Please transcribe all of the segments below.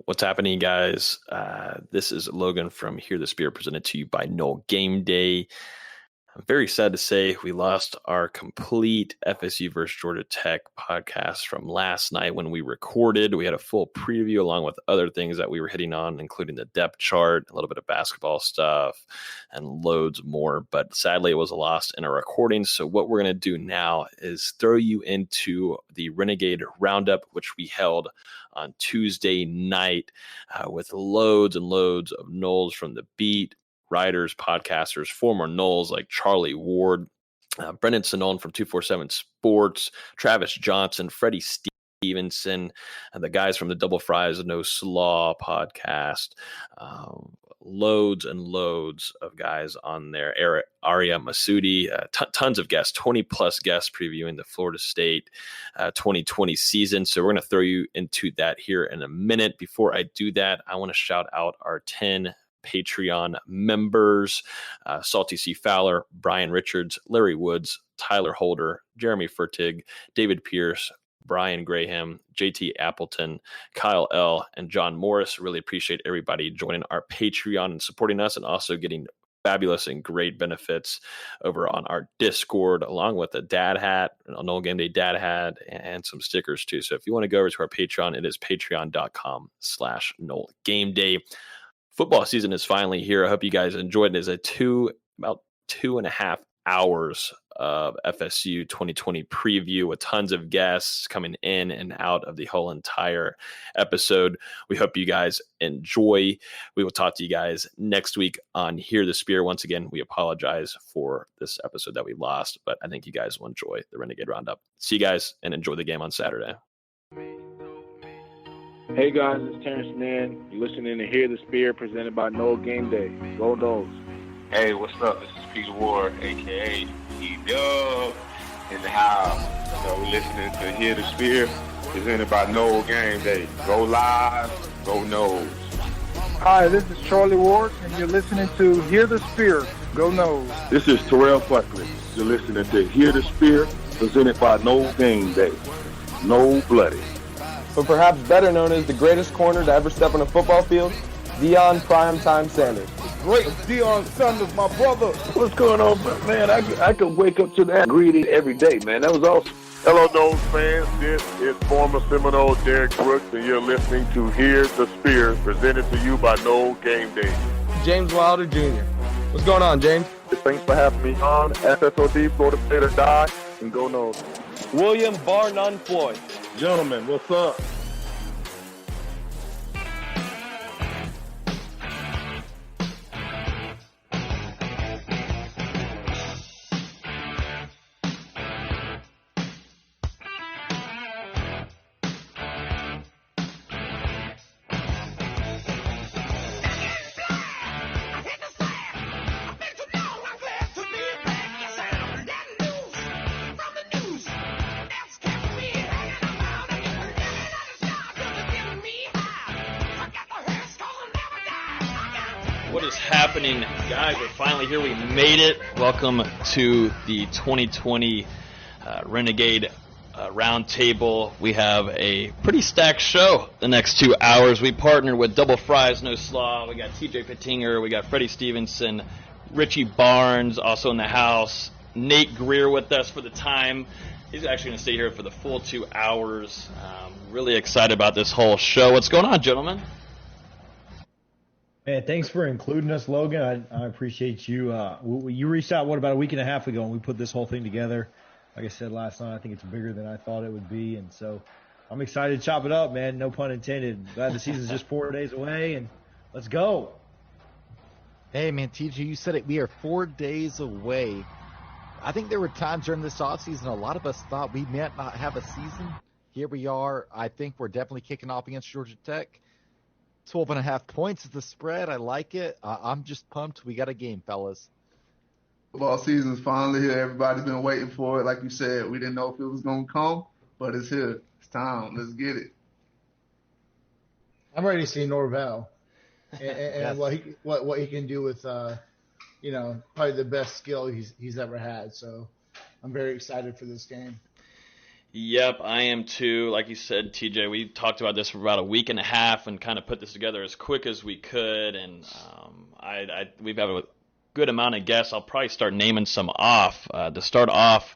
What's happening, guys? This is Logan from Hear the Spear, presented to you by Nole Game Day. I'm very sad to say we lost our complete FSU versus Georgia Tech podcast from last night when we recorded. We had a full preview along with other things that we were hitting on, including the depth chart, a little bit of basketball stuff, and loads more. But sadly, it was lost in our recording. So what we're going to do now is throw you into the Renegade Roundup, which we held on Tuesday night with loads and loads of Noles from the beat, writers, podcasters, former Noles like Charlie Ward, Brennan Sinon from 247 Sports, Travis Johnson, Freddie Stevenson, and the guys from the Double Fries No Slaw podcast. Loads and loads of guys on there. Aria Masudi, tons of guests, 20 plus guests previewing the Florida State 2020 season. So we're going to throw you into that here in a minute. Before I do that, I want to shout out our 10 Patreon members: Salty C. Fowler, Brian Richards, Larry Woods, Tyler Holder, Jeremy Fertig, David Pierce, Brian Graham, JT Appleton, Kyle L., and John Morris. Really appreciate everybody joining our Patreon and supporting us, and also getting fabulous and great benefits over on our Discord, along with a dad hat, a Nole Game Day dad hat, and some stickers too. So if you want to go over to our Patreon, it is patreon.com/Nole Game Day. Football season is finally here. I hope you guys enjoyed it. It's about 2.5 hours of FSU 2020 preview with tons of guests coming in and out of the whole entire episode. We hope you guys enjoy. We will talk to you guys next week on Hear the Spear. Once again, we apologize for this episode that we lost, but I think you guys will enjoy the Renegade Roundup. See you guys and enjoy the game on Saturday. Hey guys, it's Terrence Mann. You're listening to Hear the Spear, presented by Nole Game Day. Go Noles. Hey, what's up? This is Peter Ward, a.k.a. E-Dub, in the house. So we're listening to Hear the Spear, presented by Nole Game Day. Go live, go Noles. Hi, this is Charlie Ward, and you're listening to Hear the Spear, Go Noles. This is Terrell Buckley. You're listening to Hear the Spear, presented by Nole Game Day. No Bloody. But perhaps better known as the greatest corner to ever step on a football field, Deion Primetime Sanders. Great Deion Sanders, my brother. What's going on, man? I could wake up to that greeting every day, man. That was awesome. Hello, Noles fans. This is former Seminole Derek Brooks, and you're listening to Hear the Spear, presented to you by Nole Game Day. James Wilder Jr. What's going on, James? Thanks for having me on. SSOD, Florida State or Die, and go Noles. William Bar None Floyd. Gentlemen, what's up? What is happening, guys? We're finally here. We made it. Welcome to the 2020 Renegade Roundtable. We have a pretty stacked show the next 2 hours. We partnered with Double Fries No Slaw. We got TJ Pettinger. We got Freddie Stevenson. Richie Barnes also in the house. Nate Greer with us for the time. He's actually going to stay here for the full 2 hours. Really excited about this whole show. What's going on, gentlemen? Man, thanks for including us, Logan. I appreciate you. You reached out, about a week and a half ago, and we put this whole thing together. Like I said last night, I think it's bigger than I thought it would be, and so I'm excited to chop it up, man. No pun intended. Glad the season's just 4 days away, and let's go. Hey, man, TJ, you said it. We are 4 days away. I think there were times during this offseason a lot of us thought we might not have a season. Here we are. I think we're definitely kicking off against Georgia Tech. 12.5 points is the spread. I like it. I'm just pumped. We got a game, fellas. Football season's finally here. Everybody's been waiting for it. Like you said, we didn't know if it was going to come, but it's here. It's time. Let's get it. I'm ready to see Norvell and Yes. what he can do with probably the best skill he's ever had. So I'm very excited for this game. Yep, I am too. Like you said, TJ, we talked about this for about a week and a half and kind of put this together as quick as we could. And we've got a good amount of guests. I'll probably start naming some off. To start off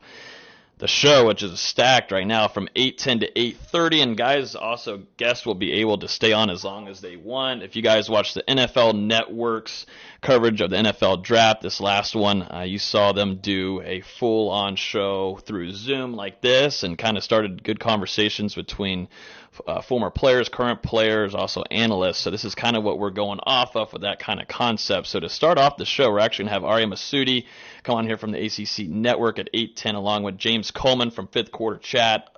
the show, which is stacked right now from 8:10 to 8:30. And guys, also guests will be able to stay on as long as they want. If you guys watch the NFL Network's coverage of the NFL draft, this last one, you saw them do a full-on show through Zoom like this and kind of started good conversations between former players, current players, also analysts. So this is kind of what we're going off of with that kind of concept. So to start off the show, we're actually going to have Arya Masudi come on here from the ACC Network at 8:10, along with James Coleman from Fifth Quarter Chat.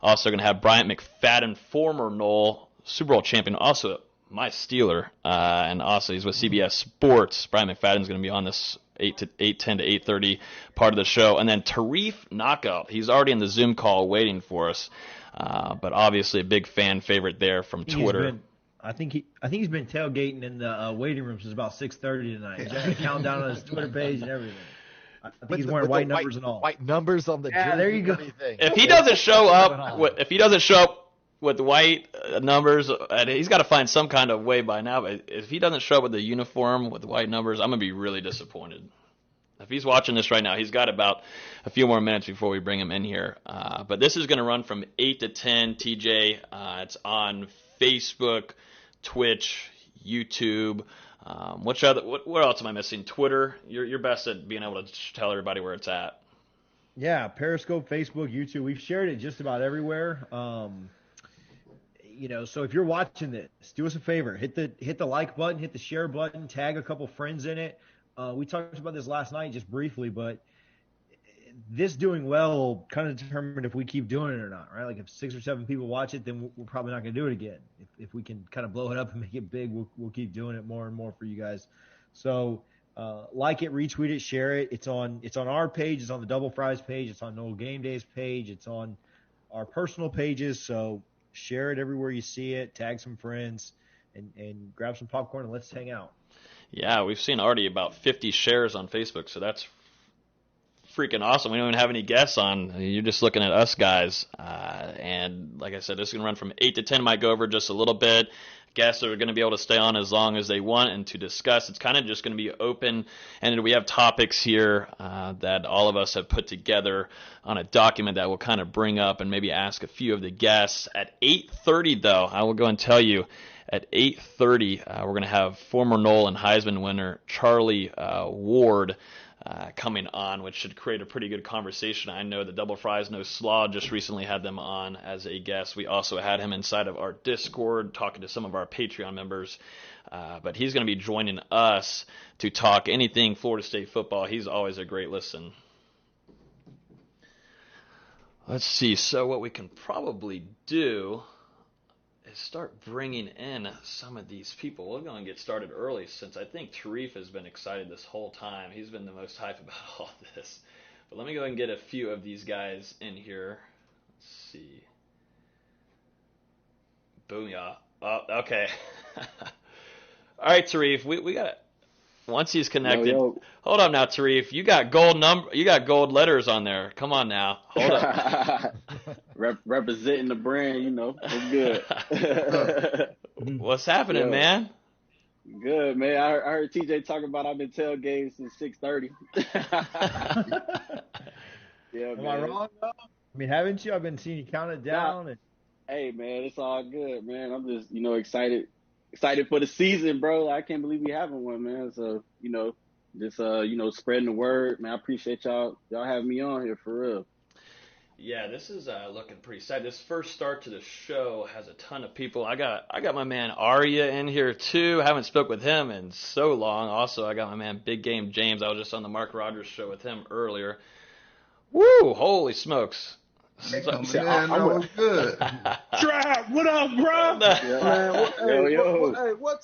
Also going to have Bryant McFadden, former Nole Super Bowl champion, also my Steeler, and also he's with CBS Sports. Bryant McFadden's going to be on this 8:10 to 8:30 part of the show. And then Tarif Knockout, he's already in the Zoom call waiting for us. But obviously a big fan favorite there from Twitter. I think he's been tailgating in the waiting room since about 6:30 tonight. He's got a countdown on his Twitter page and everything. I think he's wearing white numbers and all. White numbers on the jersey. There you go. If he doesn't show up with white numbers, and he's got to find some kind of way by now. But if he doesn't show up with the uniform with white numbers, I'm gonna be really disappointed. If he's watching this right now, he's got about a few more minutes before we bring him in here. But this is going to run from 8 to 10, TJ. It's on Facebook, Twitch, YouTube. What else am I missing? Twitter. You're best at being able to tell everybody where it's at. Yeah, Periscope, Facebook, YouTube. We've shared it just about everywhere. So if you're watching this, do us a favor. Hit the like button, hit the share button, tag a couple friends in it. We talked about this last night just briefly, but this doing well will kind of determine if we keep doing it or not, right? Like if 6 or 7 people watch it, then we're probably not going to do it again. If we can kind of blow it up and make it big, we'll keep doing it more and more for you guys. So like it, retweet it, share it. It's on our page. It's on the Double Fries page. It's on Nole Game Day's page. It's on our personal pages. So share it everywhere you see it. Tag some friends and grab some popcorn and let's hang out. Yeah, we've seen already about 50 shares on Facebook, so that's freaking awesome. We don't even have any guests on. You're just looking at us guys. And like I said, this is going to run from 8 to 10. Might go over just a little bit. Guests are going to be able to stay on as long as they want and to discuss. It's kind of just going to be open. And we have topics here that all of us have put together on a document that we'll kind of bring up and maybe ask a few of the guests. At 8:30, though, I will go and tell you, at 8:30, we're going to have former Nole and Heisman winner Charlie Ward coming on, which should create a pretty good conversation. I know the Double Fries No Slaw just recently had them on as a guest. We also had him inside of our Discord talking to some of our Patreon members. But he's going to be joining us to talk anything Florida State football. He's always a great listen. Let's see. So what we can probably do is start bringing in some of these people. We're going to get started early since I think Tarif has been excited this whole time. He's been the most hype about all this. But let me go ahead and get a few of these guys in here. Let's see. Booyah. Oh, okay. All right, Tarif, we got once he's connected. Yo. Hold up now, Tarif. You got gold letters on there. Come on now. Hold up. Representing the brand, it's good. What's happening, man? Good, man. I heard TJ talking about I've been tailgating since 6:30. Yeah, Am man. I wrong, though? I mean, haven't you? I've been seeing you count it down. Hey, man, it's all good, man. I'm just, excited for the season, bro. I can't believe we having one, man. So, just, spreading the word, man. I appreciate y'all having me on here for real. Yeah, this is looking pretty sad. This first start to the show has a ton of people. I got my man Arya in here too. I haven't spoke with him in so long. Also, I got my man Big Game James. I was just on the Mark Rogers show with him earlier. Woo! Holy smokes! They coming in, that was good. Trap, what up, bro? Yo. What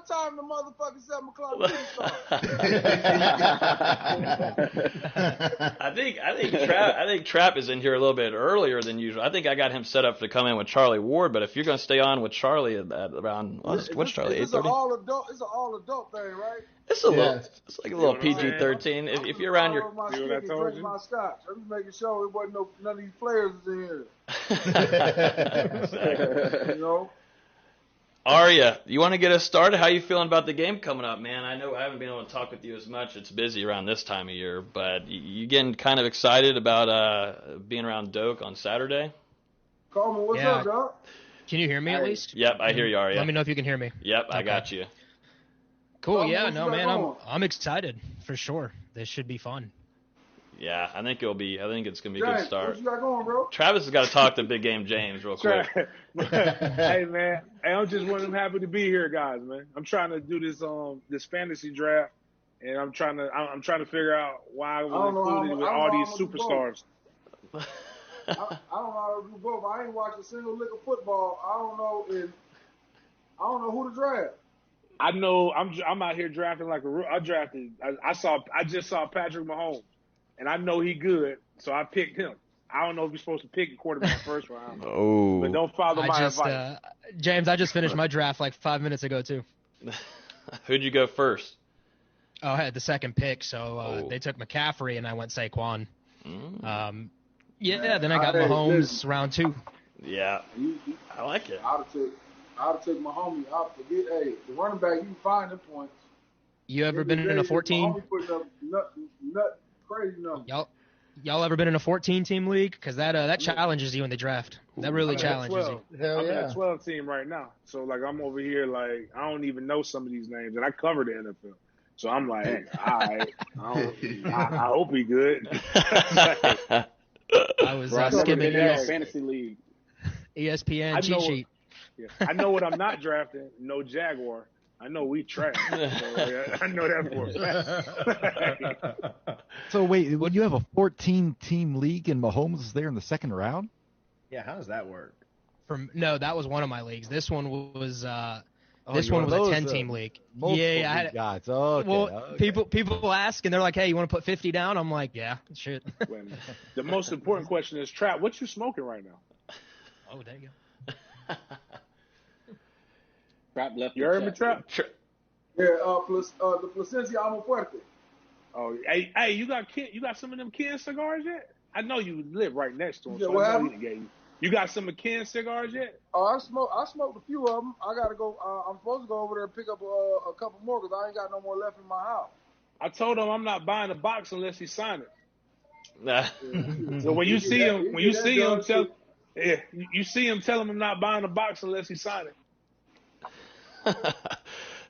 time the motherfucking 7 o'clock meeting start? I think Trap is in here a little bit earlier than usual. I think I got him set up to come in with Charlie Ward, but if you're going to stay on with Charlie at around what's Charlie 8:30? It's an all adult thing, right? It's like a little PG-13. If you're around your, See what I told you? My scotch. I'm just making sure it wasn't none of these players in here. You know. Arya, you want to get us started? How you feeling about the game coming up, man? I know I haven't been able to talk with you as much. It's busy around this time of year, but you getting kind of excited about being around Doak on Saturday? Coleman, what's up, dog? Can you hear me at least? Yep, I hear you, Arya. Let me know if you can hear me. Yep, I got you. Cool. Coleman, Yeah, what no, you got man, going? I'm excited for sure. This should be fun. Yeah, I think it's gonna be a good James, start. what you got going, bro? Travis has got to talk to Big Game James real quick. Hey man, I'm just one of them happy to be here, guys. Man, I'm trying to do this fantasy draft, and I'm trying to figure out why I was included with all these superstars. I don't know how to do both. I ain't watched a single lick of football. I don't know who to draft. I know I'm out here drafting like I just saw Patrick Mahomes, and I know he good, so I picked him. I don't know if you're supposed to pick a quarterback first round. Oh, but don't follow my advice. James, I just finished my draft like 5 minutes ago too. Who'd you go first? Oh, I had the second pick, so they took McCaffrey and I went Saquon. Yeah, then I got Mahomes round 2. Yeah, I like it. I'd have took my homie. I forget. Hey, the running back, you can find the points. You ever been in a 14? My homie putting up nut crazy numbers. Y'all ever been in a 14-team league? Because that challenges you in the draft. That really challenges you. I'm in a 12 team right now, so like I'm over here like I don't even know some of these names, and I cover the NFL, so I'm like, all right, I hope he good. I was skimming fantasy league, ESPN cheat sheet. Yeah. I know what I'm not drafting. No Jaguar. I know we trash. So, I know that for a fact. So wait, when you have a 14-team league and Mahomes is there in the second round? Yeah, how does that work? No, that was one of my leagues. This one was a 10-team league. Yeah, I had guys. Okay, well, people ask and they're like, "Hey, you want to put 50 down?" I'm like, "Yeah, shit." The most important question is, Trap, what you smoking right now? Oh, there you go. Trap left. You heard me, Trap? Yeah, the Placencia Amo Fuerte. Oh, hey, you got some of them Ken cigars yet? I know you live right next to him. Yeah, so what I know happened? he gave you. You got some of Ken cigars yet? Oh, I smoked a few of them. I gotta go. I'm supposed to go over there and pick up a couple more because I ain't got no more left in my house. I told him I'm not buying a box unless he signed it. So when you see him, tell him I'm not buying a box unless he signed it.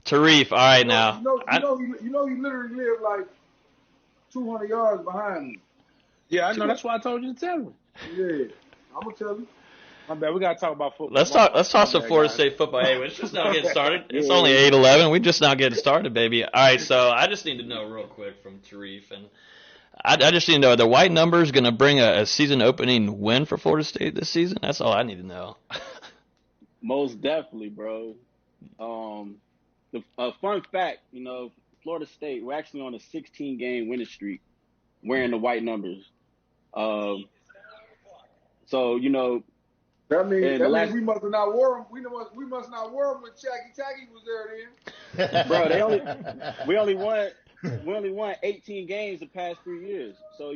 Tarif, all right now. You know, he literally lived like 200 yards behind me. Yeah, I know. That's why I told you to tell him. Yeah, I'm gonna tell you. My bad. We gotta talk about football. Let's talk some Florida State football. Hey, it's just now getting started. It's only 8:11. We just now getting started, baby. All right, so I just need to know real quick from Tarif, and I just need to know, are the white numbers going to bring a season opening win for Florida State this season? That's all I need to know. Most definitely, bro. The fun fact, Florida State, we're actually on a 16-game winning streak wearing the white numbers. So, that means we must have not wore them. We must not wear them when Taggy was there then. Bro, we only won 18 games the past 3 years. So,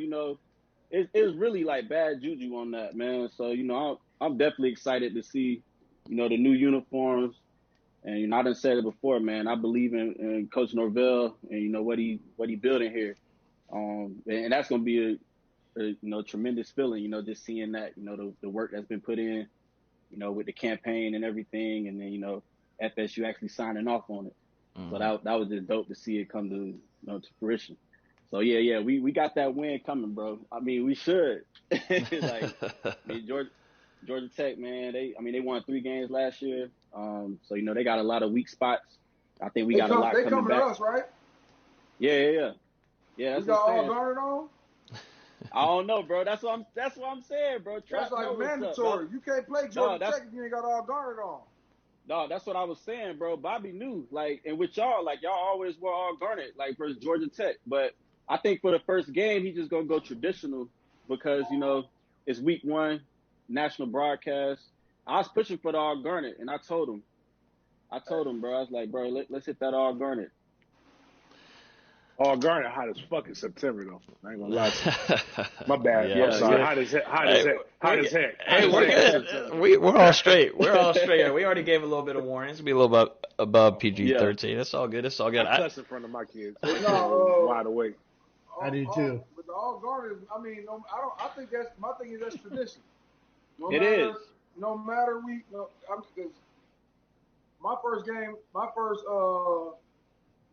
it was really like bad juju on that, man. So, I'm definitely excited to see, the new uniforms. And, I done said it before, man. I believe in Coach Norvell and, what he building here. And that's going to be a tremendous feeling, just seeing that, the work that's been put in, with the campaign and everything. And then, FSU actually signing off on it. Mm-hmm. So that was just dope to see it come to, to fruition. So yeah, we got that win coming, bro. I mean, we should. Georgia Tech, man, they won 3 games last year. So they got a lot of weak spots. I think we got a lot coming back. They coming to us, right? Yeah. That's we got all guarded on. I don't know, bro. That's what I'm saying, bro. That's like mandatory. You can't play Georgia Tech if you ain't got all guarded on. No, that's what I was saying, bro. Bobby knew, and with y'all, y'all always were all garnet, versus Georgia Tech. But I think for the first game, he's just gonna go traditional because it's week 1, national broadcast. I was pushing for the all garnet, and I told him, bro, I was like, bro, let's hit that all garnet. All Garnet hot as fuck in September though. I ain't gonna lie to you. My bad. Yeah, I'm sorry. yeah. Hot as heck. Hot as heck. Hey, we're good. We're all straight. We're all straight. We already gave a little bit of warning. It's gonna be a little bit above PG-13. It's all good. It's all good. I cuss in front of my kids. Wide awake. I do too. But the all Garnet, I mean, I think my thing is that's tradition. No matter because my first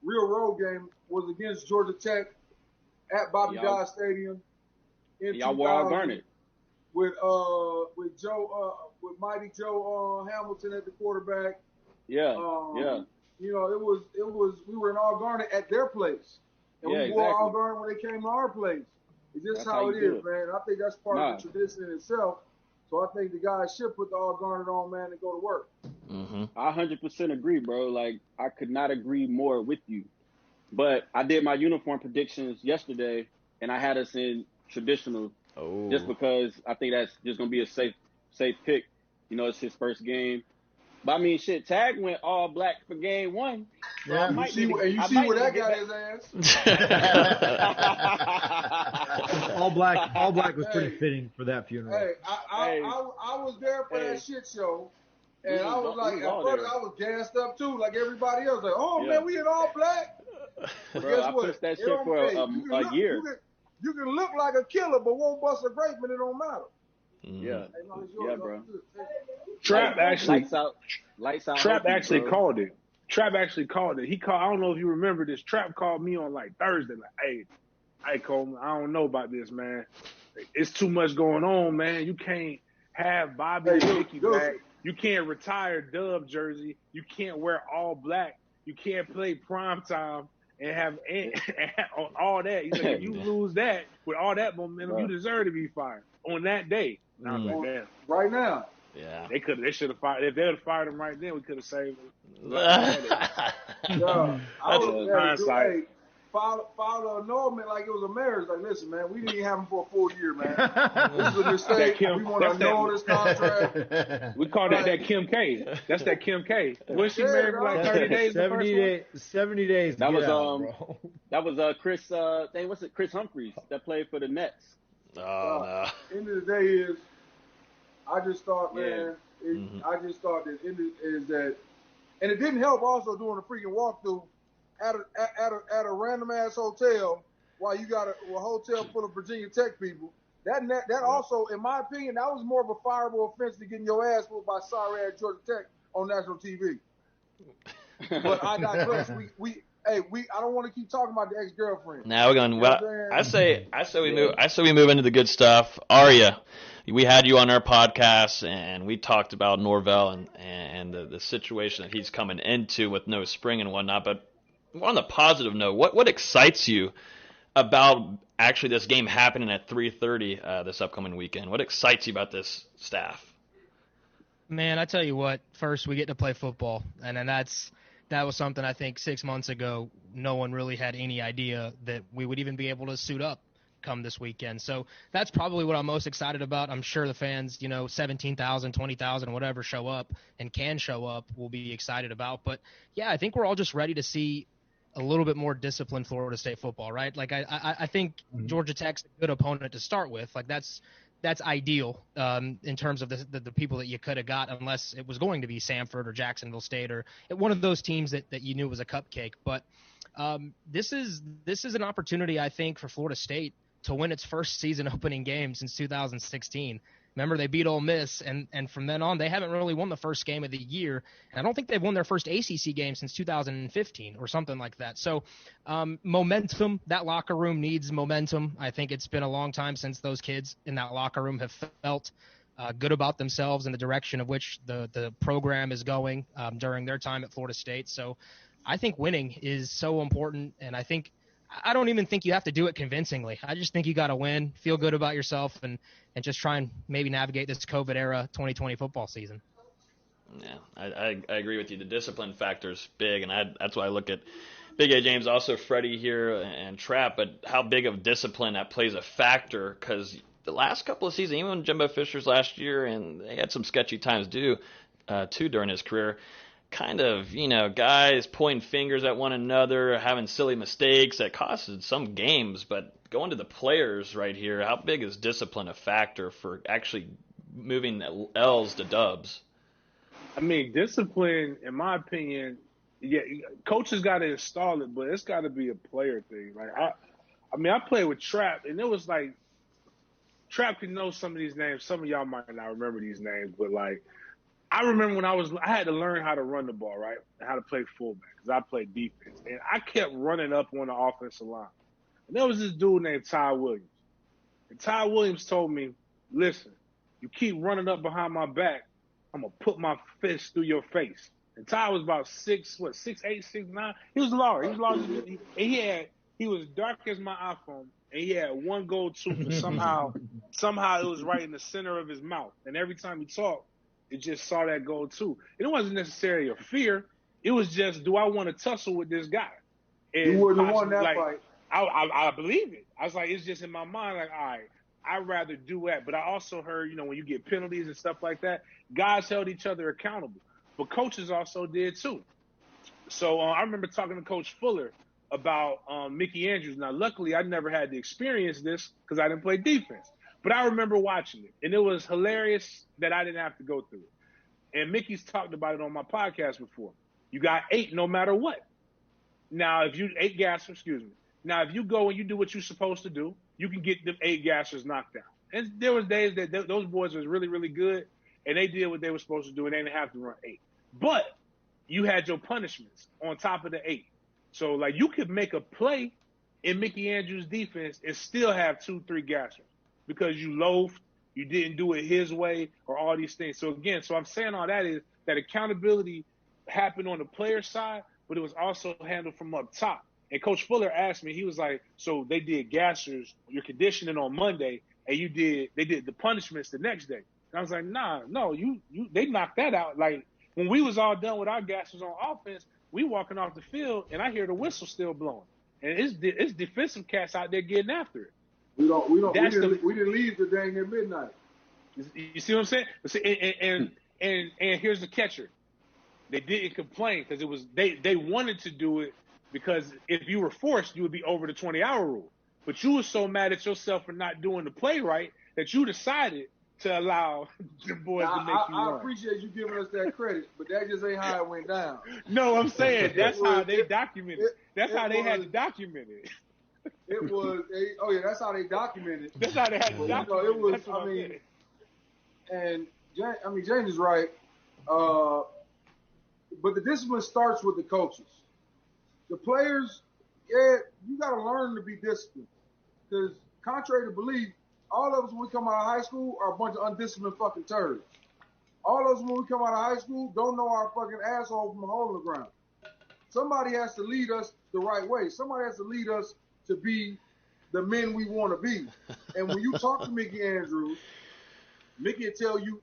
real road game was against Georgia Tech at Bobby Dodd Stadium in y'all wore all Garnet with Mighty Joe Hamilton at the quarterback. Yeah. You know, it was we were in all Garnet at their place, and we wore all Garnet when they came to our place. It's just how it is, man. I think that's part of the tradition in itself. So I think the guys should put the all Garnet on, man, and go to work. Mm-hmm. I 100% agree, bro. Like, I could not agree more with you. But I did my uniform predictions yesterday, and I had us in traditional just because I think that's just going to be a safe pick. You know, it's his first game. But, I mean, shit, Tag went all black for game one. So yeah, you see where that got his ass? all black was pretty fitting for that funeral. Hey, I was there for that shit show. And I was like, at first I was gassed up too, like everybody else. Like, oh man, we in all black. Bro, I pushed that shit for a year. You can look like a killer, but won't bust a grape, and it don't matter. Yeah, bro. Trap actually, lights out. Trap actually called it. He called. I don't know if you remember this. Trap called me on like Thursday. Like, hey, Coleman, I don't know about this, man. It's too much going on, man. You can't have Bobby and Mickey back. You can't retire Dub jersey. You can't wear all black. You can't play primetime and have all that. He's like, if you lose that with all that momentum, you deserve to be fired on that day. Right now. Yeah. They should have fired. If they would have fired him right then, we could have saved him. Hindsight. Filed an annulment like it was a marriage. Like, listen, man, we didn't even have him for a full year, man. This is a mistake. We want to annul this contract. We call that Kim K. That's that Kim K. Was she married for like 30 days? 70 days. That was Chris. Chris Humphries that played for the Nets. No. End of the day is, I just thought, man. I just thought that is that, and it didn't help also doing a freaking walkthrough at a random ass hotel while you got a hotel full of Virginia Tech people. That also, in my opinion, that was more of a fireable offense than getting your ass whooped by sorry ass Georgia Tech on national TV. But I digress. I don't want to keep talking about the ex-girlfriend. Now we're going. Well, I say we move into the good stuff. Arya, we had you on our podcast, and we talked about Norvell and the situation that he's coming into with no spring and whatnot. But on the positive note, what excites you about actually this game happening at 3:30 this upcoming weekend? What excites you about this staff? Man, I tell you what. First, we get to play football, and then that was something I think 6 months ago no one really had any idea that we would even be able to suit up come this weekend. So that's probably what I'm most excited about. I'm sure the fans, 17,000, 20,000, whatever show up and can show up will be excited about. But, yeah, I think we're all just ready to see a little bit more disciplined Florida State football, right? Like I think Georgia Tech's a good opponent to start with. Like that's ideal in terms of the people that you could have got, unless it was going to be Samford or Jacksonville State or one of those teams that you knew was a cupcake. But this is an opportunity, I think, for Florida State to win its first season opening game since 2016. Remember, they beat Ole Miss, and from then on, they haven't really won the first game of the year. And I don't think they've won their first ACC game since 2015 or something like that. So momentum, that locker room needs momentum. I think it's been a long time since those kids in that locker room have felt good about themselves and the direction of which the program is going during their time at Florida State. So I think winning is so important, and I don't even think you have to do it convincingly. I just think you got to win, feel good about yourself, and just try and maybe navigate this COVID era 2020 football season. Yeah, I agree with you. The discipline factor is big, and that's why I look at Big A James, also Freddie here and Trap, but how big of discipline that plays a factor, because the last couple of seasons, even Jimbo Fisher's last year, and they had some sketchy times too during his career, kind of, guys pointing fingers at one another, having silly mistakes that costed some games. But going to the players right here, how big is discipline a factor for actually moving L's to dubs? I mean, discipline, in my opinion, yeah, coaches got to install it, but it's got to be a player thing. Like I played with Trap, and it was like Trap can know some of these names. Some of y'all might not remember these names, but like I remember when I had to learn how to run the ball, right, and how to play fullback because I played defense, and I kept running up on the offensive line. And there was this dude named Ty Williams, and Ty Williams told me, "Listen, you keep running up behind my back, I'm gonna put my fist through your face." And Ty was about 6'8", 6'9". He was large. He was large. And he was dark as my iPhone, and he had one gold tooth, and somehow it was right in the center of his mouth. And every time he talked, it just saw that gold tooth. And it wasn't necessarily a fear. It was just, do I want to tussle with this guy? And you wouldn't have won that fight. I believe it. I was like, it's just in my mind, like, all right, I'd rather do that. But I also heard, when you get penalties and stuff like that, guys held each other accountable. But coaches also did too. So I remember talking to Coach Fuller about Mickey Andrews. Now, luckily, I never had to experience this because I didn't play defense. But I remember watching it, and it was hilarious that I didn't have to go through it. And Mickey's talked about it on my podcast before. You got 8 no matter what. Now, 8 gassers, excuse me. Now, if you go and you do what you're supposed to do, you can get them 8 gassers knocked down. And there was days that those boys was really, really good, and they did what they were supposed to do, and they didn't have to run 8. But you had your punishments on top of the 8. So, like, you could make a play in Mickey Andrews' defense and still have 2-3 gassers because you loafed, you didn't do it his way, or all these things. So, again, I'm saying all that is that accountability happened on the player side, but it was also handled from up top. And Coach Fuller asked me, he was like, so they did gassers, your conditioning on Monday, and they did the punishments the next day. And I was like, no, they knocked that out. Like, when we was all done with our gassers on offense, we walking off the field, and I hear the whistle still blowing. And it's defensive cats out there getting after it. We didn't leave the dang at midnight. You see what I'm saying? And here's the catcher. They didn't complain because it was they wanted to do it because if you were forced, you would be over the 20-hour rule. But you were so mad at yourself for not doing the play right that you decided to allow the boys to make you run. I appreciate you giving us that credit, but that just ain't how it went down. No, I'm saying that's how they documented it. That's how they had to document it. It was, that's how they documented it. That's how they had to document it. And James is right. But the discipline starts with the coaches. The players, you got to learn to be disciplined. Because contrary to belief, all of us when we come out of high school are a bunch of undisciplined fucking turds. All of us when we come out of high school don't know our fucking asshole from a hole in the ground. Somebody has to lead us the right way. Somebody has to lead us to be the men we want to be. And when you talk to Mickey Andrews, Mickey will tell you,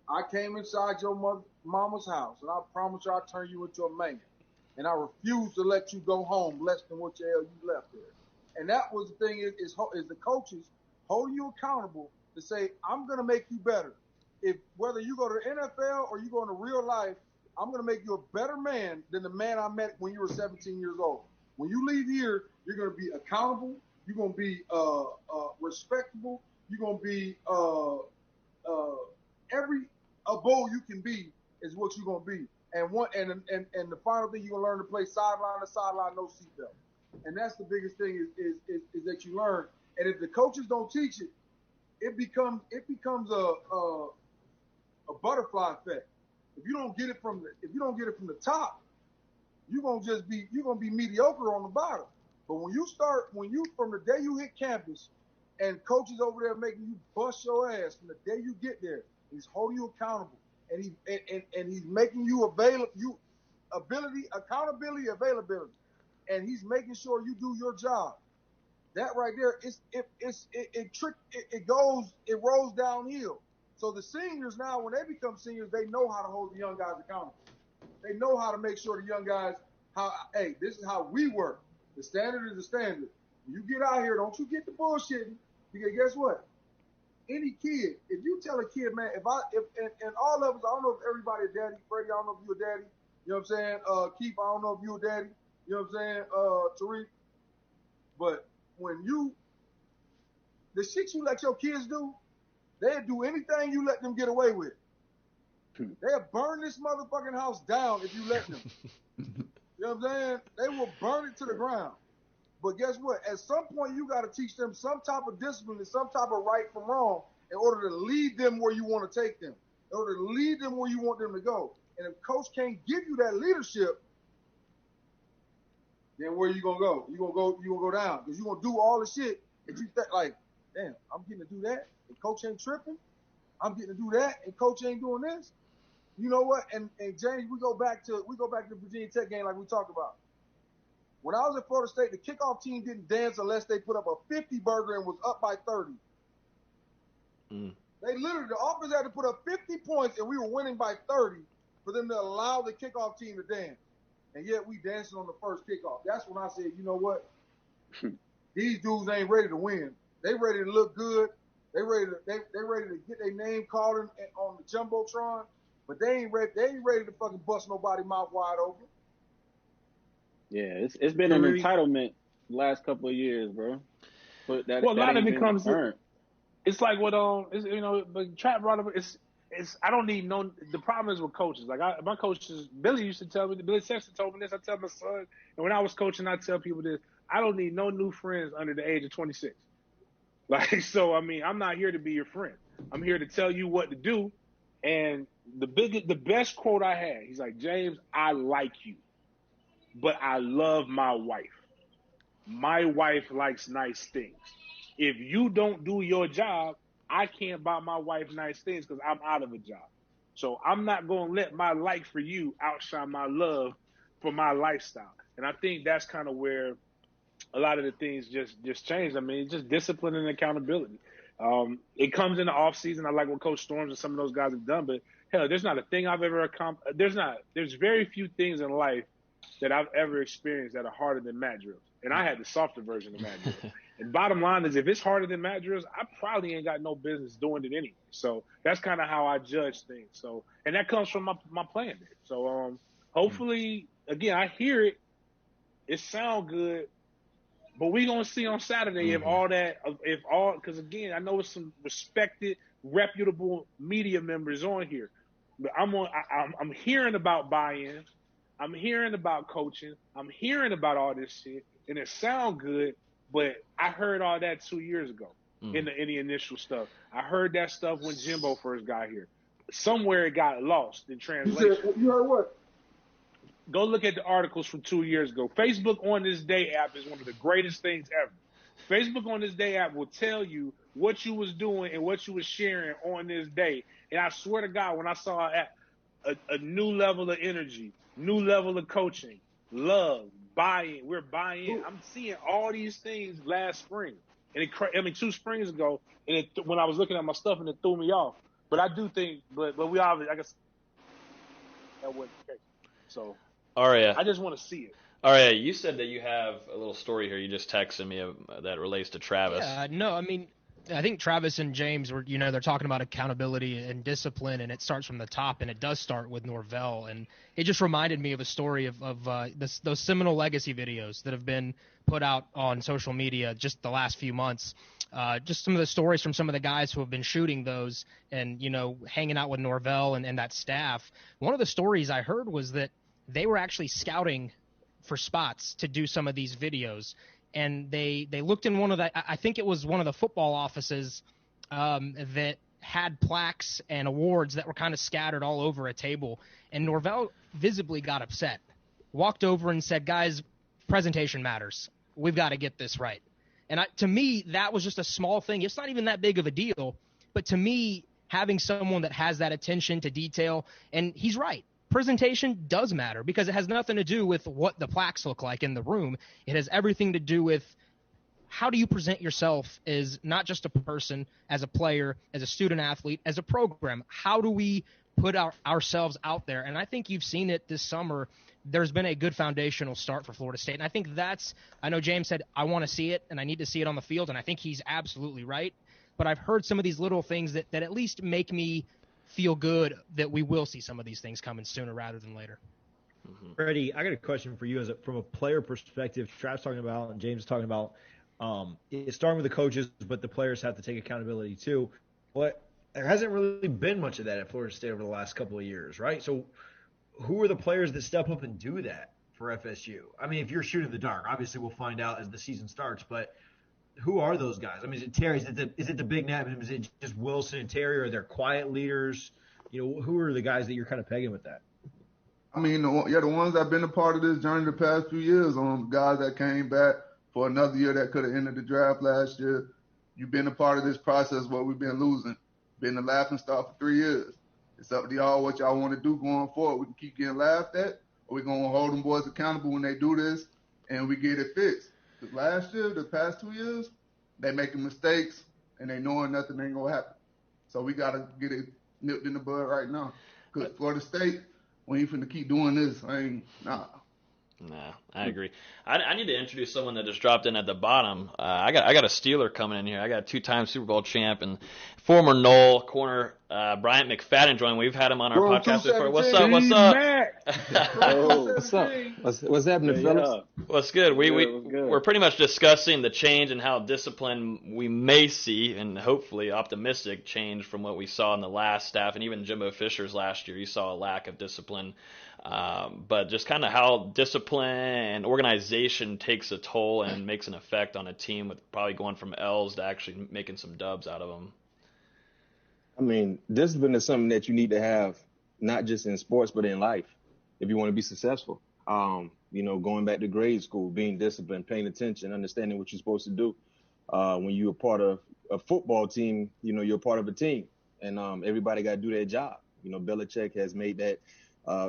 I came inside your mama's house, and I promise you I'll turn you into a man. And I refuse to let you go home less than what the hell you left there. And that was the thing is the coaches holding you accountable to say, I'm going to make you better. If whether you go to the NFL or you go into real life, I'm going to make you a better man than the man I met when you were 17 years old. When you leave here, you're going to be accountable. You're going to be respectable. You're going to be every bowl you can be is what you're going to be. And the final thing, you're going to learn to play sideline to sideline, no seatbelt. And that's the biggest thing is that you learn. And if the coaches don't teach it, it becomes a butterfly effect. If you don't get it from the top, you're gonna be mediocre on the bottom. But when you from the day you hit campus, and coaches over there making you bust your ass from the day you get there, he's holding you accountable, and he's making you accountability, availability, and he's making sure you do your job. That right there, it rolls downhill. So the seniors now, when they become seniors, they know how to hold the young guys accountable. They know how to make sure the young guys, this is how we work. The standard is the standard. When you get out here, don't you get the bullshitting, because guess what? any kid, if you tell a kid, man, and all of us, I don't know if everybody a daddy, Freddie, I don't know if you a daddy, you know what I'm saying? Keith, I don't know if you a daddy, you know what I'm saying? Tariq, but when the shit you let your kids do, they'll do anything you let them get away with. They'll burn this motherfucking house down if you let them. You know what I'm saying? They will burn it to the ground. But guess what? At some point, you got to teach them some type of discipline and some type of right from wrong in order to lead them where you want to take them, in order to lead them where you want them to go. And if coach can't give you that leadership, then where you gonna go? You gonna go down because you gonna do all the shit that you think like, damn, I'm getting to do that and coach ain't tripping. I'm getting to do that and coach ain't doing this. You know what? And James, we go back to the Virginia Tech game like we talked about. When I was at Florida State, the kickoff team didn't dance unless they put up a 50 burger and was up by 30. They literally, the offense had to put up 50 points and we were winning by 30 for them to allow the kickoff team to dance. And yet we dancing on the first kickoff. That's when I said, you know what? These dudes ain't ready to win. They ready to look good. They ready to get their name called on the Jumbotron, but they ain't ready to fucking bust nobody mouth wide open. Yeah, it's been an entitlement the last couple of years, bro. But a lot of it comes to, it's like what but Trap brought up, it's I don't need no. The problem is with coaches. Like my coaches, Billy used to tell me. Billy Sexton told me this. I tell my son, and when I was coaching, I tell people this. I don't need no new friends under the age of 26. Like, so I mean, I'm not here to be your friend. I'm here to tell you what to do. And the best quote I had, he's like, James, I like you, but I love my wife. My wife likes nice things. If you don't do your job, I can't buy my wife nice things because I'm out of a job. So I'm not going to let my like for you outshine my love for my lifestyle. And I think that's kind of where a lot of the things just changed. I mean, it's just discipline and accountability. It comes in the off season. I like what Coach Storms and some of those guys have done, but hell, there's not a thing I've ever accomplished. There's very few things in life that I've ever experienced that are harder than mat drills. And I had the softer version of mat drills. And bottom line is, if it's harder than mat drills, I probably ain't got no business doing it anyway. So that's kind of how I judge things. So, and that comes from my playing days. So hopefully, again, I hear it. It sound good. But we gonna see on Saturday because again, I know it's some respected, reputable media members on here. But I'm hearing about buy-in. I'm hearing about coaching. I'm hearing about all this shit, and it sound good. But I heard all that 2 years ago in the initial stuff. I heard that stuff when Jimbo first got here. Somewhere it got lost in translation. You heard what? Go look at the articles from 2 years ago. Facebook On This Day app is one of the greatest things ever. Facebook On This Day app will tell you what you was doing and what you was sharing on this day. And I swear to God, when I saw a new level of energy, new level of coaching, love, buy-in, we're buying. I'm seeing all these things last spring. And 2 springs ago, and when I was looking at my stuff and it threw me off. But I do think, but we obviously, I guess that wasn't the case. So. Aria, I just want to see it. Aria, you said that you have a little story here. You just texted me that relates to Travis. Yeah, no, I mean, I think Travis and James were, they're talking about accountability and discipline, and it starts from the top, and it does start with Norvell. And it just reminded me of a story of those seminal legacy videos that have been put out on social media just the last few months. Just some of the stories from some of the guys who have been shooting those and, hanging out with Norvell and that staff. One of the stories I heard was that they were actually scouting for spots to do some of these videos. And they looked in I think it was one of the football offices that had plaques and awards that were kind of scattered all over a table. And Norvell visibly got upset, walked over and said, guys, presentation matters. We've got to get this right. And to me, that was just a small thing. It's not even that big of a deal. But to me, having someone that has that attention to detail, and he's right. Presentation does matter because it has nothing to do with what the plaques look like in the room. It has everything to do with how do you present yourself as not just a person, as a player, as a student athlete, as a program. How do we put ourselves out there? And I think you've seen it this summer. There's been a good foundational start for Florida State. And I think I know James said, I want to see it and I need to see it on the field. And I think he's absolutely right. but I've heard some of these little things that at least make me feel good that we will see some of these things coming sooner rather than later. Freddie, I got a question for you from a player perspective. Travis talking about and James talking about it's starting with the coaches, but the players have to take accountability too. But there hasn't really been much of that at Florida State over the last couple of years, right? So who are the players that step up and do that for FSU? I mean, if you're shooting the dark, obviously we'll find out as the season starts, but who are those guys? I mean, is it Terry? Is it the big name? Is it just Wilson and Terry? Or are there quiet leaders? Who are the guys that you're kind of pegging with that? I mean, the ones that have been a part of this journey the past few years, guys that came back for another year that could have ended the draft last year. You've been a part of this process where we've been losing, been the laughing stock for 3 years. It's up to y'all what y'all want to do going forward. We can keep getting laughed at, or we're going to hold them boys accountable when they do this, and we get it fixed. Because last year, the past 2 years, they making mistakes, and they knowing nothing ain't going to happen. So we got to get it nipped in the bud right now. Because Florida State, we ain't finna keep doing this. Nah, I agree. I need to introduce someone that just dropped in at the bottom. I got a Steeler coming in here. I got a 2-time Super Bowl champ and former Nole corner Bryant Mcfadden joined. We've had him on our podcast before. What's up? What's up? What's happening, fellas? What's good? We're pretty much discussing the change and how discipline we may see, and hopefully optimistic change from what we saw in the last staff, and even Jimbo Fisher's last year. You saw a lack of discipline. But just kind of how discipline and organization takes a toll and makes an effect on a team with probably going from L's to actually making some dubs out of them. I mean, discipline is something that you need to have, not just in sports, but in life, if you want to be successful. Going back to grade school, being disciplined, paying attention, understanding what you're supposed to do. When you're a part of a football team, you're a part of a team, and everybody got to do their job. Belichick has made that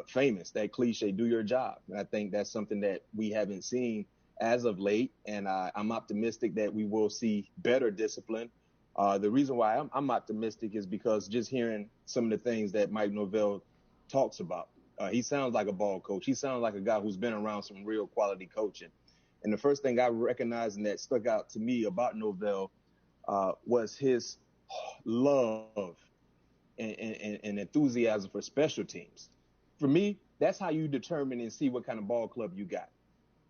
famous, that cliche, do your job. And I think that's something that we haven't seen as of late, and I'm optimistic that we will see better discipline. The reason why I'm optimistic is because just hearing some of the things that Mike Norvell talks about, he sounds like a ball coach. He sounds like a guy who's been around some real quality coaching. And the first thing I recognized and that stuck out to me about Norvell was his love and enthusiasm for special teams. For me, that's how you determine and see what kind of ball club you got.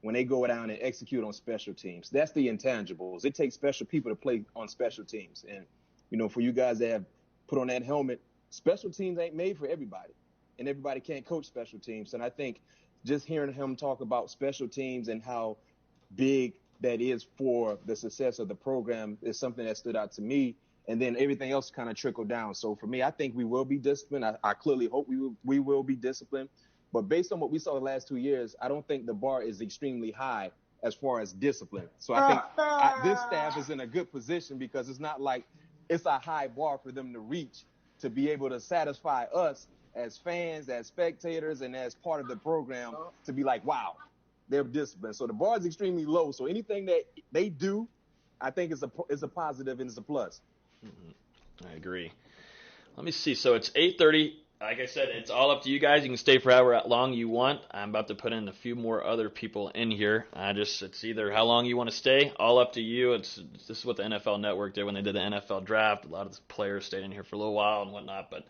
When they go down and execute on special teams, that's the intangibles. It takes special people to play on special teams. And, for you guys that have put on that helmet, special teams ain't made for everybody, and everybody can't coach special teams. And I think just hearing him talk about special teams and how big that is for the success of the program is something that stood out to me. And then everything else kind of trickled down. So for me, I think we will be disciplined. I clearly hope we will be disciplined. But based on what we saw the last 2 years, I don't think the bar is extremely high as far as discipline. So I think this staff is in a good position because it's not like it's a high bar for them to reach to be able to satisfy us as fans, as spectators, and as part of the program to be like, wow, they're disciplined. So the bar is extremely low. So anything that they do, I think is a positive and it's a plus. I agree. Let me see. So it's 8:30. Like I said, it's all up to you guys. You can stay for however long you want. I'm about to put in a few more other people in here. It's either how long you want to stay, all up to you. This is what the NFL Network did when they did the NFL draft. A lot of the players stayed in here for a little while and whatnot. But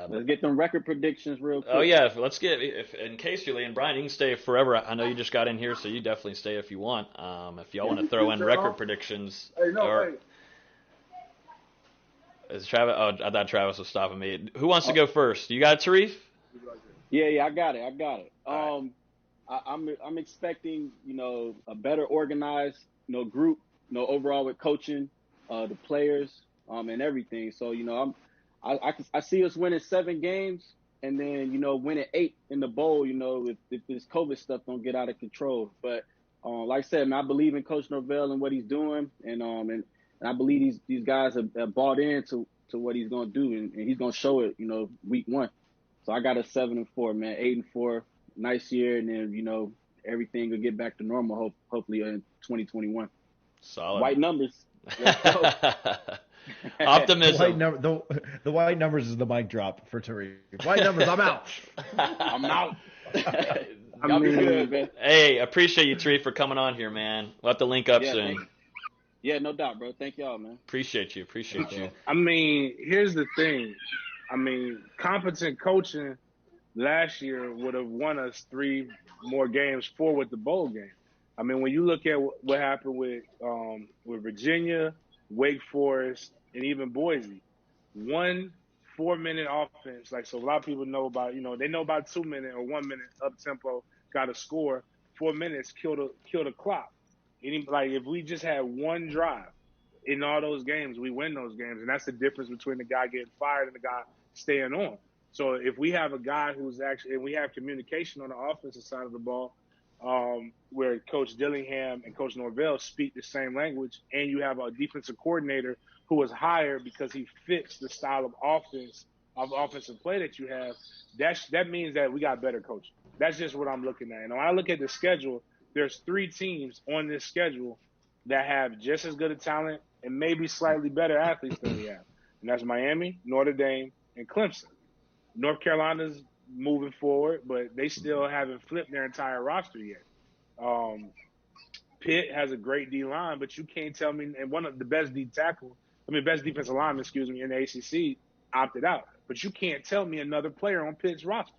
let's get them record predictions real quick. Oh yeah, let's get. In case you're and Brian, you can stay forever. I know you just got in here, so you definitely stay if you want. If y'all want to throw in record predictions. Hey. Is Travis? Oh, I thought Travis was stopping me. Who wants to go first? You got it, Tarif? Yeah, I got it. I'm expecting, a better organized, group, overall with coaching, the players, and everything. So, I see us winning 7 games and then, winning 8 in the bowl, if this COVID stuff don't get out of control. But like I said, man, I believe in Coach Norvell and what he's doing, and I believe these guys have bought into what he's going to do, and he's going to show it, week 1. So I got a 7-4, man, 8-4, nice year, and then, everything will get back to normal, hopefully in 2021. Solid. White numbers. Let's go. Optimism. The white numbers is the mic drop for Tariq. White numbers, I'm out. I'm out. I'm good, man. Hey, appreciate you, Tariq, for coming on here, man. We'll have to link up soon. Yeah, no doubt, bro. Thank y'all, man. Appreciate you. I mean, here's the thing. I mean, competent coaching last year would have won us 3 more games, 4 with the bowl game. I mean, when you look at what happened with Virginia, Wake Forest, and even Boise, 1 4-minute offense. Like, so a lot of people know about, they know about 2 minute or 1 minute up tempo, got to score. 4 minutes kill the clock. Like, if we just had 1 drive in all those games, we win those games, and that's the difference between the guy getting fired and the guy staying on. So if we have a guy who's actually, and we have communication on the offensive side of the ball, where Coach Dillingham and Coach Norvell speak the same language, and you have a defensive coordinator who was hired because he fits the style of offensive play that you have, that means that we got better coaching. That's just what I'm looking at. And when I look at the schedule, there's 3 teams on this schedule that have just as good a talent and maybe slightly better athletes than we have. And that's Miami, Notre Dame, and Clemson. North Carolina's moving forward, but they still haven't flipped their entire roster yet. Pitt has a great D-line, but you can't tell me, and one of the best best defensive linemen, in the ACC opted out. But you can't tell me another player on Pitt's roster.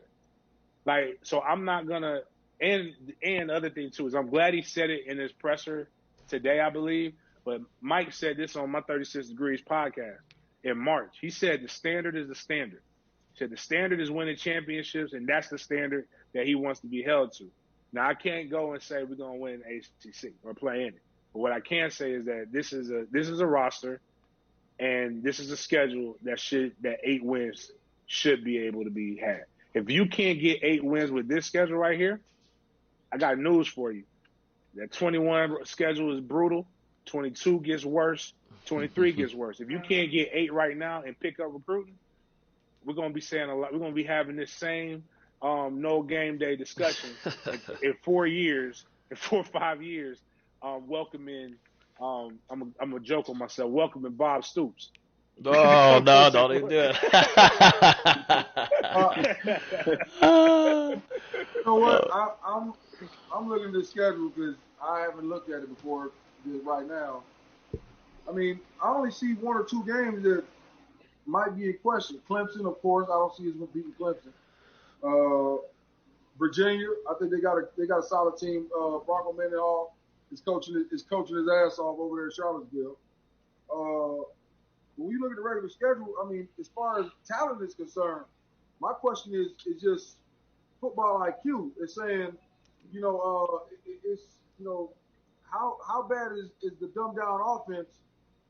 Like, so I'm not going to, and the other thing too is I'm glad he said it in his presser today, I believe, but Mike said this on my 36 Degrees podcast in March. He said the standard is the standard. He said the standard is winning championships, and that's the standard that he wants to be held to. Now, I can't go and say we're going to win ACC or play in it. But what I can say is that this is a roster, and this is a schedule that 8 wins should be able to be had. If you can't get 8 wins with this schedule right here, I got news for you. That 21 schedule is brutal. 22 gets worse. 23 gets worse. If you can't get 8 right now and pick up recruiting, we're going to be saying a lot. We're going to be having this same no game day discussion in 4 years, in 4 or 5 years, welcoming. I'm a joke on myself. Welcoming Bob Stoops. Oh no! Don't even do it. You know what? I'm looking at the schedule because I haven't looked at it before right now. I mean, I only see 1 or 2 games that might be in question. Clemson, of course, I don't see us beating Clemson. Virginia, I think they got a solid team. Bronco Mendenhall is coaching his ass off over there in Charlottesville. When you look at the regular schedule, I mean, as far as talent is concerned, my question is just football IQ. It's saying, how bad is the dumbed down offense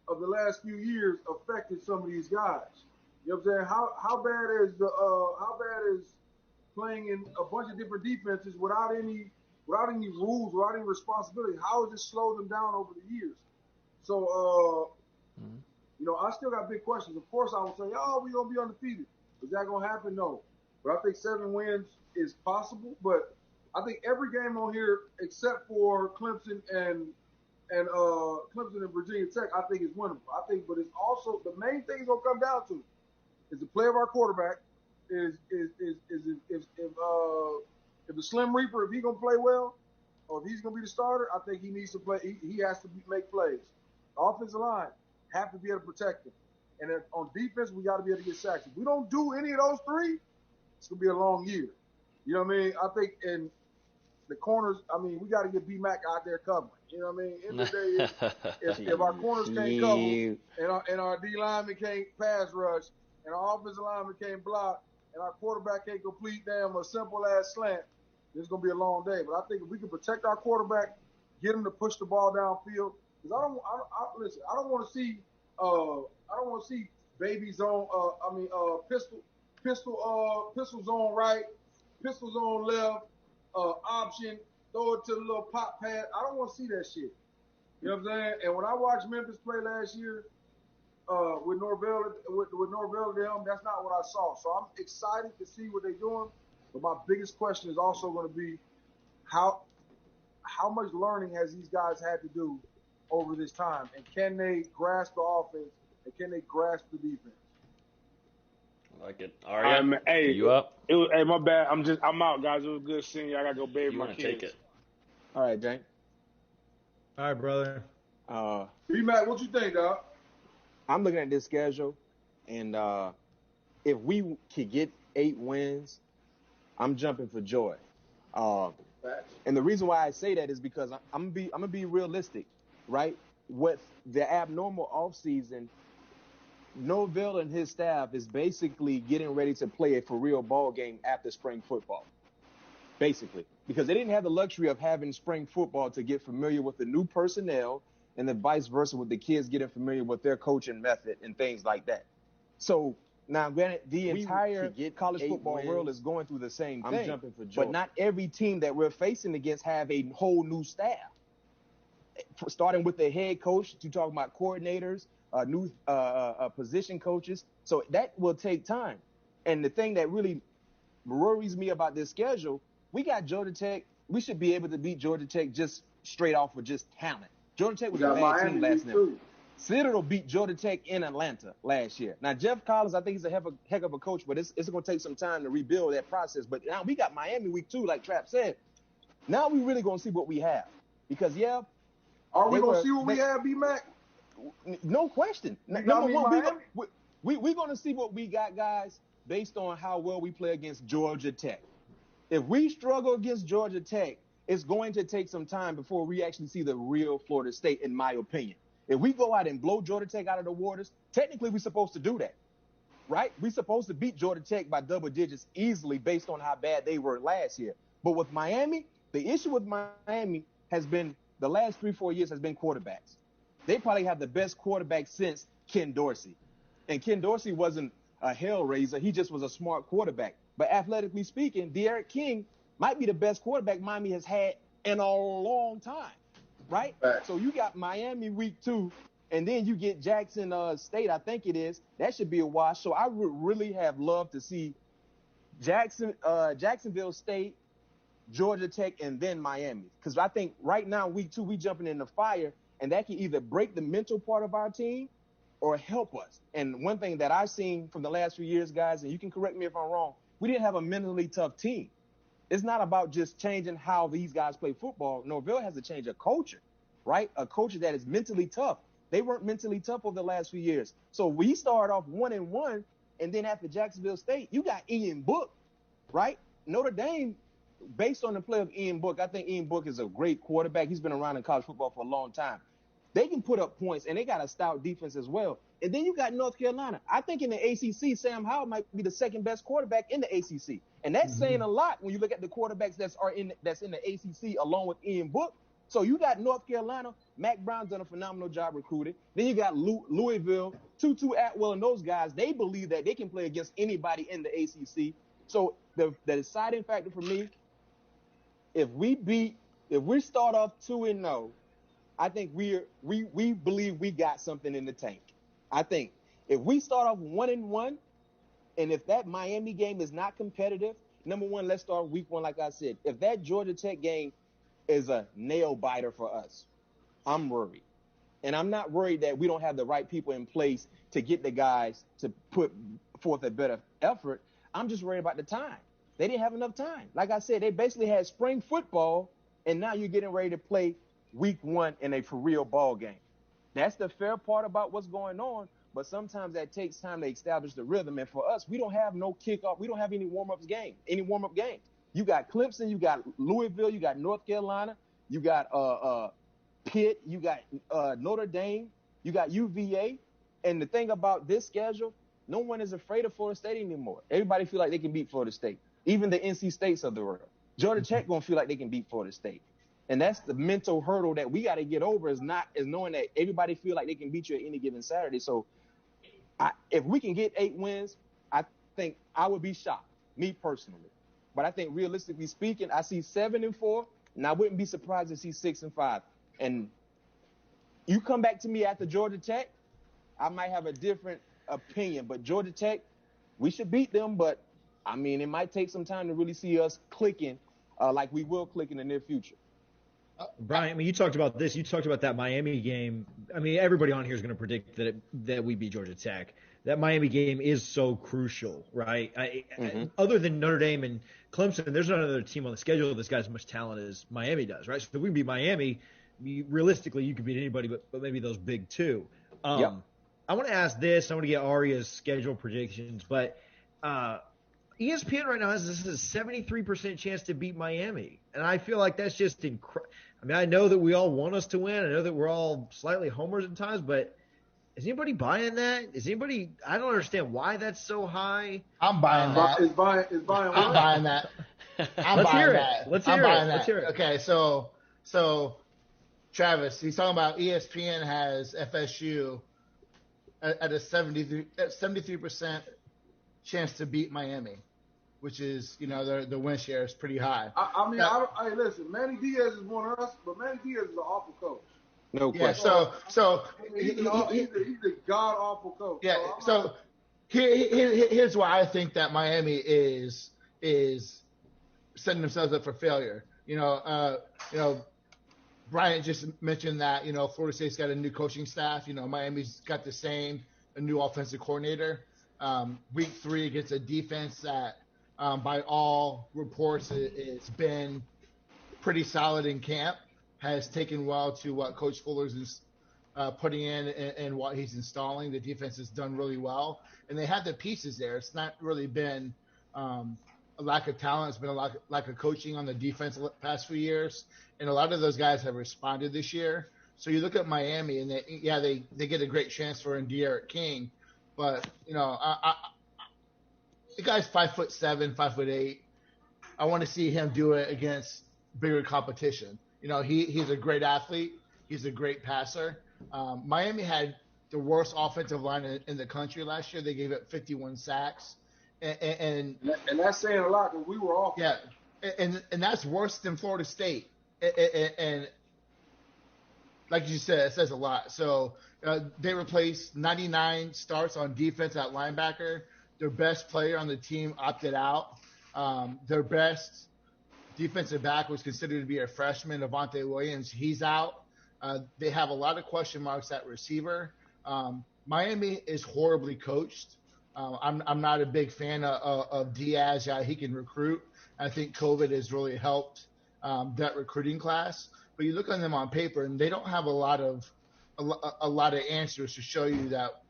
of the last few years affected some of these guys? You know what I'm saying? How bad is playing in a bunch of different defenses without any rules, without any responsibility? How has it slowed them down over the years? So, I still got big questions. Of course, I would say, we're going to be undefeated. Is that going to happen? No. But I think 7 wins is possible. But I think every game on here, except for Clemson and Virginia Tech, I think is winnable. But it's also the main thing it's going to come down to is the play of our quarterback. If the Slim Reaper, if he's going to play well, or if he's going to be the starter, I think he needs to play. He has to make plays. The offensive line have to be able to protect him. And then on defense, we got to be able to get sacks. If we don't do any of those 3, it's going to be a long year. You know what I mean? I think in the corners, we got to get B-Mac out there covering. You know what I mean? End of the day, if our corners can't cover and our D-lineman can't pass rush and our offensive lineman can't block and our quarterback can't complete a simple-ass slant, it's going to be a long day. But I think if we can protect our quarterback, get him to push the ball downfield, because I don't want to see baby zone. Pistol zone right, pistol zone left, option, throw it to the little pop pad. I don't want to see that shit. You know what I'm saying? And when I watched Memphis play last year with Norvell them, that's not what I saw. So I'm excited to see what they're doing. But my biggest question is also going to be how much learning has these guys had to do over this time, and can they grasp the offense, and can they grasp the defense? I like it. Aria, hey, you up? Hey, my bad. I'm out, guys. It was good seeing you. I gotta go bathe my kids. Take it. All right, Jane. All right, brother. B-Mac, what you think, dog? I'm looking at this schedule, and if we could get 8 wins, I'm jumping for joy. And the reason why I say that is because I'm gonna be realistic, right? With the abnormal offseason, Norvell and his staff is basically getting ready to play a for real ball game after spring football. Basically, because they didn't have the luxury of having spring football to get familiar with the new personnel, and then vice versa with the kids getting familiar with their coaching method and things like that. So now, granted, the entire college football world is going through the same thing. I'm jumping for joy. But not every team that we're facing against have a whole new staff. Starting with the head coach, to talk about coordinators, new position coaches. So that will take time. And the thing that really worries me about this schedule, we got Georgia Tech. We should be able to beat Georgia Tech just straight off with just talent. Georgia Tech was a bad team last year. Citadel beat Georgia Tech in Atlanta last year. Now, Jeff Collins, I think he's a heck of a coach, but it's going to take some time to rebuild that process. But now we got Miami week 2, like Trap said. Now we really going to see what we have. Because, yeah. Are we going to see what we have, B-Mac? No question. Number one, we're going to see what we got, guys, based on how well we play against Georgia Tech. If we struggle against Georgia Tech, it's going to take some time before we actually see the real Florida State, in my opinion. If we go out and blow Georgia Tech out of the waters, technically we're supposed to do that, right? We're supposed to beat Georgia Tech by double digits easily based on how bad they were last year. But with Miami, the issue with Miami has been the last 3-4 years has been quarterbacks. They probably have the best quarterback since Ken Dorsey. And Ken Dorsey wasn't a hellraiser. He just was a smart quarterback. But athletically speaking, De'Aaron King might be the best quarterback Miami has had in a long time, right? So you got Miami week 2, and then you get Jackson State, I think it is. That should be a wash. So I would really have loved to see Jacksonville State, Georgia Tech, and then Miami. Because I think right now, week 2, we jumping in the fire, and that can either break the mental part of our team or help us. And one thing that I've seen from the last few years, guys, and you can correct me if I'm wrong, we didn't have a mentally tough team. It's not about just changing how these guys play football. Norvell has to change a culture, right? A culture that is mentally tough. They weren't mentally tough over the last few years. So we started off 1-1, and then after Jacksonville State, you got Ian Book, right? Notre Dame, based on the play of Ian Book, I think Ian Book is a great quarterback. He's been around in college football for a long time. They can put up points, and they got a stout defense as well. And then you got North Carolina. I think in the ACC, Sam Howell might be the second best quarterback in the ACC. And that's saying a lot when you look at the quarterbacks that's in the ACC along with Ian Book. So you got North Carolina. Mac Brown's done a phenomenal job recruiting. Then you got Louisville, Tutu Atwell, and those guys. They believe that they can play against anybody in the ACC. So the deciding factor for me, if we start off 2-0, I think we believe we got something in the tank. I think if we start off 1-1, and if that Miami game is not competitive, number one, let's start week 1, like I said. If that Georgia Tech game is a nail biter for us, I'm worried. And I'm not worried that we don't have the right people in place to get the guys to put forth a better effort. I'm just worried about the time. They didn't have enough time. Like I said, they basically had spring football, and now you're getting ready to play week 1 in a for real ball game. That's the fair part about what's going on, but sometimes that takes time to establish the rhythm. And for us, we don't have no kickoff. We don't have any warm-up games. You got Clemson, you got Louisville, you got North Carolina, you got Pitt, you got Notre Dame, you got UVA. And the thing about this schedule, no one is afraid of Florida State anymore. Everybody feel like they can beat Florida State, even the NC States of the world. Georgia Tech gonna feel like they can beat Florida State. And that's the mental hurdle that we got to get over is knowing that everybody feel like they can beat you at any given Saturday. So if we can get 8 wins, I think I would be shocked, me personally. But I think realistically speaking, I see 7-4, and I wouldn't be surprised to see 6-5. And you come back to me after Georgia Tech, I might have a different opinion. But Georgia Tech, we should beat them. But, I mean, it might take some time to really see us clicking like we will click in the near future. Brian, I mean, you talked about this. You talked about that Miami game. I mean, everybody on here is going to predict that we beat Georgia Tech. That Miami game is so crucial, right? Other than Notre Dame and Clemson, there's not another team on the schedule that's got as much talent as Miami does, right? So if we can beat Miami, realistically you could beat anybody, but maybe those big two. Yep. I want to ask this. I want to get Aria's schedule predictions, but ESPN right now has this is a 73% chance to beat Miami, and I feel like that's just incredible. I mean, I know that we all want us to win. I know that we're all slightly homers at times, but is anybody buying that? I don't understand why that's so high. I'm buying that. Is buying I'm buying that. Let's hear it. Okay, so Travis, he's talking about ESPN has FSU at a 73% chance to beat Miami, which is, the win share is pretty high. Hey, listen, Manny Diaz is one of us, but Manny Diaz is an awful coach. No question. So he's a god awful coach. Yeah. So here's why I think that Miami is setting themselves up for failure. Bryant just mentioned that Florida State's got a new coaching staff. Miami's got a new offensive coordinator. Week 3 against a defense that, by all reports, it's been pretty solid in camp. Has taken well to what Coach Fuller's is putting in and what he's installing. The defense has done really well, and they have the pieces there. It's not really been a lack of talent. It's been a lack of coaching on the defense the past few years, and a lot of those guys have responded this year. So you look at Miami, and they get a great transfer in De'Aaron King, but the guy's 5'7", 5'8". I want to see him do it against bigger competition. He's a great athlete. He's a great passer. Miami had the worst offensive line in the country last year. They gave up 51 sacks. And that's saying a lot because we were off. Yeah, and that's worse than Florida State. And like you said, it says a lot. So they replaced 99 starts on defense at linebacker. Their best player on the team opted out. Their best defensive back was considered to be a freshman, Dante Williams. He's out. They have a lot of question marks at receiver. Miami is horribly coached. I'm not a big fan of Diaz. Yeah, he can recruit. I think COVID has really helped that recruiting class. But you look on them on paper, and they don't have a lot of answers to show you that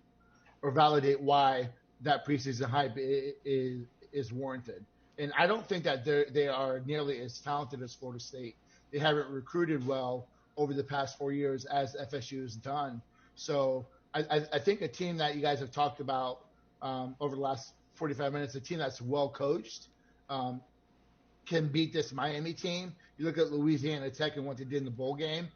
or validate why that preseason hype is warranted. And I don't think that they are nearly as talented as Florida State. They haven't recruited well over the past 4 years as FSU has done. So I think a team that you guys have talked about over the last 45 minutes, a team that's well coached, can beat this Miami team. You look at Louisiana Tech and what they did in the bowl game,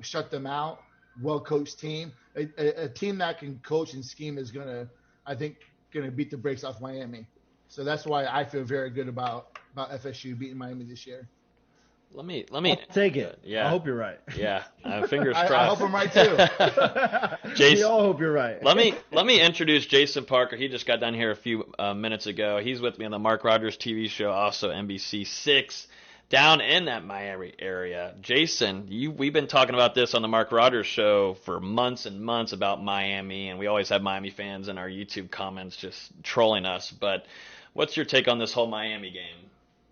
shut them out. Well-coached team. A team that can coach and scheme is going to beat the brakes off Miami. So that's why I feel very good about FSU beating Miami this year. Let me I'll take it. Yeah. I hope you're right. Yeah. Fingers crossed. I hope I'm right too. Jason, we all hope you're right. Let me introduce Jason Parker. He just got down here a few minutes ago. He's with me on the Mark Rogers TV show, also NBC6, down in that Miami area. Jason, we've been talking about this on the Mark Rogers show for months and months about Miami, and we always have Miami fans in our YouTube comments just trolling us. But what's your take on this whole Miami game?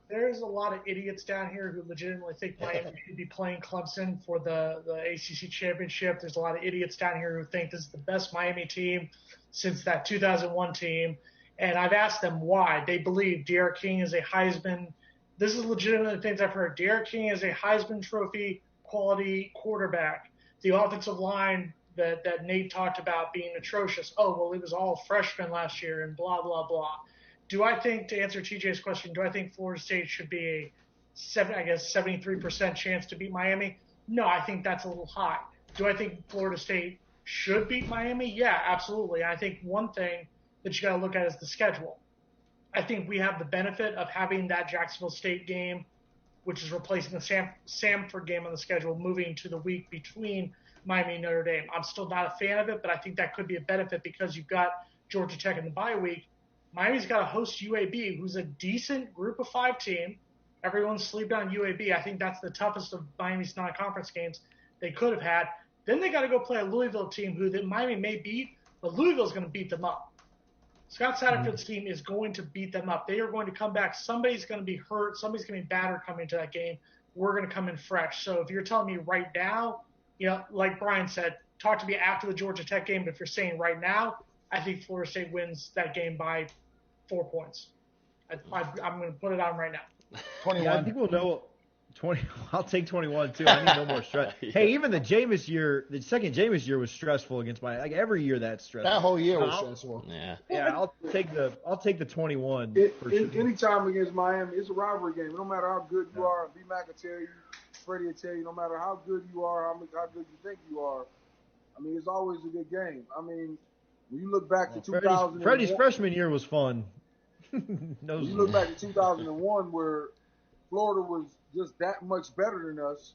There's a lot of idiots down here who legitimately think Miami should be playing Clemson for the ACC championship. There's a lot of idiots down here who think this is the best Miami team since that 2001 team. And I've asked them why. They believe De'Aaron King is a Heisman. This is legitimately things I've heard. De'Aaron King is a Heisman Trophy quality quarterback. The offensive line that Nate talked about being atrocious. Oh, well, it was all freshmen last year and blah, blah, blah. Do I think, to answer TJ's question, do I think Florida State should be a 73% chance to beat Miami? No, I think that's a little high. Do I think Florida State should beat Miami? Yeah, absolutely. I think one thing that you got to look at is the schedule. I think we have the benefit of having that Jacksonville State game, which is replacing the Samford game on the schedule, moving to the week between Miami and Notre Dame. I'm still not a fan of it, but I think that could be a benefit because you've got Georgia Tech in the bye week. Miami's got to host UAB, who's a decent group of 5 team. Everyone's sleeping on UAB. I think that's the toughest of Miami's non-conference games they could have had. Then they got to go play a Louisville team who that Miami may beat, but Louisville's going to beat them up. Scott Satterfield's team is going to beat them up. They are going to come back. Somebody's going to be hurt. Somebody's going to be battered coming into that game. we're going to come in fresh. So if you're telling me right now, like Brian said, talk to me after the Georgia Tech game. But if you're saying right now, I think Florida State wins that game by 4 points. I'm going to put it on right now. 21. Yeah, I think we'll know. 20. I'll take 21 too. I need no more stress. Yeah. Hey, even the Jameis year, the second Jameis year was stressful against every year that's stressful. That whole year was stressful. Yeah. Yeah, I'll take the 21. Anytime against Miami, it's a rivalry game. No matter how good you are, B-Mac will tell you, Freddie will tell you, no matter how good you are, how good you think you are, I mean, it's always a good game. I mean, when you look back to 2001. Freddie's freshman year was fun. You look back to 2001 where Florida was just that much better than us.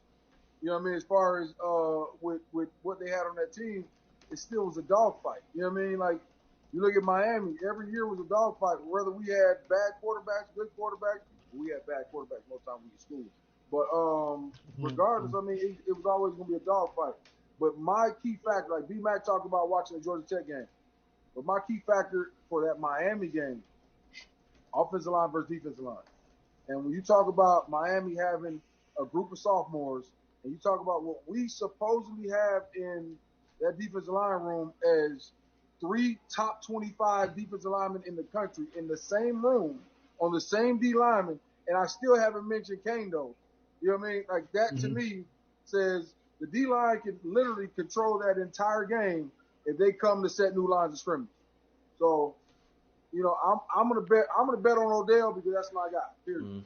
You know what I mean? As far as with what they had on that team, it still was a dogfight. You know what I mean? Like, you look at Miami, every year was a dogfight. Whether we had bad quarterbacks, good quarterbacks, we had bad quarterbacks most times we were school. But regardless, I mean, it was always going to be a dogfight. But my key factor, like B-Mac talked about watching the Georgia Tech game, but my key factor for that Miami game, offensive line versus defensive line. And when you talk about Miami having a group of sophomores, and you talk about what we supposedly have in that defensive line room as 3 top 25 defensive linemen in the country in the same room on the same D lineman, and I still haven't mentioned Kane though. You know what I mean? Like that to me says the D line can literally control that entire game if they come to set new lines of scrimmage. So, you know, I'm gonna bet on Odell because that's my guy. Period.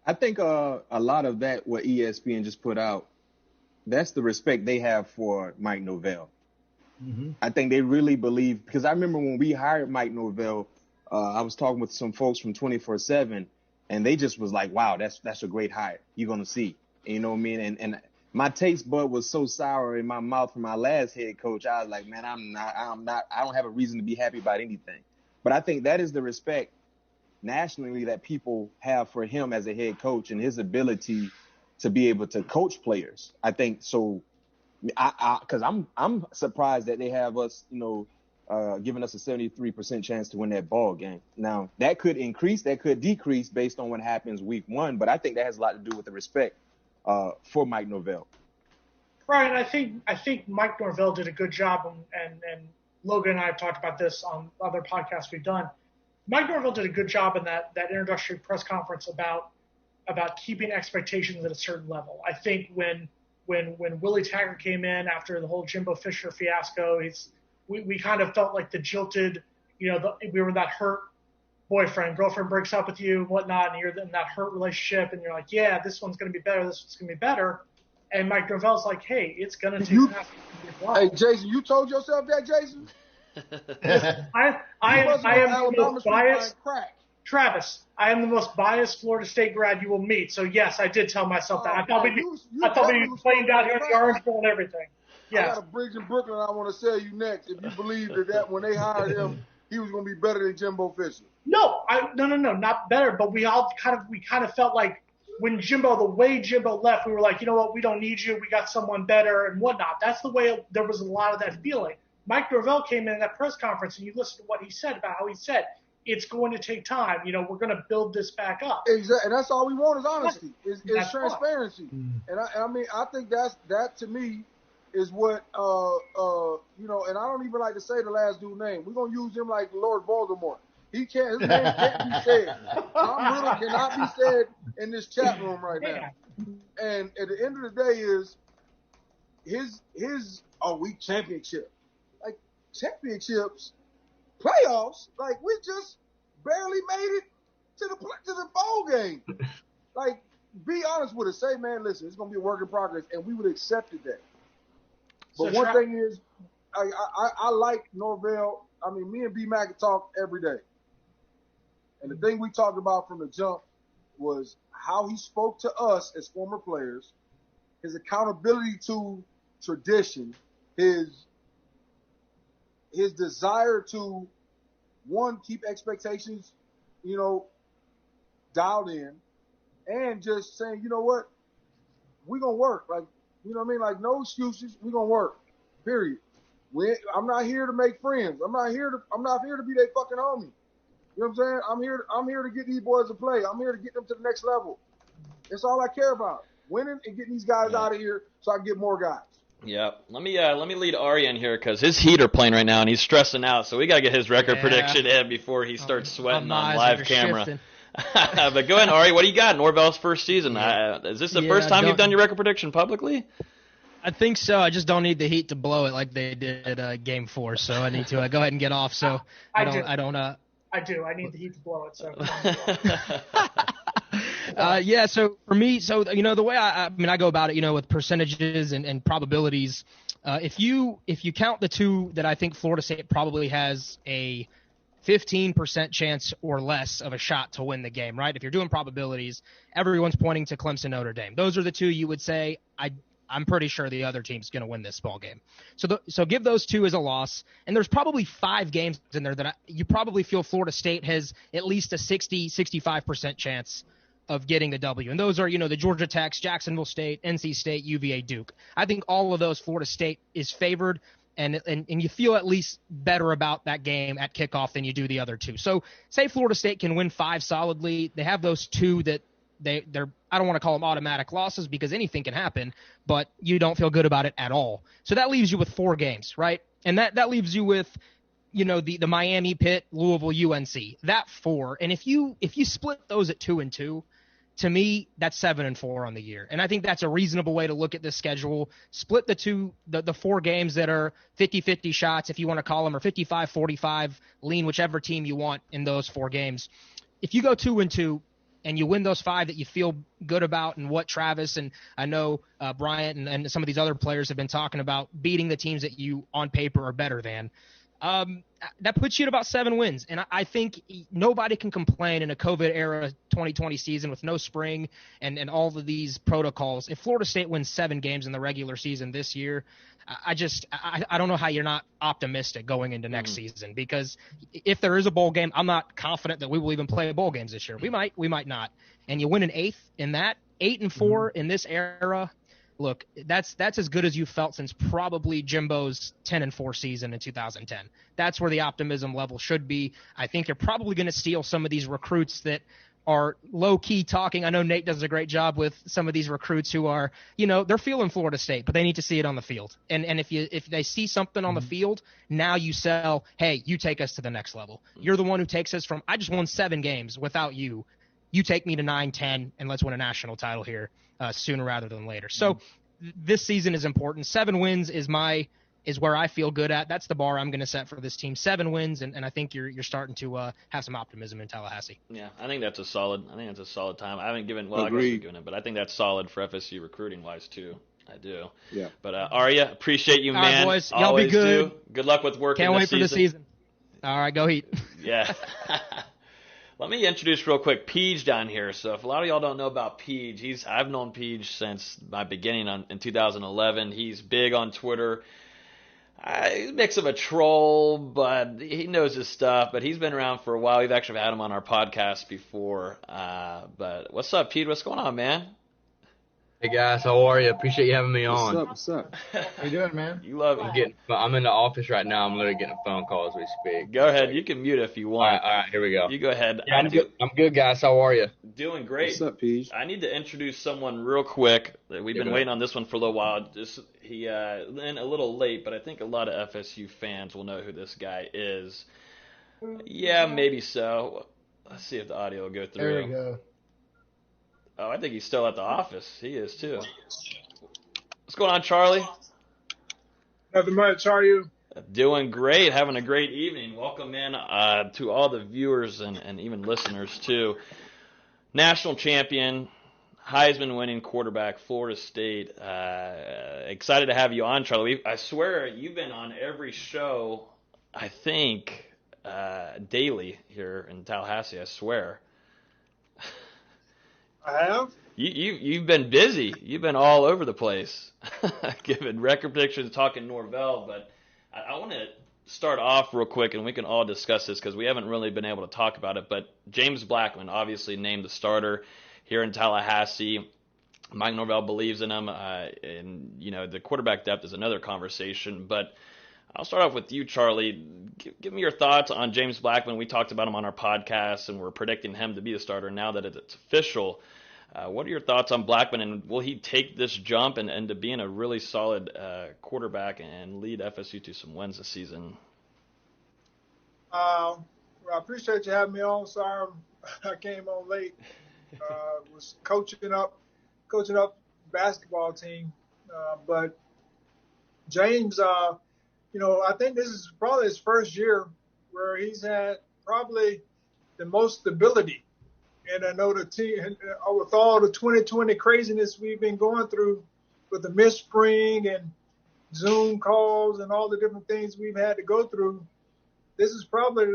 I think a lot of that what ESPN just put out, that's the respect they have for Mike Norvell. I think they really believe, because I remember when we hired Mike Norvell, I was talking with some folks from 24/7, and they just was like, "Wow, that's a great hire. You're gonna see." You know what I mean? And my taste bud was so sour in my mouth from my last head coach. I was like, "Man, I don't have a reason to be happy about anything." But I think that is the respect nationally that people have for him as a head coach and his ability to be able to coach players. I think so. Because I'm surprised that they have us, giving us a 73% chance to win that ball game. Now that could increase, that could decrease based on what happens week 1, but I think that has a lot to do with the respect for Mike Norvell. Brian, I think Mike Norvell did a good job, and Logan and I have talked about this on other podcasts we've done. Mike Norvell did a good job in that introductory press conference about keeping expectations at a certain level. I think when Willie Taggart came in after the whole Jimbo Fisher fiasco, we kind of felt like the jilted, we were that hurt boyfriend, girlfriend breaks up with you and whatnot, and you're in that hurt relationship, and you're like, yeah, this one's going to be better, this one's going to be better. And Mike Norvell's like, hey, it's going to take time. Hey, Jason, you told yourself that, Jason? I am the most biased. Travis, I am the most biased Florida State grad you will meet. So yes, I did tell myself that. I thought we'd be playing down here in the Orange Bowl and everything. Yes. I got a bridge in Brooklyn I want to sell you next. If you believe that when they hired him, he was going to be better than Jimbo Fisher. No, not better. But we kind of felt like when the way Jimbo left, we were like, you know what, we don't need you. We got someone better and whatnot. That's the way there was a lot of that feeling. Mike Norvell came in that press conference, and you listened to what he said about how he said, it's going to take time. We're going to build this back up. Exactly. And that's all we want is honesty, is transparency. And I mean, I think that to me is what, and I don't even like to say the last dude's name. We're going to use him like Lord Voldemort. His name can't be said. Tom Riddle cannot be said in this chat room right now. And at the end of the day is his weak championship. Like championships, playoffs, like we just barely made it to the bowl game. Like, be honest with us. Say, man, listen, it's gonna be a work in progress, and we would have accepted that. But one thing is, I like Norvell. I mean, me and B-Mac talk every day, and the thing we talked about from the jump was how he spoke to us as former players, his accountability to tradition, his desire to, one, keep expectations, dialed in, and just saying, you know what, we're going to work. Like, you know what I mean? Like, no excuses. We're going to work, period. I'm not here to make friends. I'm not here to be their fucking homie. You know what I'm saying? I'm here to get these boys to play. I'm here to get them to the next level. That's all I care about. winning and getting these guys out of here so I can get more guys. Yeah, let me lead Ari in here because his Heat are playing right now and he's stressing out. So we gotta get his record prediction in before he starts sweating on live camera. But go ahead, Ari. What do you got? Norvell's first season. Is this the first time you've done your record prediction publicly? I think so. I just don't need the Heat to blow it like they did Game 4. So I need to go ahead and get off. So I do. I need the Heat to blow it. So. So for me, the way I go about it, with percentages and probabilities, if you count the two that I think Florida State probably has a 15% chance or less of a shot to win the game, right? If you're doing probabilities, everyone's pointing to Clemson, Notre Dame. Those are the two you would say, I'm pretty sure the other team's going to win this ball game. So give those two as a loss. And there's probably 5 games in there that you probably feel Florida State has at least a 65% chance of getting the W. And those are, the Georgia Techs, Jacksonville State, NC State, UVA, Duke. I think all of those Florida State is favored, and you feel at least better about that game at kickoff than you do the other two. So say Florida State can win 5 solidly. They have those 2 that they're I don't want to call them automatic losses because anything can happen, but you don't feel good about it at all. So that leaves you with 4 games, right? And that leaves you with the Miami, Pitt, Louisville, UNC. That 4. And if you split those at 2-2, to me, that's 7-4 on the year. And I think that's a reasonable way to look at this schedule. Split the 4 games that are 50-50 shots, if you want to call them, or 55-45, lean whichever team you want in those 4 games. If you go 2-2 and you win those 5 that you feel good about, and what Travis and I know Bryant and some of these other players have been talking about, beating the teams that you on paper are better than, that puts you at about 7 wins. And I think nobody can complain in a COVID era 2020 season with no spring and all of these protocols. If Florida State wins 7 games in the regular season this year, I don't know how you're not optimistic going into next season, because if there is a bowl game, I'm not confident that we will even play bowl games this year. We might not. And you win an 8th in that, 8-4 in this era. Look, that's as good as you felt since probably Jimbo's 10-4 season in 2010. That's where the optimism level should be. I think you're probably going to steal some of these recruits that are low-key talking. I know Nate does a great job with some of these recruits who are, they're feeling Florida State, but they need to see it on the field. And if they see something on the field, now you sell, hey, you take us to the next level. You're the one who takes us from, I just won 7 games without you. You take me to 9-10, and let's win a national title here sooner rather than later. So this season is important. 7 wins is where I feel good at. That's the bar I'm going to set for this team. 7 wins, and I think you're starting to have some optimism in Tallahassee. Yeah, I think that's a solid time. I haven't given, I guess you've given it, but I think that's solid for FSU recruiting wise too. I do. Yeah. But Arya, appreciate you, man. All right, boys. Y'all Always be good. do. Good luck with work. Can't wait for the season. All right, go Heat. Yeah. Let me introduce real quick Peach down here. So if a lot of y'all don't know about Peach, I've known Peach since my beginning in 2011. He's big on Twitter. He's a mix of a troll, but he knows his stuff. But he's been around for a while. We've actually had him on our podcast before. But what's up, Pete? What's going on, man? Hey guys, how are you? Appreciate you having me on. What's up? How you doing, man? You love it. I'm in the office right now. I'm literally getting a phone call as we speak. Go ahead. You can mute if you want. All right, here we go. You go ahead. Yeah, I'm good, guys. How are you? Doing great. What's up, Peach? I need to introduce someone real quick. We've been waiting on this one for a little while. He in a little late, but I think a lot of FSU fans will know who this guy is. Yeah, maybe so. Let's see if the audio will go through. There we go. Oh, I think he's still at the office. He is too. What's going on, Charlie? Nothing much. How are you? Doing great. Having a great evening. Welcome in to all the viewers and even listeners too. National champion, Heisman winning quarterback, Florida State. Excited to have you on, Charlie. I swear you've been on every show, I think, daily here in Tallahassee. I swear. I have. You've been busy. You've been all over the place, giving record predictions, talking Norvell. But I want to start off real quick, and we can all discuss this because we haven't really been able to talk about it. But James Blackman obviously named the starter here in Tallahassee. Mike Norvell believes in him, and the quarterback depth is another conversation. But I'll start off with you, Charlie. Give me your thoughts on James Blackman. We talked about him on our podcast, and we're predicting him to be the starter now that it's official. What are your thoughts on Blackman, and will he take this jump and to being a really solid quarterback and lead FSU to some wins this season? Well, I appreciate you having me on. Sorry I came on late. Was coaching up basketball team, but James, I think this is probably his first year where he's had probably the most stability. And I know the team, with all the 2020 craziness we've been going through with the missed spring and Zoom calls and all the different things we've had to go through, this is probably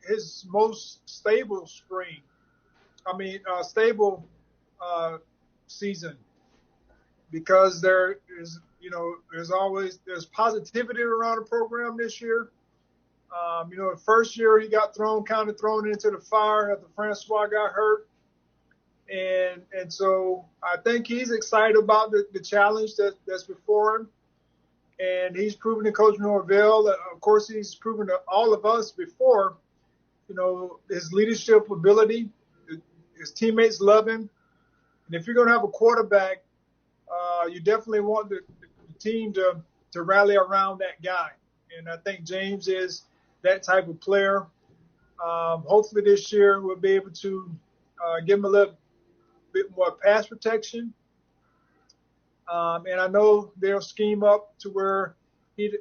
his most stable spring. Stable season, because there's positivity around the program this year. The first year he got thrown into the fire after Francois got hurt. And so I think he's excited about the challenge that's before him. And he's proven to Coach Norvell, of course, he's proven to all of us before, his leadership ability. His teammates love him. And if you're going to have a quarterback, you definitely want the team to rally around that guy. And I think James is that type of player. Hopefully this year we'll be able to give him a little bit more pass protection. And I know they'll scheme up to where he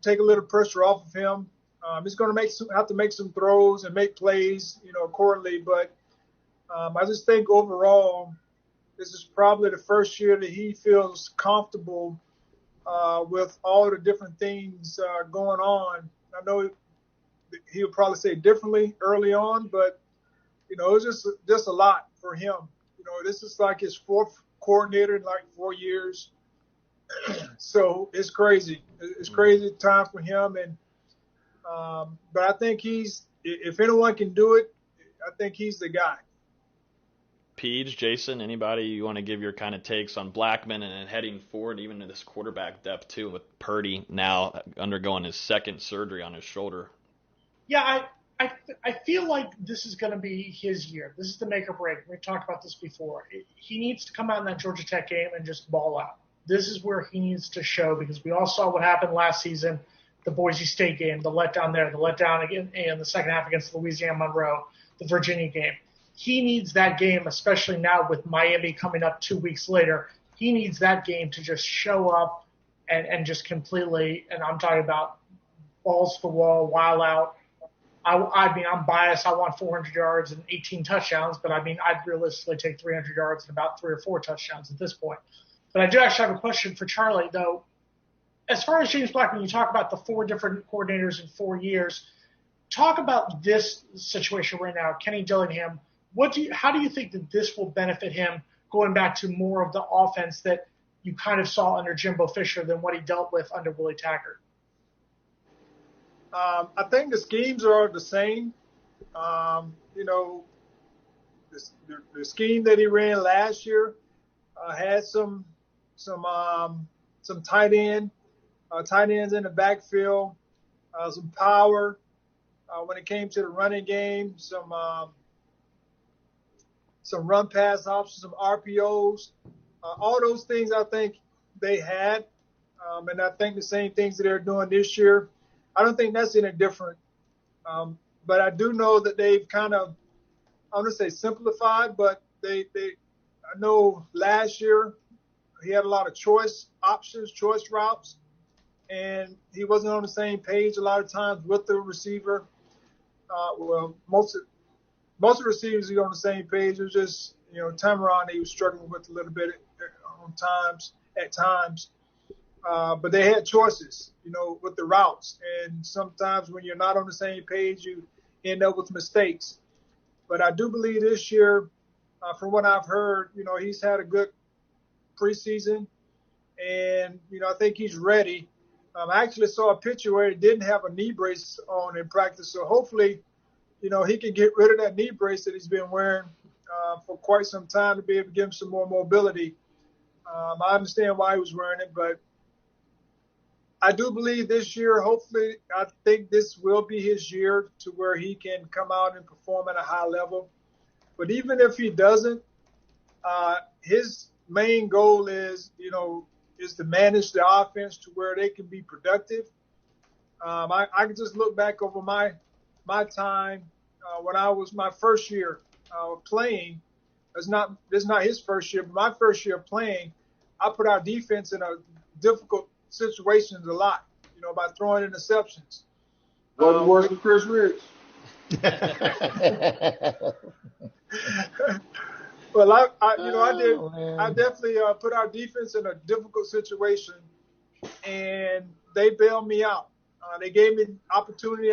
take a little pressure off of him. He's going to have to make some throws and make plays, accordingly. But I just think overall, this is probably the first year that he feels comfortable with all the different things going on. I know he'll probably say differently early on, but it's just a lot for him. This is like his fourth coordinator in like 4 years, so it's crazy. It's crazy time for him, and but I think if anyone can do it, I think he's the guy. Peach, Jason, anybody you want to give your kind of takes on Blackman and heading forward, even to this quarterback depth too, with Purdy now undergoing his second surgery on his shoulder? Yeah, I feel like this is going to be his year. This is the make or break. We've talked about this before. He needs to come out in that Georgia Tech game and just ball out. This is where he needs to show, because we all saw what happened last season, the Boise State game, the letdown there, the letdown again in the second half against Louisiana Monroe, the Virginia game. He needs that game, especially now with Miami coming up 2 weeks later. He needs that game to just show up and just completely, and I'm talking about balls to the wall, wild out. I mean, I'm biased. I want 400 yards and 18 touchdowns, but I'd realistically take 300 yards and about 3 or 4 touchdowns at this point. But I do actually have a question for Charlie, though. As far as James Blackman, you talk about the 4 different coordinators in 4 years. Talk about this situation right now, Kenny Dillingham. How do you think that this will benefit him going back to more of the offense that you kind of saw under Jimbo Fisher than what he dealt with under Willie Taggart? I think the schemes are the same. The scheme that he ran last year had some tight ends in the backfield, some power when it came to the running game, some run pass options, some RPOs, all those things I think they had, and I think the same things that they're doing this year. I don't think that's any different, but I do know that they've kind of, I don't want to say simplified, but I know last year he had a lot of choice routes, and he wasn't on the same page a lot of times with the receiver. Most of the receivers are on the same page. It was just, Tamaron he was struggling with a little bit at times. But they had choices, with the routes. And sometimes when you're not on the same page, you end up with mistakes. But I do believe this year, from what I've heard, he's had a good preseason. And, I think he's ready. I actually saw a picture where he didn't have a knee brace on in practice. So hopefully, he can get rid of that knee brace that he's been wearing for quite some time to be able to give him some more mobility. I understand why he was wearing it, but I do believe this year, hopefully, I think this will be his year to where he can come out and perform at a high level. But even if he doesn't, his main goal is to manage the offense to where they can be productive. I can just look back over my time when I was my first year playing. This is not his first year, but my first year playing, I put our defense in a difficult situations a lot, by throwing interceptions. Wasn't worse than Chris Rich. Well, I definitely put our defense in a difficult situation, and they bailed me out. They gave me opportunity.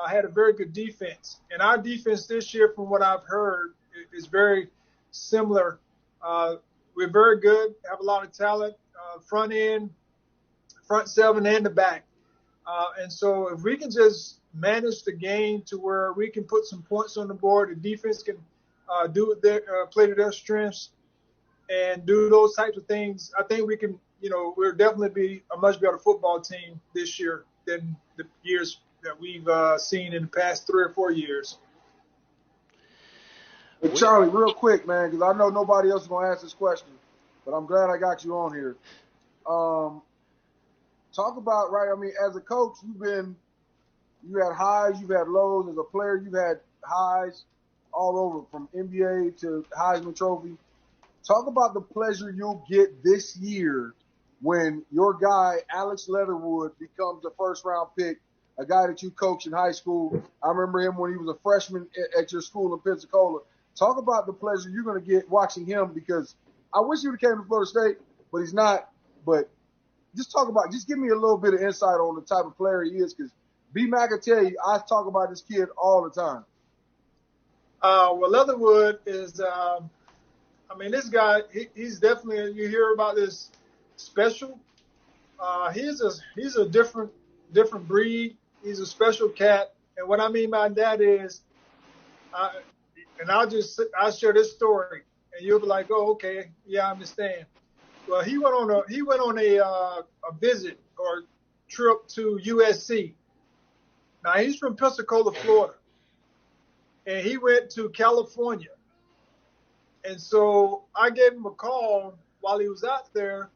Had a very good defense, and our defense this year, from what I've heard, is very similar. We're very good, have a lot of talent, front end, front seven, and the back. And so if we can just manage the game to where we can put some points on the board, the defense can play to their strengths and do those types of things, I think we can, we'll definitely be a much better football team this year than the years that we've seen in the past 3 or 4 years. Hey, Charlie, real quick, man, because I know nobody else is going to ask this question, but I'm glad I got you on here. Talk about, right, as a coach, you had highs, you've had lows. As a player, you've had highs all over, from NBA to Heisman Trophy. Talk about the pleasure you'll get this year when your guy, Alex Leatherwood, becomes a first-round pick, a guy that you coached in high school. I remember him when he was a freshman at your school in Pensacola. Talk about the pleasure you're going to get watching him, because I wish he would have came to Florida State, but he's not. But just give me a little bit of insight on the type of player he is, because B-Mac can tell you, I talk about this kid all the time. Well, Leatherwood is, this guy, he's definitely, you hear about this special. He's a different breed. He's a special cat. And what I mean by that is, I'll share this story, and you'll be like, oh, okay, yeah, I understand. Well, he went on a visit or trip to USC. Now, he's from Pensacola, Florida, and he went to California. And so I gave him a call while he was out there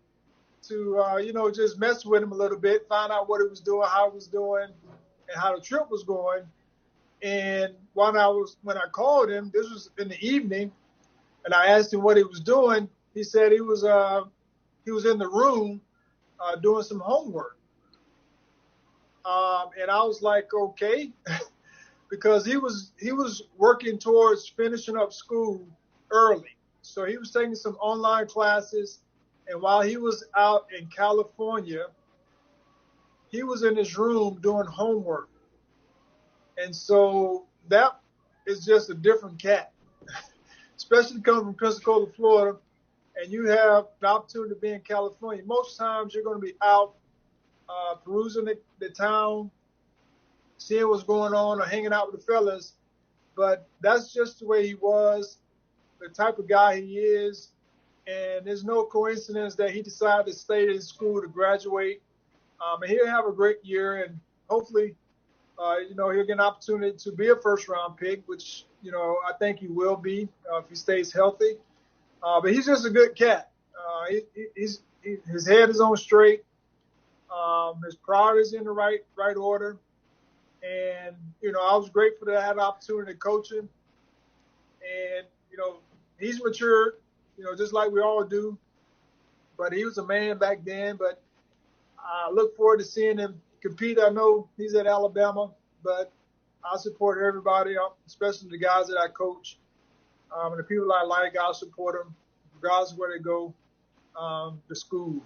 to, just mess with him a little bit, find out what he was doing, how he was doing, and how the trip was going. And when I called him, this was in the evening, and I asked him what he was doing. He said he was in the room doing some homework. And I was like, okay, because he was working towards finishing up school early. So he was taking some online classes, and while he was out in California, he was in his room doing homework. And so that is just a different cat, especially coming from Pensacola, Florida, and you have the opportunity to be in California. Most times you're going to be out perusing the town, seeing what's going on, or hanging out with the fellas. But that's just the way he was, the type of guy he is. And there's no coincidence that he decided to stay in school to graduate. And he'll have a great year, and hopefully, he'll get an opportunity to be a first-round pick, which, I think he will be if he stays healthy. But he's just a good cat. His head is on straight. His priorities in the right order. And, I was grateful to have the opportunity to coach him. And, he's matured, just like we all do. But he was a man back then. But I look forward to seeing him compete. I know he's at Alabama, but I support everybody, especially the guys that I coach. And the people I like, I'll support them, regardless of where they go to school.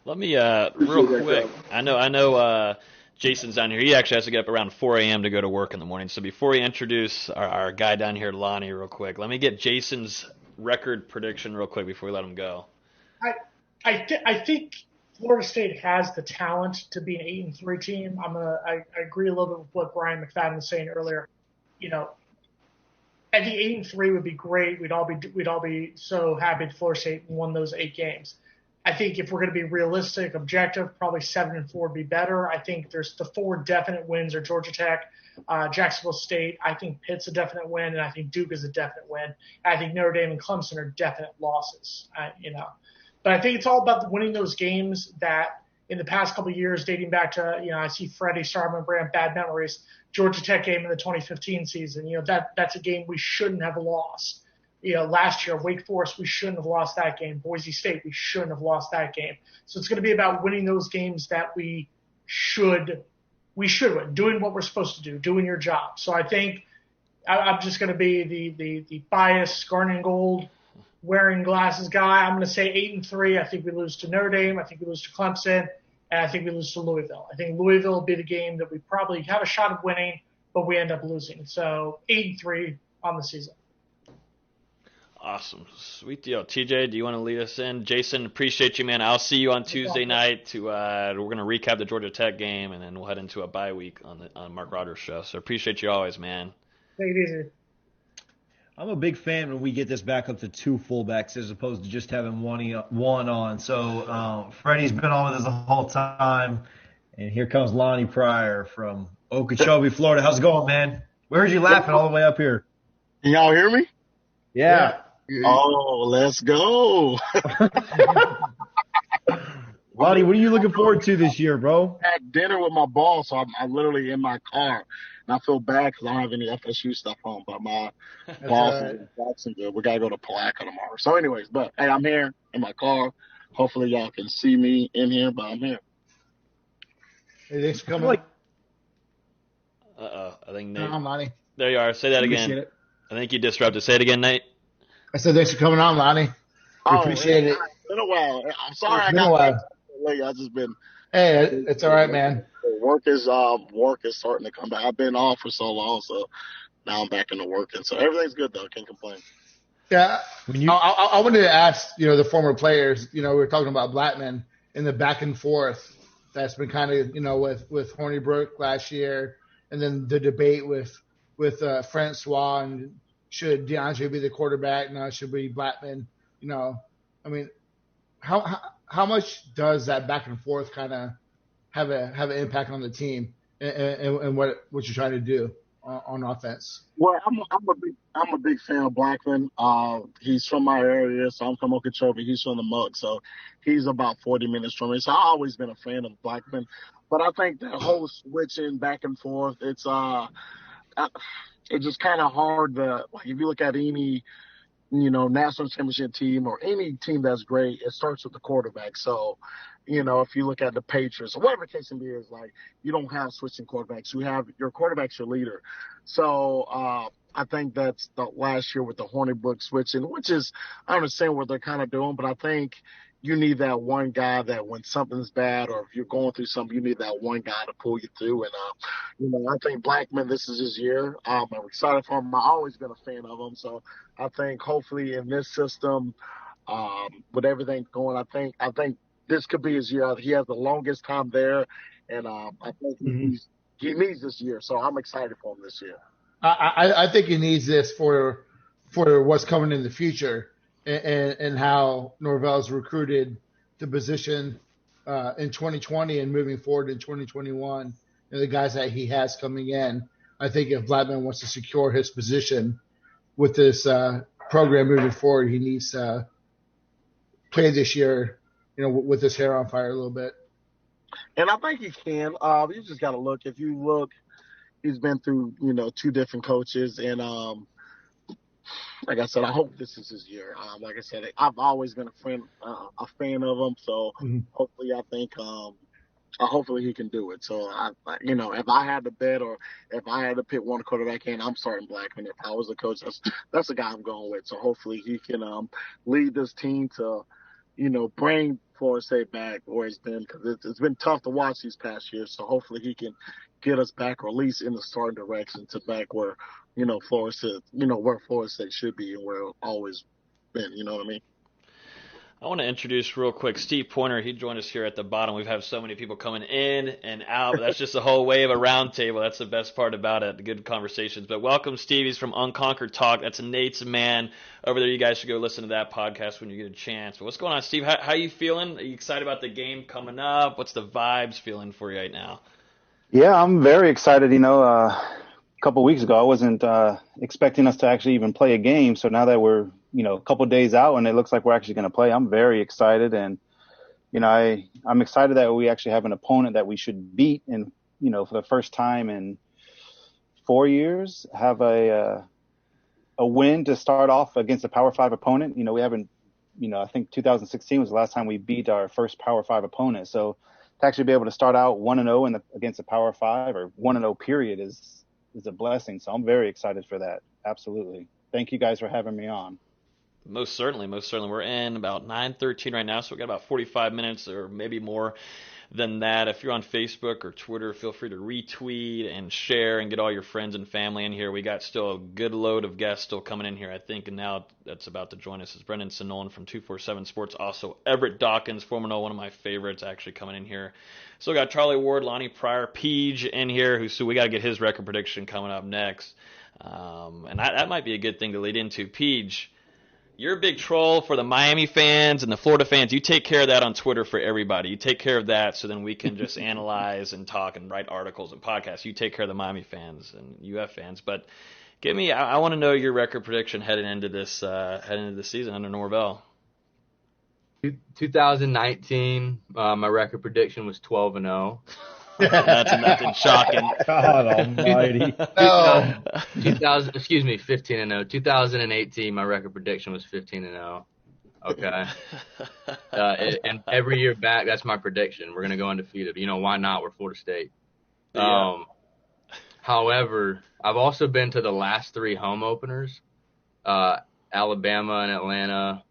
Let me real quick. I know. Jason's down here. He actually has to get up around 4 a.m. to go to work in the morning. So before we introduce our guy down here, Lonnie, real quick, let me get Jason's record prediction real quick before we let him go. I think Florida State has the talent to be an 8-3 team. I agree a little bit with what Brian Mcfadden was saying earlier. I think 8-3 would be great. We'd all be so happy that Florida State won those 8 games. I think if we're going to be realistic, objective, probably 7-4 would be better. I think there's the 4 definite wins are Georgia Tech, Jacksonville State. I think Pitt's a definite win, and I think Duke is a definite win. And I think Notre Dame and Clemson are definite losses. But I think it's all about winning those games that in the past couple of years, dating back to, I see Freddie starting to bring bad memories. Georgia Tech game in the 2015 season, that's a game we shouldn't have lost. Last year, Wake Forest, we shouldn't have lost that game. Boise State, we shouldn't have lost that game. So it's going to be about winning those games that we should win, doing what we're supposed to do, doing your job. So I think I'm just going to be the biased, scarlet and gold, wearing glasses guy. I'm going to say 8-3. I think we lose to Notre Dame. I think we lose to Clemson. And I think we lose to Louisville. I think Louisville will be the game that we probably have a shot of winning, but we end up losing. So 8-3 on the season. Awesome. Sweet deal. TJ, do you want to lead us in? Jason, appreciate you, man. I'll see you on Tuesday night. We're going to recap the Georgia Tech game, and then we'll head into a bye week on Mark Rodgers' show. So appreciate you always, man. Take it easy. I'm a big fan when we get this back up to 2 fullbacks as opposed to just having one on. So Freddie's been on with us the whole time, and here comes Lonnie Pryor from Okeechobee, Florida. How's it going, man? We heard you laughing all the way up here. Can y'all hear me? Yeah. Oh, let's go. Lonnie, what are you looking forward to this year, bro? I had dinner with my boss, so I'm literally in my car. And I feel bad because I don't have any FSU stuff on, but my boss is in Jacksonville. We got to go to Palaca tomorrow. So anyways, but hey, I'm here in my car. Hopefully y'all can see me in here, but I'm here. Hey, thanks for coming. I think Nate. I'm Lonnie. There you are. Say that again. I think you disrupted. Say it again, Nate. I said thanks for coming on, Lonnie. We appreciate it. It's been a while. I'm sorry It's been a while. late. I've just been. Hey, it's all right, man. Work is starting to come back. I've been off for so long, so now I'm back into working. So everything's good though. Can't complain. Yeah. I wanted to ask, the former players. We were talking about Blackman in the back and forth that's been kind of, with Hornibrook last year, and then the debate with Francois and should DeAndre be the quarterback? No, should be Blackman. How much does that back and forth kind of have an impact on the team and what you're trying to do on offense? Well, I'm a big fan of Blackman. He's from my area, so I'm from Okeechobee. He's from the Muck, so he's about 40 minutes from me. So I've always been a fan of Blackman. But I think that whole switching back and forth, it's just kind of hard to, like, if you look at any, national championship team or any team that's great, it starts with the quarterback. So, if you look at the Patriots or whatever the case may be, is like, you don't have switching quarterbacks. You have your quarterback's your leader. So, I think that's the last year with the Hornibrook switching, which is, I understand what they're kind of doing, but I think you need that one guy that when something's bad or if you're going through something, you need that one guy to pull you through. And, I think Blackman, this is his year. I'm excited for him. I've always been a fan of him. So I think hopefully in this system, with everything going, I think this could be his year. He has the longest time there. And I think he needs this year. So I'm excited for him this year. I think he needs this for what's coming in the future. And how Norvell's recruited the position in 2020 and moving forward in 2021, and the guys that he has coming in. I think if Blackman wants to secure his position with this program moving forward, he needs to play this year, with his hair on fire a little bit. And I think he can. You just got to look. If you look, he's been through, 2 different coaches, and like I said, I hope this is his year. Like I said, I've always been a fan of him. So hopefully, I think, hopefully he can do it. So if I had to bet or if I had to pick one quarterback in, I'm starting Blackman. If I was a coach, that's the guy I'm going with. So hopefully he can lead this team to, bring Florida State back where it's been, because it's been tough to watch these past years. So hopefully he can get us back, or at least in the starting direction, to back where, Florida State, where Florida State should be and where it's always been. You know what I mean? I want to introduce real quick Steve Pointer. He joined us here at the bottom. We've had so many people coming in and out, but that's just the whole way of a round table. That's the best part about it, the good conversations. But welcome, Steve. He's from Unconquered Talk. That's Nate's man over there. You guys should go listen to that podcast when you get a chance. But what's going on, Steve? How you feeling? Are you excited about the game coming up? What's the vibes feeling for you right now? Yeah, I'm very excited. A couple weeks ago, I wasn't expecting us to actually even play a game. So now that we're a couple of days out and it looks like we're actually going to play, I'm very excited. And, I'm excited that we actually have an opponent that we should beat. And, for the first time in 4 years, have a win to start off against a Power 5 opponent. We haven't, I think 2016 was the last time we beat our first Power 5 opponent. So to actually be able to start out 1-0 against a Power 5 or 1-0 period is a blessing. So I'm very excited for that. Absolutely. Thank you guys for having me on. Most certainly. We're in about 9:13 right now, so we've got about 45 minutes or maybe more than that. If you're on Facebook or Twitter, feel free to retweet and share and get all your friends and family in here. We got still a good load of guests still coming in here, I think, and now that's about to join us is Brennan Sinon from 247 Sports. Also, Everett Dawkins, one of my favorites, actually coming in here. So we got Charlie Ward, Lonnie Pryor, Peach in here, so we got to get his record prediction coming up next. And that might be a good thing to lead into. Peach, you're a big troll for the Miami fans and the Florida fans. You take care of that on Twitter for everybody. You take care of that so then we can just analyze and talk and write articles and podcasts. You take care of the Miami fans and UF fans. But I want to know your record prediction heading into this season under Norvell. 2019, my record prediction was 12-0. That's nothing shocking. God almighty. 15-0. 2018, my record prediction was 15-0. Okay. And every year back, that's my prediction. We're going to go undefeated. Why not? We're Florida State. Yeah. However, I've also been to the last 3 home openers, Alabama and Atlanta,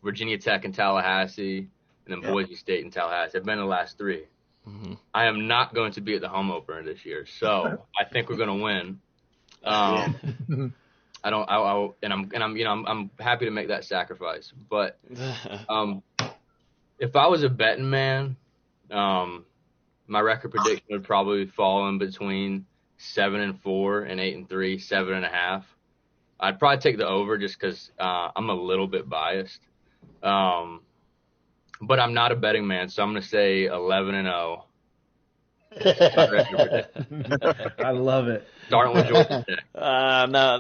Virginia Tech and Tallahassee, and then Boise State and Tallahassee. I've been to the last 3. Mm-hmm. I am not going to be at the home opener this year, so I think we're going to win. I'm happy to make that sacrifice. But if I was a betting man, my record prediction would probably fall in between 7-4 and 8-3, 7.5. I'd probably take the over just because I'm a little bit biased. But I'm not a betting man, so I'm going to say 11-0. I love it. Starting with Georgia Tech.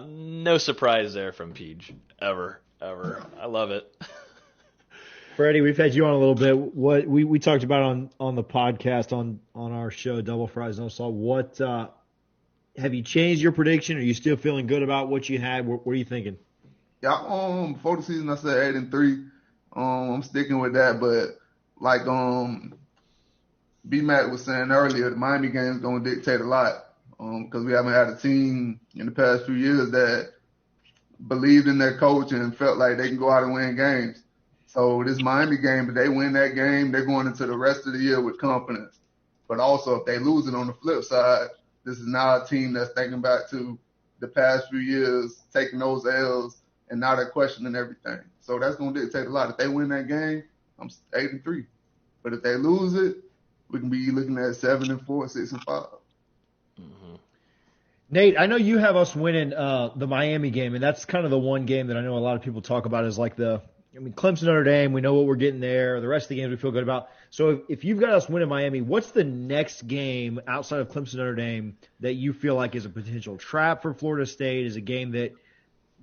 No surprise there from Peach. Ever. I love it. Freddie, we've had you on a little bit. What we talked about on the podcast on our show, Double Fries No Salt. What have you changed your prediction? Are you still feeling good about what you had? What are you thinking? Yeah, before the season I said 8-3. I'm sticking with that, but like B-Mac was saying earlier, the Miami game is going to dictate a lot because we haven't had a team in the past few years that believed in their coach and felt like they can go out and win games. So this Miami game, if they win that game, they're going into the rest of the year with confidence. But also, if they lose it on the flip side, this is now a team that's thinking back to the past few years, taking those L's, and now they're questioning everything. So that's going to dictate a lot. If they win that game, I'm 8-3. But if they lose it, we can be looking at 7-4, 6-5. Mm-hmm. Nate, I know you have us winning the Miami game, and that's kind of the one game that I know a lot of people talk about as like Clemson, Notre Dame, we know what we're getting there. The rest of the games we feel good about. So if you've got us winning Miami, what's the next game outside of Clemson, Notre Dame that you feel like is a potential trap for Florida State, is a game that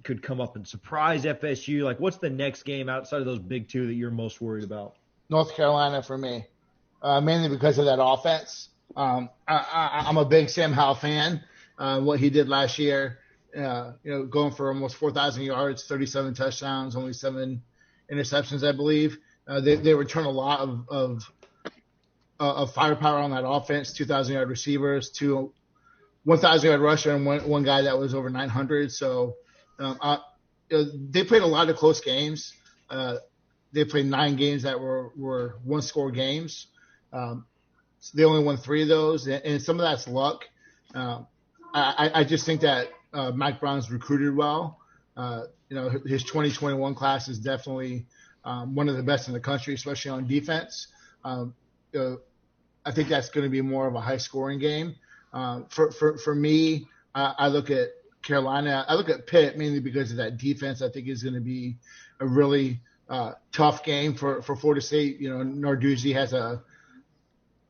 could come up and surprise FSU? Like, what's the next game outside of those big 2 that you're most worried about? North Carolina for me, mainly because of that offense. I'm a big Sam Howell fan. What he did last year, going for almost 4,000 yards, 37 touchdowns, only 7 interceptions, I believe. They return a lot of firepower on that offense. 2,000-yard receivers, 2 1,000-yard rusher, and one guy that was over 900. So. They played a lot of close games. They played 9 games that were one-score games. So they only won 3 of those, and some of that's luck. I just think that Mike Brown's recruited well. His 2021 class is definitely one of the best in the country, especially on defense. I think that's going to be more of a high-scoring game. For me, I look at Carolina. I look at Pitt mainly because of that defense. I think is going to be a really tough game for Florida State. Narduzzi has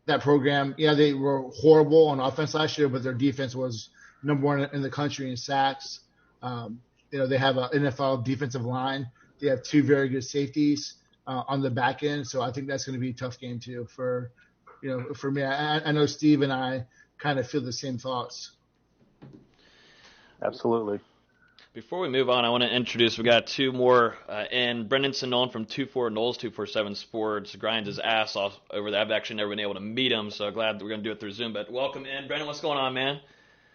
that program. Yeah, they were horrible on offense last year, but their defense was number one in the country in sacks. They have an NFL defensive line. They have two very good safeties on the back end. So I think that's going to be a tough game too for me. I know Steve and I kind of feel the same thoughts. Absolutely. Before we move on, I want to introduce, we got two more, and Brennan Sinon from 24 Noles 247 Sports grinds his ass off over there. I've actually never been able to meet him, so glad that we're going to do it through Zoom. But welcome in. Brennan, what's going on, man?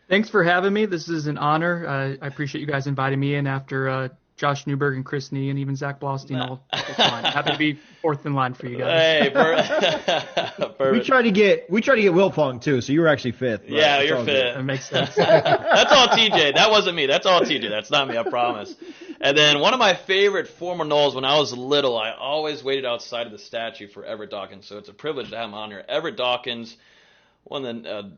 Thanks for having me. This is an honor. I appreciate you guys inviting me in after Josh Newberg and Chris Nee and even Zach Blostein all line. Happy to be fourth in line for you guys. Hey, perfect. We tried to get Will Pong too, so you were actually fifth. Right? Yeah, you're fifth. That makes sense. That's all TJ. That wasn't me. That's all TJ. That's not me, I promise. And then one of my favorite former Noles when I was little, I always waited outside of the statue for Everett Dawkins, so it's a privilege to have him on here. Everett Dawkins, one of the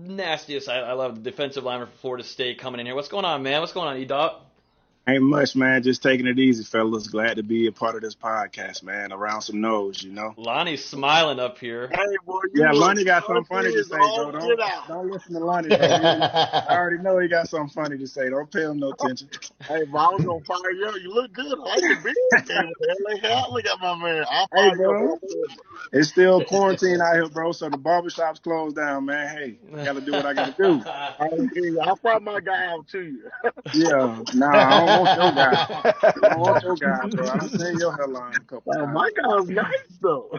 nastiest, I love the defensive lineman for Florida State coming in here. What's going on, man? What's going on, E-Doc? Ain't much, man. Just taking it easy, fellas. Glad to be a part of this podcast, man. Around some Noles, Lonnie's smiling up here. Hey, boy, Lonnie got something funny to say, bro. Don't listen to Lonnie, bro. I already know he got something funny to say. Don't pay him no attention. Hey, bro, I was going to fire you up. You look good. I can be Look at my man. Hey, bro. It's still quarantine out here, bro, so the barbershop's closed down, man. Hey, got to do what I got to do. I'll fire my guy out to you. Yeah. Nah, I don't want your guy. I don't want your guy, bro. I've seen your hairline a couple times. My guy's nice, though.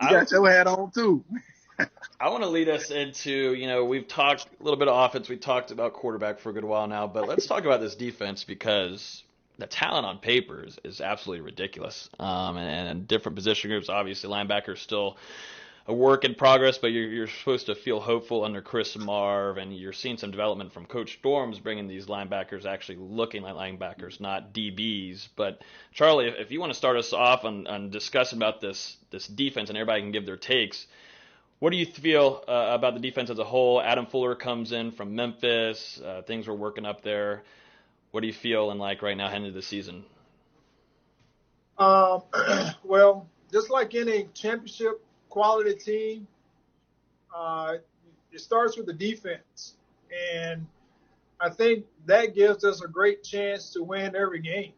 You got your hat on, too. I want to lead us into, we've talked a little bit of offense. We talked about quarterback for a good while now, but let's talk about this defense because the talent on paper is absolutely ridiculous. And different position groups, obviously linebackers still a work in progress, but you're supposed to feel hopeful under Chris Marv, and you're seeing some development from Coach Storms bringing these linebackers actually looking like linebackers, not DBs. But Charlie, if you want to start us off on discussing about this defense, and everybody can give their takes, what do you feel about the defense as a whole? Adam Fuller comes in from Memphis. Things were working up there. What do you feel like right now heading into the season? Well, just like any championship quality team, it starts with the defense. And I think that gives us a great chance to win every game.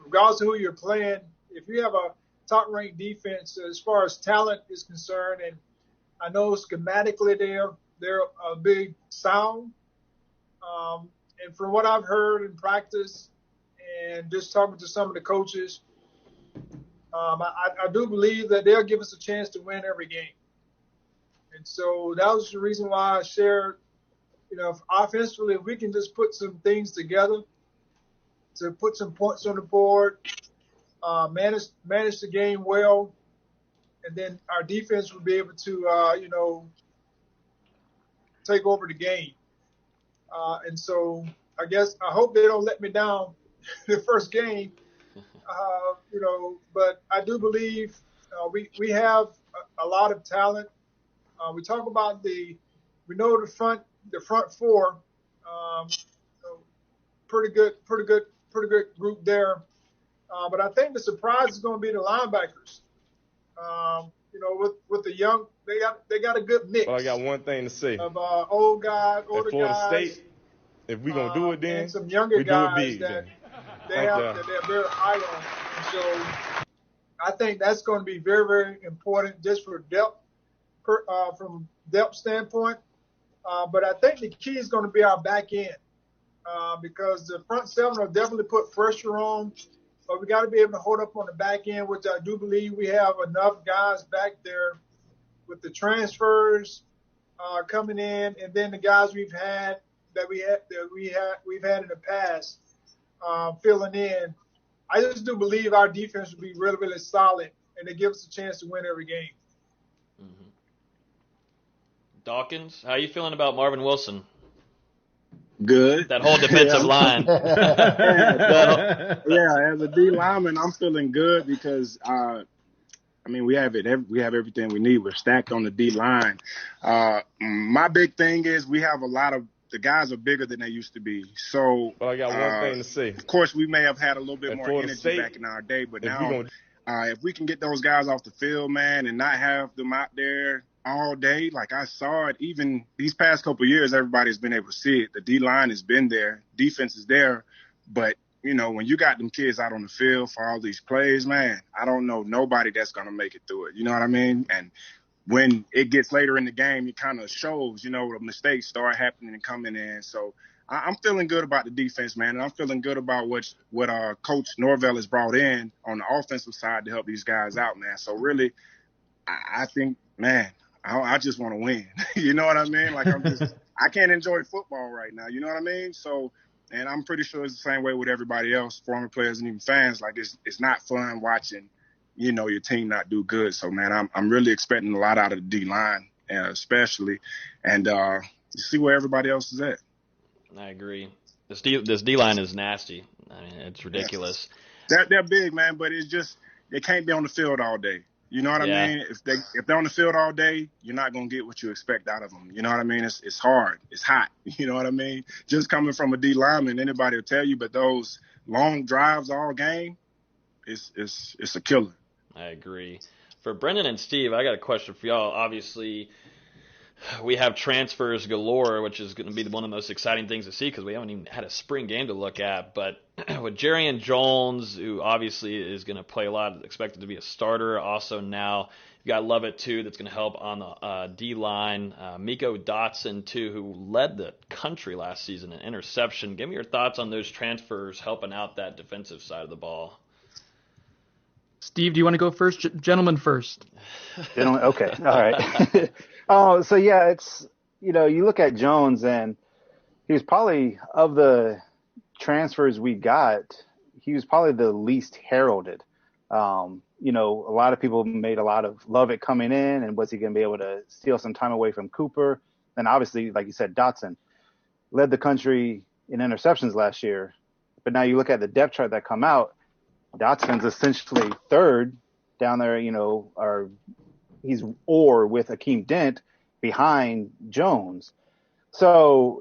Regardless of who you're playing, if you have a top-ranked defense as far as talent is concerned, and I know schematically they're a big sound. And from what I've heard in practice and just talking to some of the coaches, I do believe that they'll give us a chance to win every game. And so that was the reason why I shared, offensively, if we can just put some things together to put some points on the board, manage the game well, and then our defense will be able to, take over the game. And so I hope they don't let me down the first game. But I do believe we have a lot of talent. We talk about we know the front four, pretty good group there. But I think the surprise is going to be the linebackers. With the young, they got a good mix. Well, I got one thing to say. Of older guys. Florida State, if we're gonna do it, then and some younger guys that they're very high on. And so I think that's going to be very, very important just for depth, from depth standpoint. But I think the key is going to be our back end because the front seven will definitely put pressure on. But we got to be able to hold up on the back end, which I do believe we have enough guys back there with the transfers coming in, and then the guys we've had in the past filling in. I just do believe our defense will be really, really solid, and it gives us a chance to win every game. Dawkins, how are you feeling about Marvin Wilson? Good. That whole defensive line. Yeah, as a D lineman, I'm feeling good because we have everything we need. We're stacked on the D line. My big thing is we have the guys are bigger than they used to be. So, but I got one thing to say. Of course, we may have had a little bit more energy back in our day, but now if we can get those guys off the field, man, and not have them out there all day, like I saw it, even these past couple of years, everybody's been able to see it. The D line has been there, defense is there, but when you got them kids out on the field for all these plays, man, I don't know nobody that's going to make it through it. You know what I mean? And when it gets later in the game, it kind of shows, the mistakes start happening and coming in. So I'm feeling good about the defense, man. And I'm feeling good about what Coach Norvell has brought in on the offensive side to help these guys out, man. So really, I think, man, I just want to win. You know what I mean? Like I can't enjoy football right now. You know what I mean? So, and I'm pretty sure it's the same way with everybody else, former players and even fans. Like it's not fun watching, your team not do good. So, man, I'm really expecting a lot out of the D line, especially, and see where everybody else is at. I agree. This D line is nasty. I mean, it's ridiculous. They're big, man, but it's just they can't be on the field all day. You know what I mean? If they're on the field all day, you're not gonna get what you expect out of them. You know what I mean? It's hard. It's hot. You know what I mean? Just coming from a D lineman, anybody will tell you. But those long drives all game, it's a killer. I agree. For Brennan and Steve, I got a question for y'all. Obviously, we have transfers galore, which is going to be one of the most exciting things to see because we haven't even had a spring game to look at. But with Jerrion Jones, who obviously is going to play a lot, expected to be a starter. Also now you got Lovett, too, that's going to help on the D-line. Miko Dotson, too, who led the country last season in interception. Give me your thoughts on those transfers helping out that defensive side of the ball. Steve, do you want to go first? Gentlemen first. Gentlemen, okay. All right. So, yeah, it's, you look at Jones, and he was probably, of the transfers we got, he was probably the least heralded. A lot of people made a lot of Lovett coming in, and was he going to be able to steal some time away from Cooper? And obviously, like you said, Dotson led the country in interceptions last year. But now you look at the depth chart that come out, Dotson's essentially third down there, he's with Akeem Dent behind Jones. So,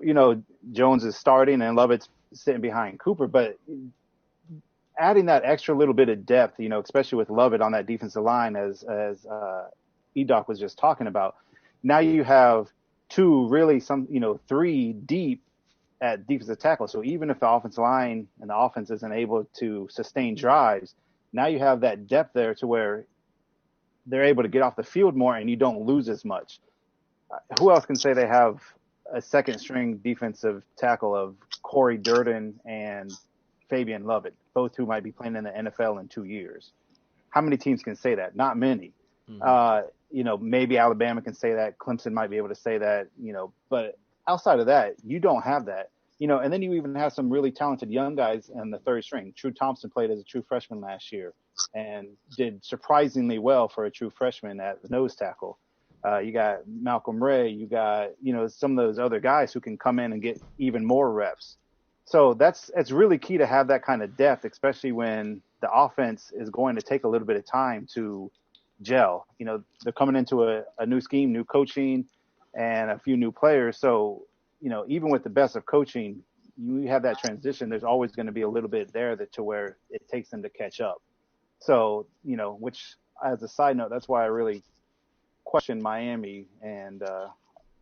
Jones is starting and Lovett's sitting behind Cooper, but adding that extra little bit of depth, especially with Lovett on that defensive line, as Edoc was just talking about, now you have three deep at defensive tackle. So even if the offensive line and the offense isn't able to sustain drives, now you have that depth there to where they're able to get off the field more and you don't lose as much. Who else can say they have a second string defensive tackle of Corey Durden and Fabian Lovett, both who might be playing in the NFL in 2 years? How many teams can say that? Not many. Mm-hmm. Maybe Alabama can say that. Clemson might be able to say that, but outside of that, you don't have that, and then you even have some really talented young guys in the third string. True Thompson played as a true freshman last year and did surprisingly well for a true freshman at the nose tackle. You got Malcolm Ray, you got, some of those other guys who can come in and get even more reps. So it's really key to have that kind of depth, especially when the offense is going to take a little bit of time to gel. They're coming into a new scheme, new coaching, and a few new players. So, even with the best of coaching, you have that transition. There's always going to be a little bit there to where it takes them to catch up. So, which as a side note, that's why I really question Miami and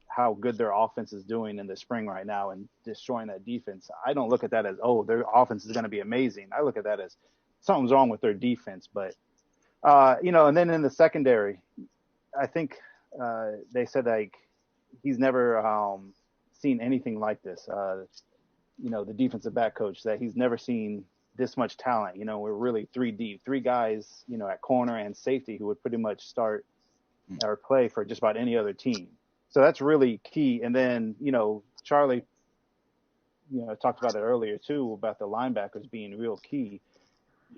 how good their offense is doing in the spring right now and destroying that defense. I don't look at that as, their offense is going to be amazing. I look at that as something's wrong with their defense. But, and then in the secondary, I think they said he's never seen anything like this. The defensive back coach, that he's never seen this much talent. We're really three deep, three guys, at corner and safety who would pretty much start or play for just about any other team. So that's really key. And then, Charlie, talked about it earlier too, about the linebackers being real key.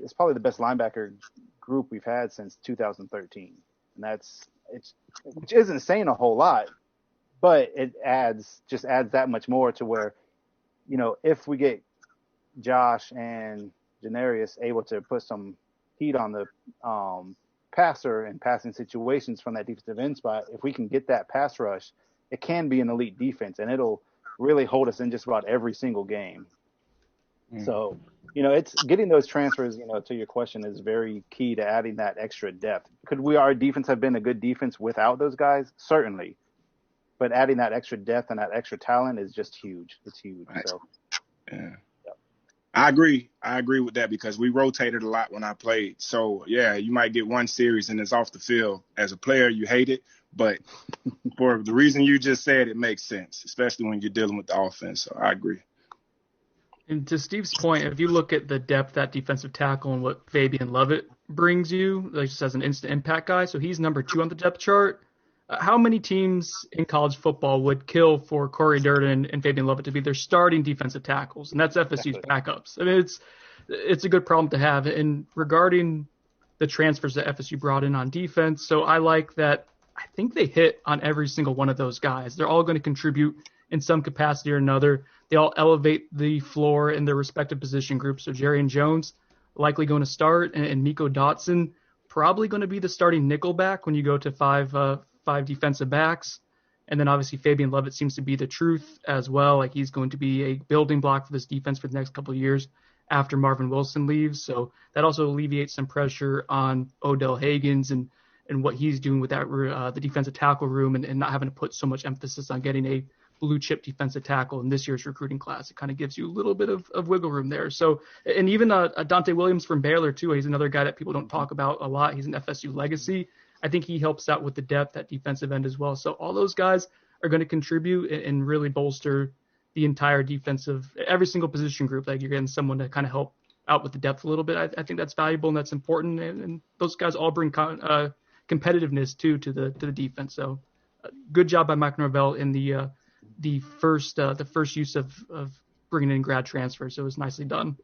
It's probably the best linebacker group we've had since 2013. And which isn't saying a whole lot, but it adds that much more to where if we get Josh and Janarius able to put some heat on the passer and passing situations from that defensive end spot, if we can get that pass rush, it can be an elite defense, and it'll really hold us in just about every single game. So, it's getting those transfers, to your question, is very key to adding that extra depth. Could our defense have been a good defense without those guys? Certainly. But adding that extra depth and that extra talent is just huge. It's huge. Right. So, yeah. I agree with that because we rotated a lot when I played. So, yeah, you might get one series and it's off the field. As a player, you hate it. But for the reason you just said, it makes sense, especially when you're dealing with the offense. So I agree. And to Steve's point, if you look at the depth at defensive tackle and what Fabian Lovett brings you, like just as an instant impact guy, so he's number 2 on the depth chart. How many teams in college football would kill for Corey Durden and Fabian Lovett to be their starting defensive tackles? And that's FSU's backups. I mean, it's a good problem to have. And regarding the transfers that FSU brought in on defense, so I like that. I think they hit on every single one of those guys. They're all going to contribute in some capacity or another. They all elevate the floor in their respective position groups. So Jerry and Jones likely going to start, and Miko Dotson probably going to be the starting nickelback when you go to five defensive backs. And then obviously Fabian Lovett seems to be the truth as well. Like he's going to be a building block for this defense for the next couple of years after Marvin Wilson leaves. So that also alleviates some pressure on Odell Hagens and what he's doing with that the defensive tackle room and not having to put so much emphasis on getting a blue chip defensive tackle in this year's recruiting class. It kind of gives you a little bit of wiggle room there. So, and even Dante Williams from Baylor too. He's another guy that people don't talk about a lot. He's an FSU legacy. I think he helps out with the depth at defensive end as well. So all those guys are going to contribute and really bolster the entire every single position group. Like you're getting someone to kind of help out with the depth a little bit. I think that's valuable and that's important. And those guys all bring competitiveness too to the defense. So good job by Mike Norvell in the first use of bringing in grad transfers. So it was nicely done.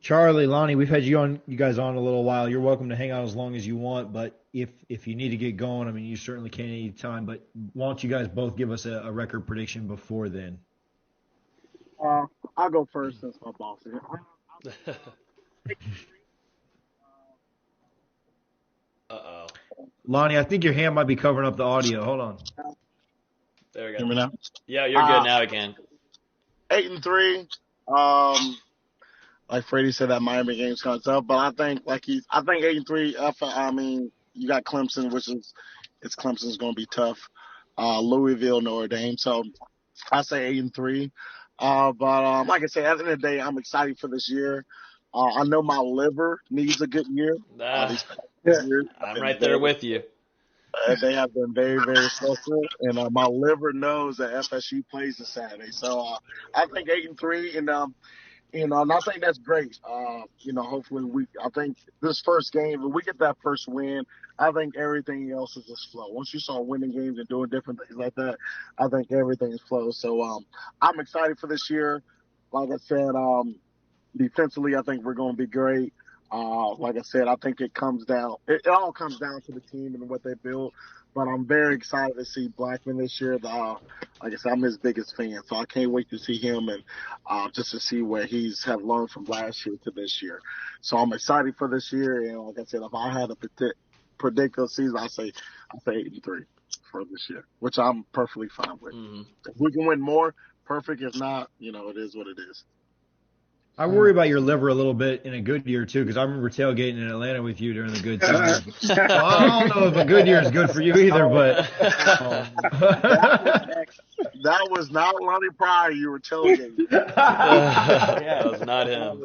Charlie, Lonnie, we've had you guys on a little while. You're welcome to hang out as long as you want, but if you need to get going, I mean, you certainly can any time. But why don't you guys both give us a record prediction before then? I'll go first since my boss is here. Uh-oh. Lonnie, I think your hand might be covering up the audio. Hold on. There we go. Hear me now? Yeah, you're good now again. 8-3. Like Freddie said, that Miami game's kind of tough, but I think 8-3. I mean, you got Clemson, Clemson's going to be tough. Louisville, Notre Dame. So I say 8-3. But like I said, at the end of the day, I'm excited for this year. I know my liver needs a good year. I'm right there with you. They have been very, very special, and my liver knows that FSU plays this Saturday. So I think 8-3, and I think that's great. Hopefully I think this first game, if we get that first win, I think everything else is just flow. Once you start winning games and doing different things like that, I think everything is flow. So I'm excited for this year. Like I said, defensively, I think we're going to be great. Like I said, I think it all comes down to the team and what they build. But I'm very excited to see Blackman this year. Like I said, I'm his biggest fan, so I can't wait to see him and just to see where have learned from last year to this year. So I'm excited for this year. And like I said, if I had to predict a season, I say 8-3 for this year, which I'm perfectly fine with. Mm-hmm. If we can win more, perfect. If not, it is what it is. I worry about your liver a little bit in a good year, too, because I remember tailgating in Atlanta with you during the good times. Well, I don't know if a good year is good for you either, but that was not Lonnie Pryor you were tailgating. That was not him.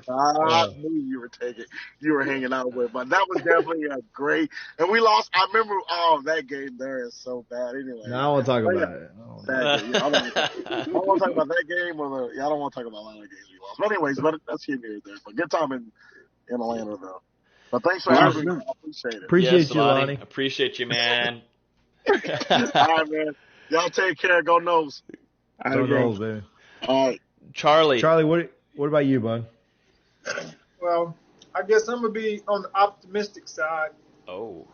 I knew you were hanging out with, but that was definitely a great. And we lost. I remember. That game there is so bad. Anyway, no, I don't want to talk about it. I don't want to talk about that game I don't want to talk about a lot of games we lost. But anyways, that's here near there. But good time in Atlanta though. But thanks for having me. I appreciate it. Appreciate you, Lonnie. Appreciate you, man. All right, man. Y'all take care. Go Noles. Go Noles, man. All right, Charlie, what about you, bud? Well, I guess I'm going to be on the optimistic side. Oh.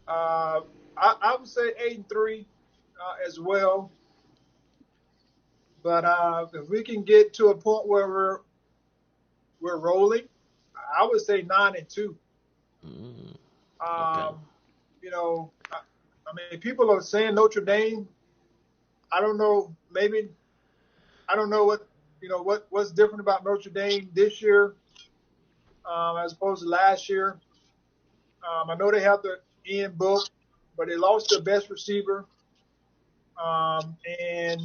I would say 8-3 as well. But if we can get to a point where we're rolling, I would say 9-2. Okay. You know, I mean, people are saying Notre Dame. I don't know. Maybe I don't know what's different about Notre Dame this year as opposed to last year. I know they have the Ian Book, but they lost their best receiver, and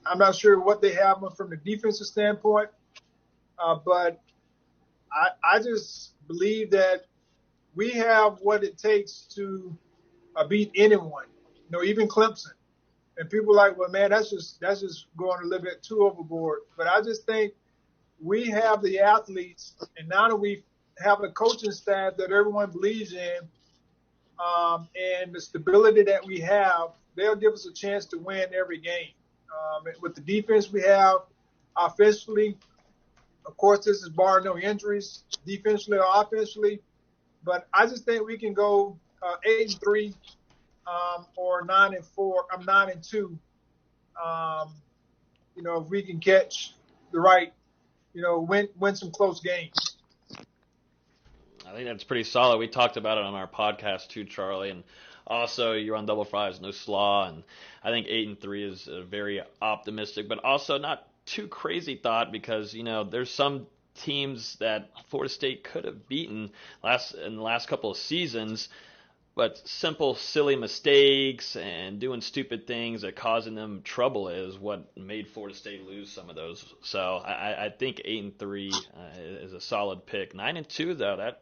I'm not sure what they have from the defensive standpoint. But I just believe that we have what it takes to beat anyone, even Clemson. And people are like, well, man, that's just going a little bit too overboard. But I just think we have the athletes, and now that we have a coaching staff that everyone believes in, and the stability that we have, they'll give us a chance to win every game. With the defense we have, offensively, of course, this is barring no injuries, defensively or offensively. But I just think we can go 8-3 or 9-4. I'm 9-2. If we can catch the right, win some close games. I think that's pretty solid. We talked about it on our podcast too, Charlie, and also you're on Double Fries, no slaw, and I think 8-3 is a very optimistic, but also not too crazy thought because there's some teams that Florida State could have beaten in the last couple of seasons, but simple, silly mistakes and doing stupid things that causing them trouble is what made Florida State lose some of those. So I think 8-3 is a solid pick. 9-2 though, I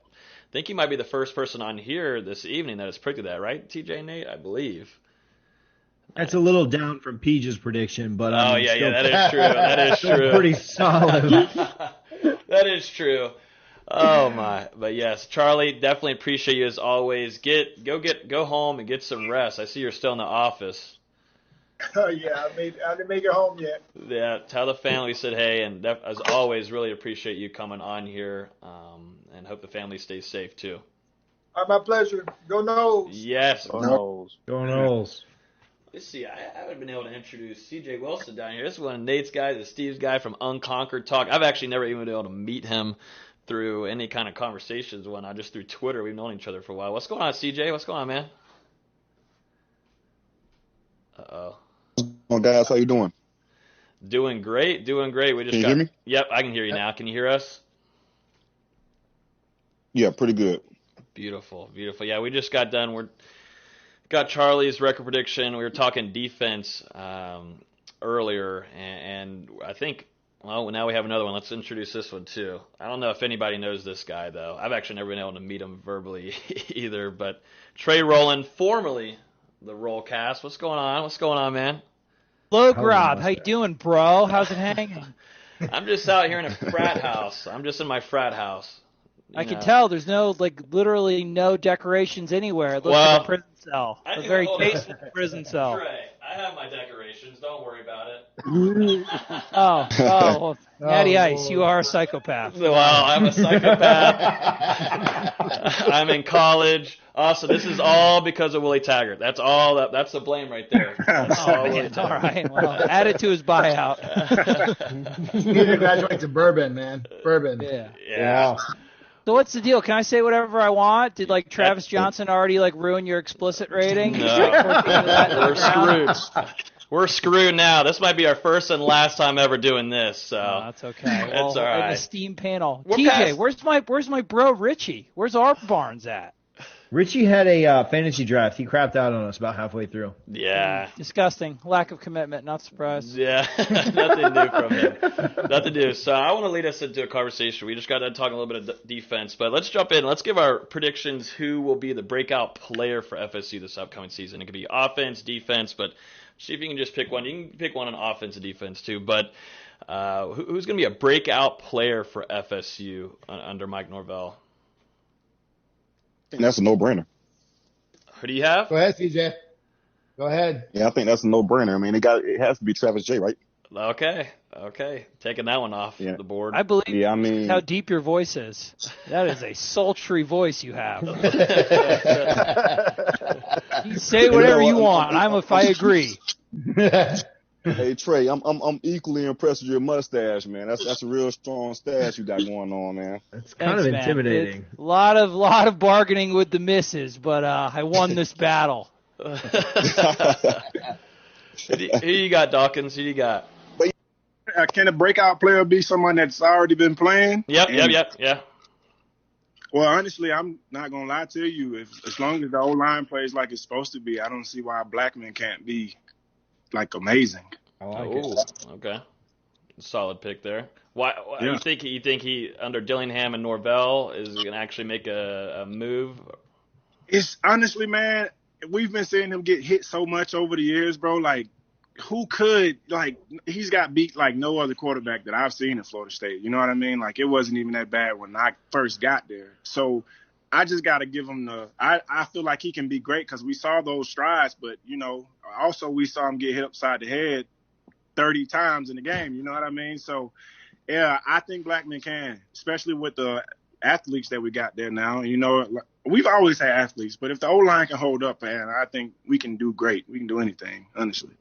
think you might be the first person on here this evening that has predicted that, right, TJ and Nate? I believe. That's a little down from Peage's prediction, but that is true. That is true. Pretty solid. That is true. Oh my! But yes, Charlie, definitely appreciate you as always. Go home and get some rest. I see you're still in the office. Yeah, I didn't make it home yet. Yeah, tell the family we said hey, and as always, really appreciate you coming on here, and hope the family stays safe too. All right, my pleasure. Go Noles. Yes, Go Noles. Go Noles. Let's see. I haven't been able to introduce CJ Wilson down here. This is one of Nate's guys, the Steve's guy from Unconquered Talk. I've actually never even been able to meet him through any kind of conversations just through Twitter. We've known each other for a while. What's going on, CJ? What's going on, man? Uh-oh. Oh, guys, how you doing? Doing great. We just can you hear me? Yep, I can hear you now. Can you hear us? Yeah, pretty good. Beautiful. Yeah, we just got done. Got Charlie's record prediction. We were talking defense earlier, and I think, well, now we have another one. Let's introduce this one too. I don't know if anybody knows this guy, though. I've actually never been able to meet him verbally either, but Trey Rowland, formerly the Rollcast. What's going on, man? Hello, Grob. How you doing, bro? How's it hanging? I'm just out here in a frat house. I'm just in my frat house. I can tell there's literally no decorations anywhere. It looks like a prison cell. A very tasteful prison cell. Trey, I have my decorations. Don't worry about it. Well, Natty Ice, you are a psychopath. Well, I'm a psychopath. I'm in college. Also, this is all because of Willie Taggart. That's all. That's the blame right there. All right. Well, add it to his buyout. You need to graduate to bourbon, man. Bourbon. Yeah. So what's the deal? Can I say whatever I want? Did Travis Johnson already ruin your explicit rating? No. We're screwed. We're screwed now. This might be our first and last time ever doing this. So that's okay. Well, it's all right. The Steam panel. TJ, where's my bro Richie? Where's our Barnes at? Richie had a fantasy draft. He crapped out on us about halfway through. Yeah. Disgusting. Lack of commitment. Not surprised. Yeah. Nothing new from him. Nothing new. So I want to lead us into a conversation. We just got done talking a little bit of defense, but let's jump in. Let's give our predictions who will be the breakout player for FSU this upcoming season. It could be offense, defense, but see if you can just pick one. You can pick one on offense and defense too, but who's going to be a breakout player for FSU under Mike Norvell? I think that's a no-brainer. Who do you have? Go ahead, CJ. Go ahead. Yeah, I think that's a no-brainer. I mean, it has to be Travis J, right? Okay. Taking that one off the board. I believe how deep your voice is. That is a sultry voice you have. You say whatever you want. I agree. Hey Trey, I'm equally impressed with your mustache, man. That's a real strong stash you got going on, man. It's kind of intimidating. A lot of bargaining with the misses, but I won this battle. Who you got, Dawkins? Who you got? Can a breakout player be someone that's already been playing? Yep. Well, honestly, I'm not gonna lie to you. As long as the O-line plays like it's supposed to be, I don't see why Blackman can't be like amazing. I like it. Okay, solid pick there. Why you think he under Dillingham and Norvell is going to actually make a move? It's honestly, man, we've been seeing him get hit so much over the years, bro. Like, who could, like, he's got beat like no other quarterback that I've seen in Florida State. You know what I mean? Like, it wasn't even that bad when I first got there. So I just got to give him I feel like he can be great because we saw those strides, but, you know, also we saw him get hit upside the head 30 times in the game. You know what I mean? So, yeah, I think Blackman can, especially with the athletes that we got there now. You know, we've always had athletes, but if the O-line can hold up, man, I think we can do great. We can do anything, honestly.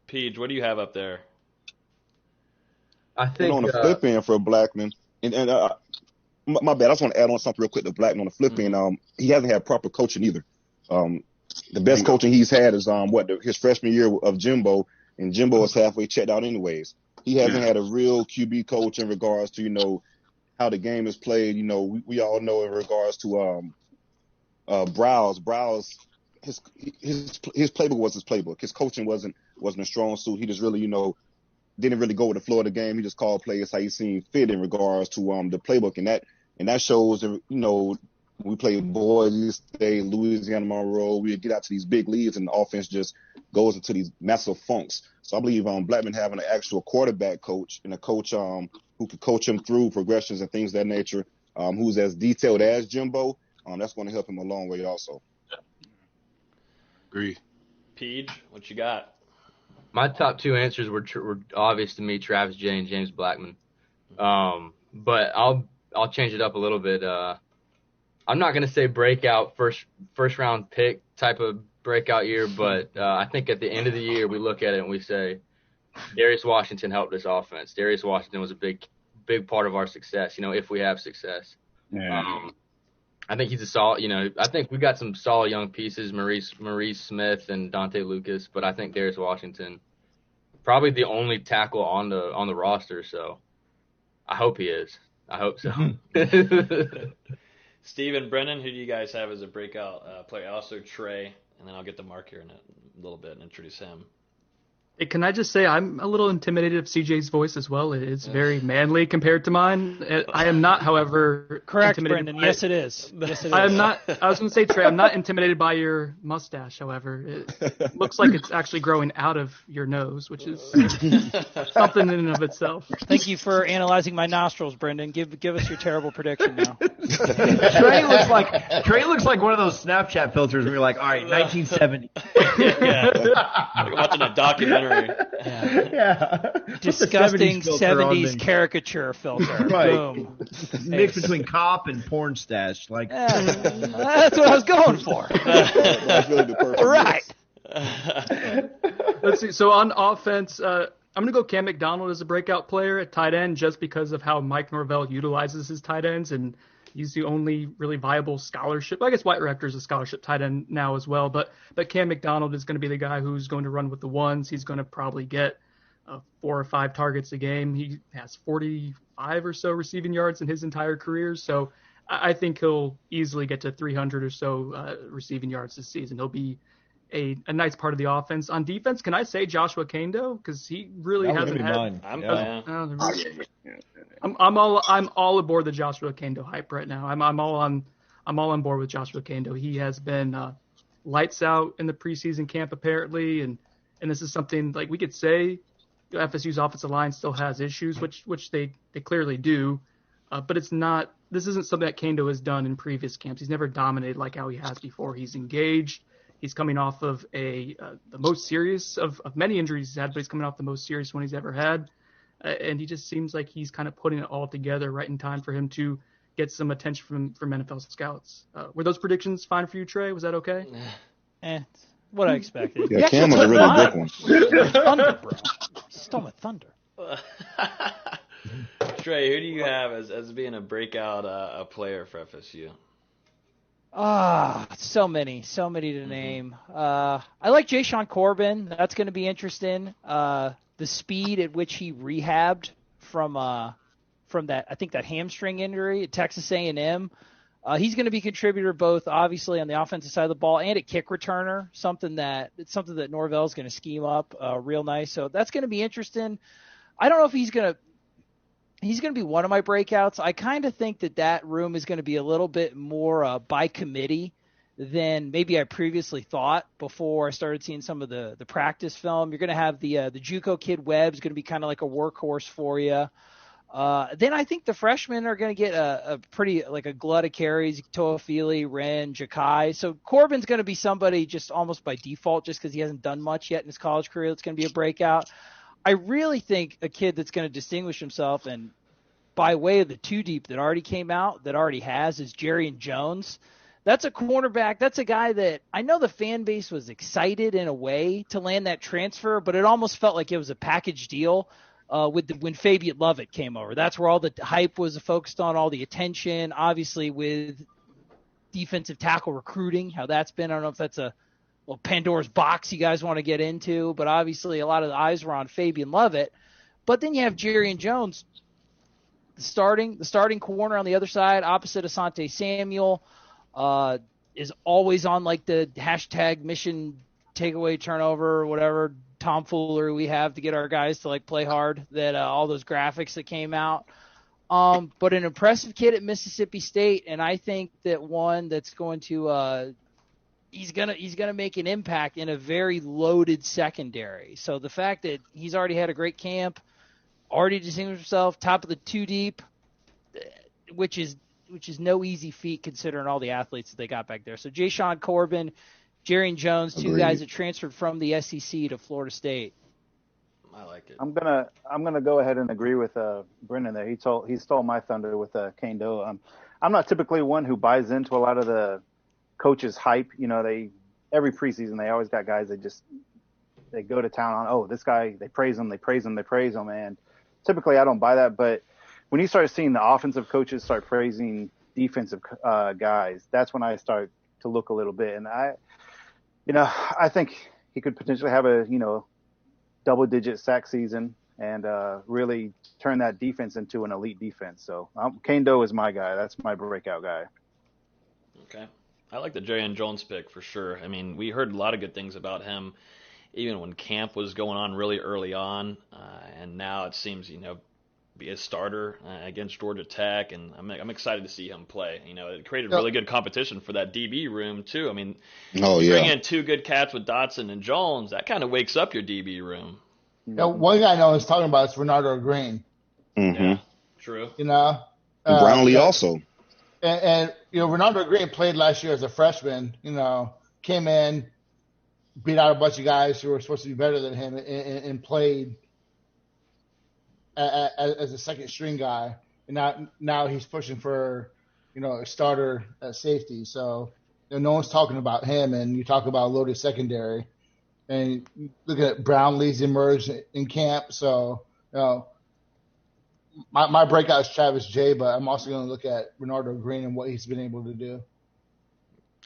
Peach, what do you have up there? I think on the flip end for Blackman, and my bad. I just want to add on something real quick to Blackman on the flip end. He hasn't had proper coaching either. The best coaching he's had is his freshman year of Jimbo, and Jimbo is halfway checked out anyways. He hasn't had a real QB coach in regards to, you know, how the game is played. You know, we all know in regards to Browse. His playbook was his playbook. His coaching wasn't a strong suit. He just really, you know, didn't really go with the flow of the game. He just called plays how he seen fit in regards to the playbook, and that shows. You know, we play Boise State, Louisiana Monroe. We get out to these big leads, and the offense just goes into these massive funks. So I believe Blackman having an actual quarterback coach and a coach who could coach him through progressions and things of that nature, who's as detailed as Jimbo, that's going to help him a long way also. Agree. Peach, what you got? My top two answers were obvious to me: Travis Jay and James Blackman. But I'll change it up a little bit. I'm not gonna say breakout first round pick type of breakout year, but I think at the end of the year we look at it and we say Darius Washington helped this offense. Darius Washington was a big part of our success. You know, if we have success. Yeah. I think he's a solid, you know, I think we got some solid young pieces, Maurice Smith and Dante Lucas, but I think Darius Washington, probably the only tackle on the roster, so I hope he is. I hope so. Steve and Brennan, who do you guys have as a breakout player? Also Trey, and then I'll get to Mark here in a little bit and introduce him. Hey, can I just say I'm a little intimidated of CJ's voice as well. It's very manly compared to mine. I am not, however, correct, Brendan. Yes, it is. Yes, it is. I am not. I was going to say, Trey, I'm not intimidated by your mustache. However, it looks like it's actually growing out of your nose, which is something in and of itself. Thank you for analyzing my nostrils, Brendan. Give us your terrible prediction now. Trey looks like one of those Snapchat filters where you're like, all right, 1970. Like watching a documentary. Yeah. Disgusting 70s caricature filter. Right. Boom. Mix between cop and porn stash. Like that's what I was going for. That's really the perfect. Right. Let's see. So on offense, I'm going to go Cam Mcdonald as a breakout player at tight end just because of how Mike Norvell utilizes his tight ends, and he's the only really viable scholarship. I guess White Rector's a scholarship tight end now as well, but Cam Mcdonald is going to be the guy who's going to run with the ones. He's going to probably get 4 or 5 targets a game. He has 45 or so receiving yards in his entire career, so I think he'll easily get to 300 or so receiving yards this season. He'll be a nice part of the offense. On defense, can I say Joshua Kendo? Because he really hasn't had. I'm all aboard the Joshua Kendo hype right now. I'm all on board with Joshua Kendo. He has been lights out in the preseason camp apparently, and this is something like we could say FSU's offensive line still has issues, which they clearly do, but it's not. This isn't something that Kendo has done in previous camps. He's never dominated like how he has before. He's engaged. He's coming off of the most serious of many injuries he's had, but he's coming off the most serious one he's ever had. And he just seems like he's kind of putting it all together right in time for him to get some attention from NFL scouts. Were those predictions fine for you, Trey? Was that okay? What I expected. Yeah, Cam was a really good one. Thunder, bro. Stole my thunder. Trey, who do you have as being a breakout a player for FSU? So many to name. I like Sean Corbin. That's going to be interesting. The speed at which he rehabbed from that, I think that hamstring injury at Texas A&M. He's going to be a contributor both obviously on the offensive side of the ball and a kick returner, something that Norvell is going to scheme up real nice. So that's going to be interesting. I don't know if he's going to be one of my breakouts. I kind of think that room is going to be a little bit more by committee than maybe I previously thought before I started seeing some of the practice film. You're going to have the JUCO kid Webb's going to be kind of like a workhorse for you. Then I think the freshmen are going to get a pretty like a glut of carries, Toafili, Wren, Ja'Kai. So Corbin's going to be somebody just almost by default just because he hasn't done much yet in his college career that's going to be a breakout. I really think a kid that's going to distinguish himself, and by way of the two deep that already came out, that already has, is Jerrion Jones. That's a cornerback. That's a guy that I know the fan base was excited in a way to land that transfer, but it almost felt like it was a package deal when Fabian Lovett came over. That's where all the hype was focused on, all the attention, obviously with defensive tackle recruiting, how that's been. I don't know if that's a Pandora's box you guys want to get into, but obviously a lot of the eyes were on Fabian Lovett. But then you have Jerrion Jones, the starting corner on the other side, opposite Asante Samuel, is always on like the hashtag mission takeaway turnover, whatever tomfoolery we have to get our guys to like play hard, that all those graphics that came out. But an impressive kid at Mississippi State, and I think that one that's going to he's gonna make an impact in a very loaded secondary. So the fact that he's already had a great camp, already distinguished himself, top of the two deep, which is no easy feat considering all the athletes that they got back there. So Sean Corbin, Jerrion Jones, two guys that transferred from the SEC to Florida State. I like it. I'm gonna go ahead and agree with Brennan there. He stole my thunder with Kane Doe. I'm not typically one who buys into a lot of the coaches' hype. You know, every preseason they always got guys that they go to town on. Oh, this guy, they praise him, and typically I don't buy that. But when you start seeing the offensive coaches start praising defensive guys, that's when I start to look a little bit. And I think he could potentially have a double-digit sack season and really turn that defense into an elite defense. So Kane Doe is my guy. That's my breakout guy. Okay. I like the Jerrion Jones pick for sure. I mean, we heard a lot of good things about him even when camp was going on really early on, and now it seems, be a starter against Georgia Tech, and I'm excited to see him play. It created really good competition for that DB room too. I mean, bring in two good cats with Dotson and Jones, that kind of wakes up your DB room. One guy I know is talking about is Renardo Green. Mm-hmm. Yeah, true. Brownlee also. And Renardo Green played last year as a freshman. Came in, beat out a bunch of guys who were supposed to be better than him, and played as a second string guy. And now he's pushing for a starter at safety. So no one's talking about him. And you talk about a loaded secondary, and look at Brownlee's emerged in camp. So My breakout is Travis Jay, but I'm also going to look at Renardo Green and what he's been able to do.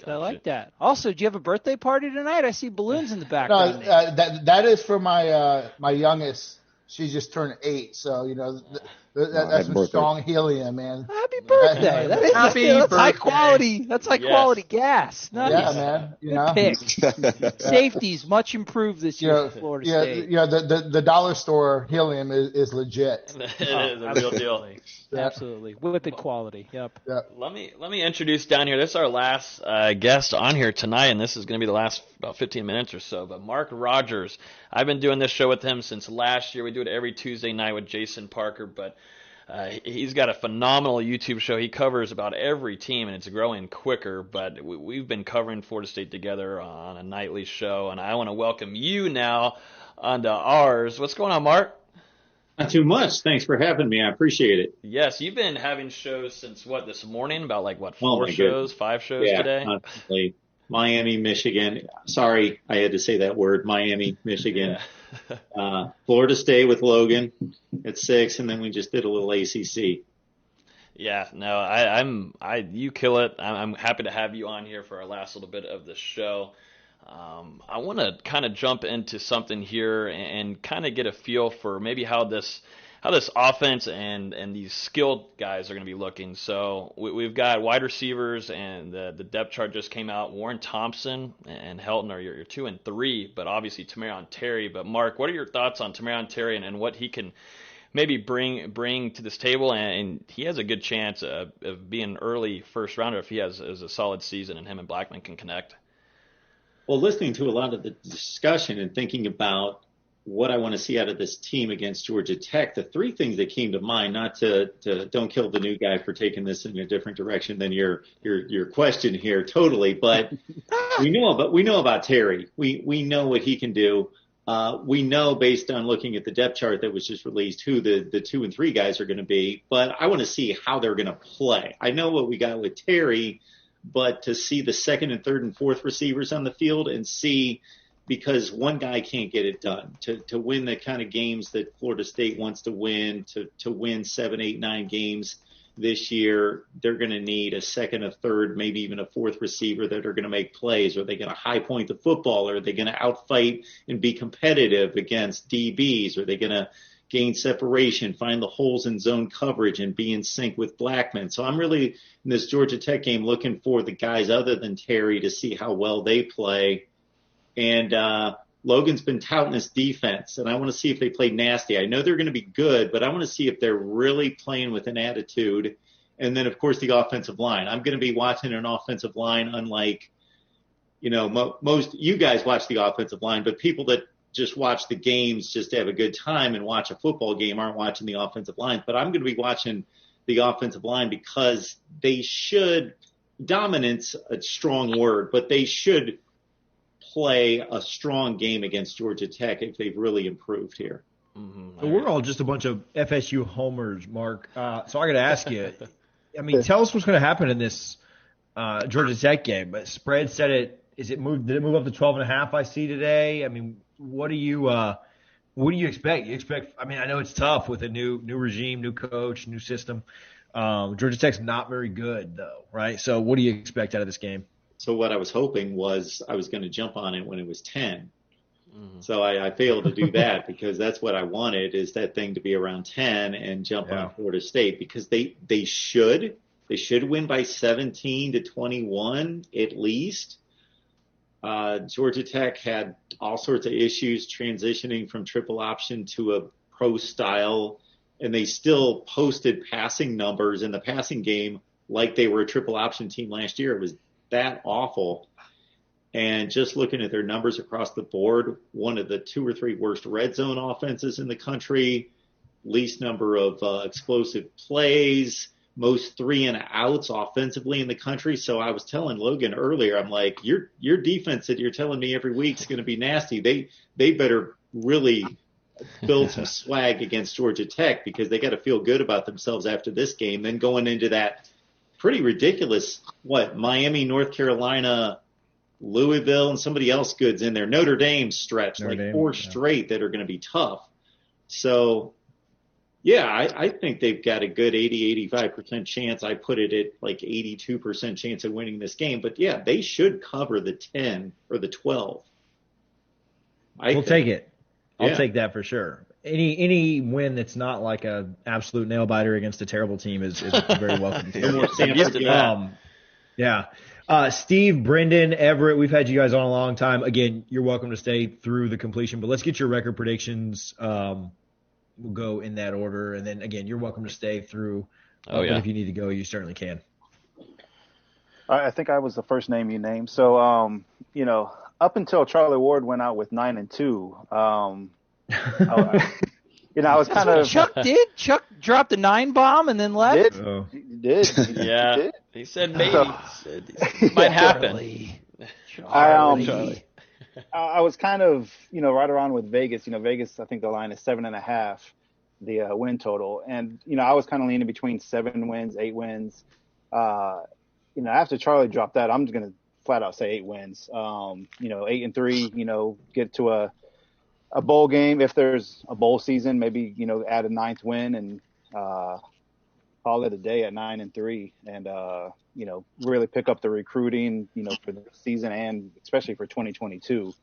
I like that. Also, do you have a birthday party tonight? I see balloons in the background. No, that is for my youngest. She just turned 8, so that's some strong helium, man. Happy birthday! That's high quality. That's high quality gas. Nice. Yeah, man. Pick. Safety's much improved this year for Florida State. The dollar store helium is legit. It is a real deal. Absolutely, whipped quality. Yep. Let me introduce down here. This is our last guest on here tonight, and this is going to be the last about 15 minutes or so. But Mark Rogers, I've been doing this show with him since last year. We do it every Tuesday night with Jason Parker, but he's got a phenomenal YouTube show. He covers about every team, and it's growing quicker. But we've been covering Florida State together on a nightly show, and I want to welcome you now onto ours. What's going on, Mark? Not too much. Thanks for having me. I appreciate it. Yes, you've been having shows since this morning? About 4 shows, 5 shows today? Constantly. Miami, Michigan. Sorry, I had to say that word, Miami, Michigan. Florida State with Logan at 6, and then we just did a little ACC. Yeah, no, you kill it. I'm happy to have you on here for our last little bit of the show. I want to kind of jump into something here and kind of get a feel for maybe how this offense and these skilled guys are going to be looking. So we've got wide receivers, and the depth chart just came out. Warren Thompson and Helton are your 2 and 3, but obviously Tamarion Terry. But Mark, what are your thoughts on Tamarion Terry and what he can maybe bring to this table? And he has a good chance of being an early first rounder if he has a solid season and him and Blackman can connect. Well, listening to a lot of the discussion and thinking about what I want to see out of this team against Georgia Tech, the 3 things that came to mind, not to don't kill the new guy for taking this in a different direction than your question here, totally. But we know about Terry. We know what he can do. We know based on looking at the depth chart that was just released who the 2 and 3 guys are going to be. But I want to see how they're going to play. I know what we got with Terry, but to see the 2nd and 3rd and 4th receivers on the field and see, because one guy can't get it done, to win the kind of games that Florida State wants to win, to win 7, 8, 9 games this year, they're going to need a 2nd, a 3rd, maybe even a 4th receiver that are going to make plays. Are they going to high point the football? Are they going to outfight and be competitive against DBs? Are they going to gain separation, find the holes in zone coverage, and be in sync with Blackman? So I'm really, in this Georgia Tech game, looking for the guys other than Terry to see how well they play. And Logan's been touting this defense, and I want to see if they play nasty. I know they're going to be good, but I want to see if they're really playing with an attitude. And then, of course, the offensive line. I'm going to be watching an offensive line unlike, most you guys watch the offensive line, but people that just watch the games just to have a good time and watch a football game aren't watching the offensive line. But I'm going to be watching the offensive line because they should – dominance, a strong word, but they should – play a strong game against Georgia Tech if they've really improved here. Mm-hmm. So we're all just a bunch of FSU homers, Mark. So I got to ask you, tell us what's going to happen in this Georgia Tech game. But spread said it. Did it move up to 12.5? I see today. What do you expect? I know it's tough with a new regime, new coach, new system. Georgia Tech's not very good though, right? So what do you expect out of this game? So what I was hoping was I was going to jump on it when it was 10. Mm-hmm. So I failed to do that because that's what I wanted, is that thing to be around 10 and jump on Florida State, because they should win by 17-21 at least. Georgia Tech had all sorts of issues transitioning from triple option to a pro style, and they still posted passing numbers in the passing game like they were a triple option team last year. It was that awful. And just looking at their numbers across the board, one of the 2 or 3 worst red zone offenses in the country, least number of explosive plays, most 3 and outs offensively in the country. So I was telling Logan earlier, I'm like, your defense that you're telling me every week is going to be nasty. They better really build some swag against Georgia Tech, because they got to feel good about themselves after this game. Then going into that pretty ridiculous, Miami, North Carolina, Louisville, and somebody else good's in there. Notre Dame stretch, four straight that are going to be tough. So, yeah, I think they've got a good 80-85% chance. I put it at like 82% chance of winning this game. But, yeah, they should cover the 10 or the 12. We'll take it. I'll take that for sure. Any win that's not like a absolute nail biter against a terrible team is very welcome. Steve, Brendan, Everett, we've had you guys on a long time. Again, you're welcome to stay through the completion, but let's get your record predictions. We'll go in that order, and then again, you're welcome to stay through. But if you need to go, you certainly can. I think I was the first name you named. So, up until Charlie Ward went out with 9-2. I was kind of. Chuck did. Chuck dropped the 9 bomb and then left. He did. He said maybe. It might happen. Charlie. I was kind of, right around with Vegas. Vegas, I think the line is 7.5, the win total, and I was kind of leaning between 7 wins, 8 wins. After Charlie dropped that, I'm just gonna flat out say 8 wins. 8-3. Get to a bowl game if there's a bowl season. Maybe add a 9th win and call it a day at 9-3, and really pick up the recruiting for the season and especially for 2022.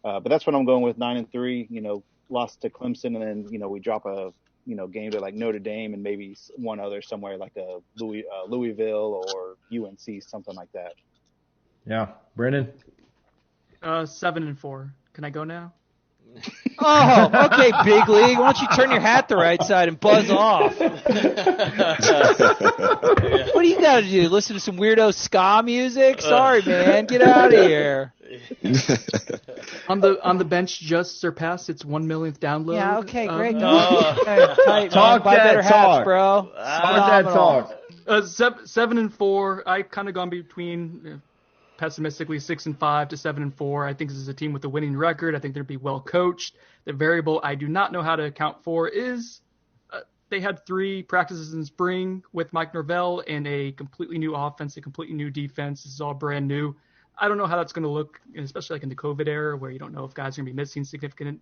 But that's what I'm going with, 9-3. Lost to Clemson, and then we drop a game to like Notre Dame and maybe one other somewhere like a Louisville or UNC, something like that. Yeah, Brennan. 7-4. Can I go now? Oh, okay, big league. Why don't you turn your hat the right side and buzz off? What do you got to do? Listen to some weirdo ska music? Sorry, man. Get out of here. On the bench, just surpassed its 1 millionth download. Yeah, okay, great. Talk that talk, bro. Talk that talk. 7-4. I kind of gone between. Pessimistically 6-5 to 7-4. I think this is a team with a winning record. I think they'd be well coached. The variable I do not know how to account for is they had 3 practices in spring with Mike Norvell and a completely new offense, a completely new defense. This is all brand new. I don't know how that's going to look, especially like in the COVID era where you don't know if guys are going to be missing significant,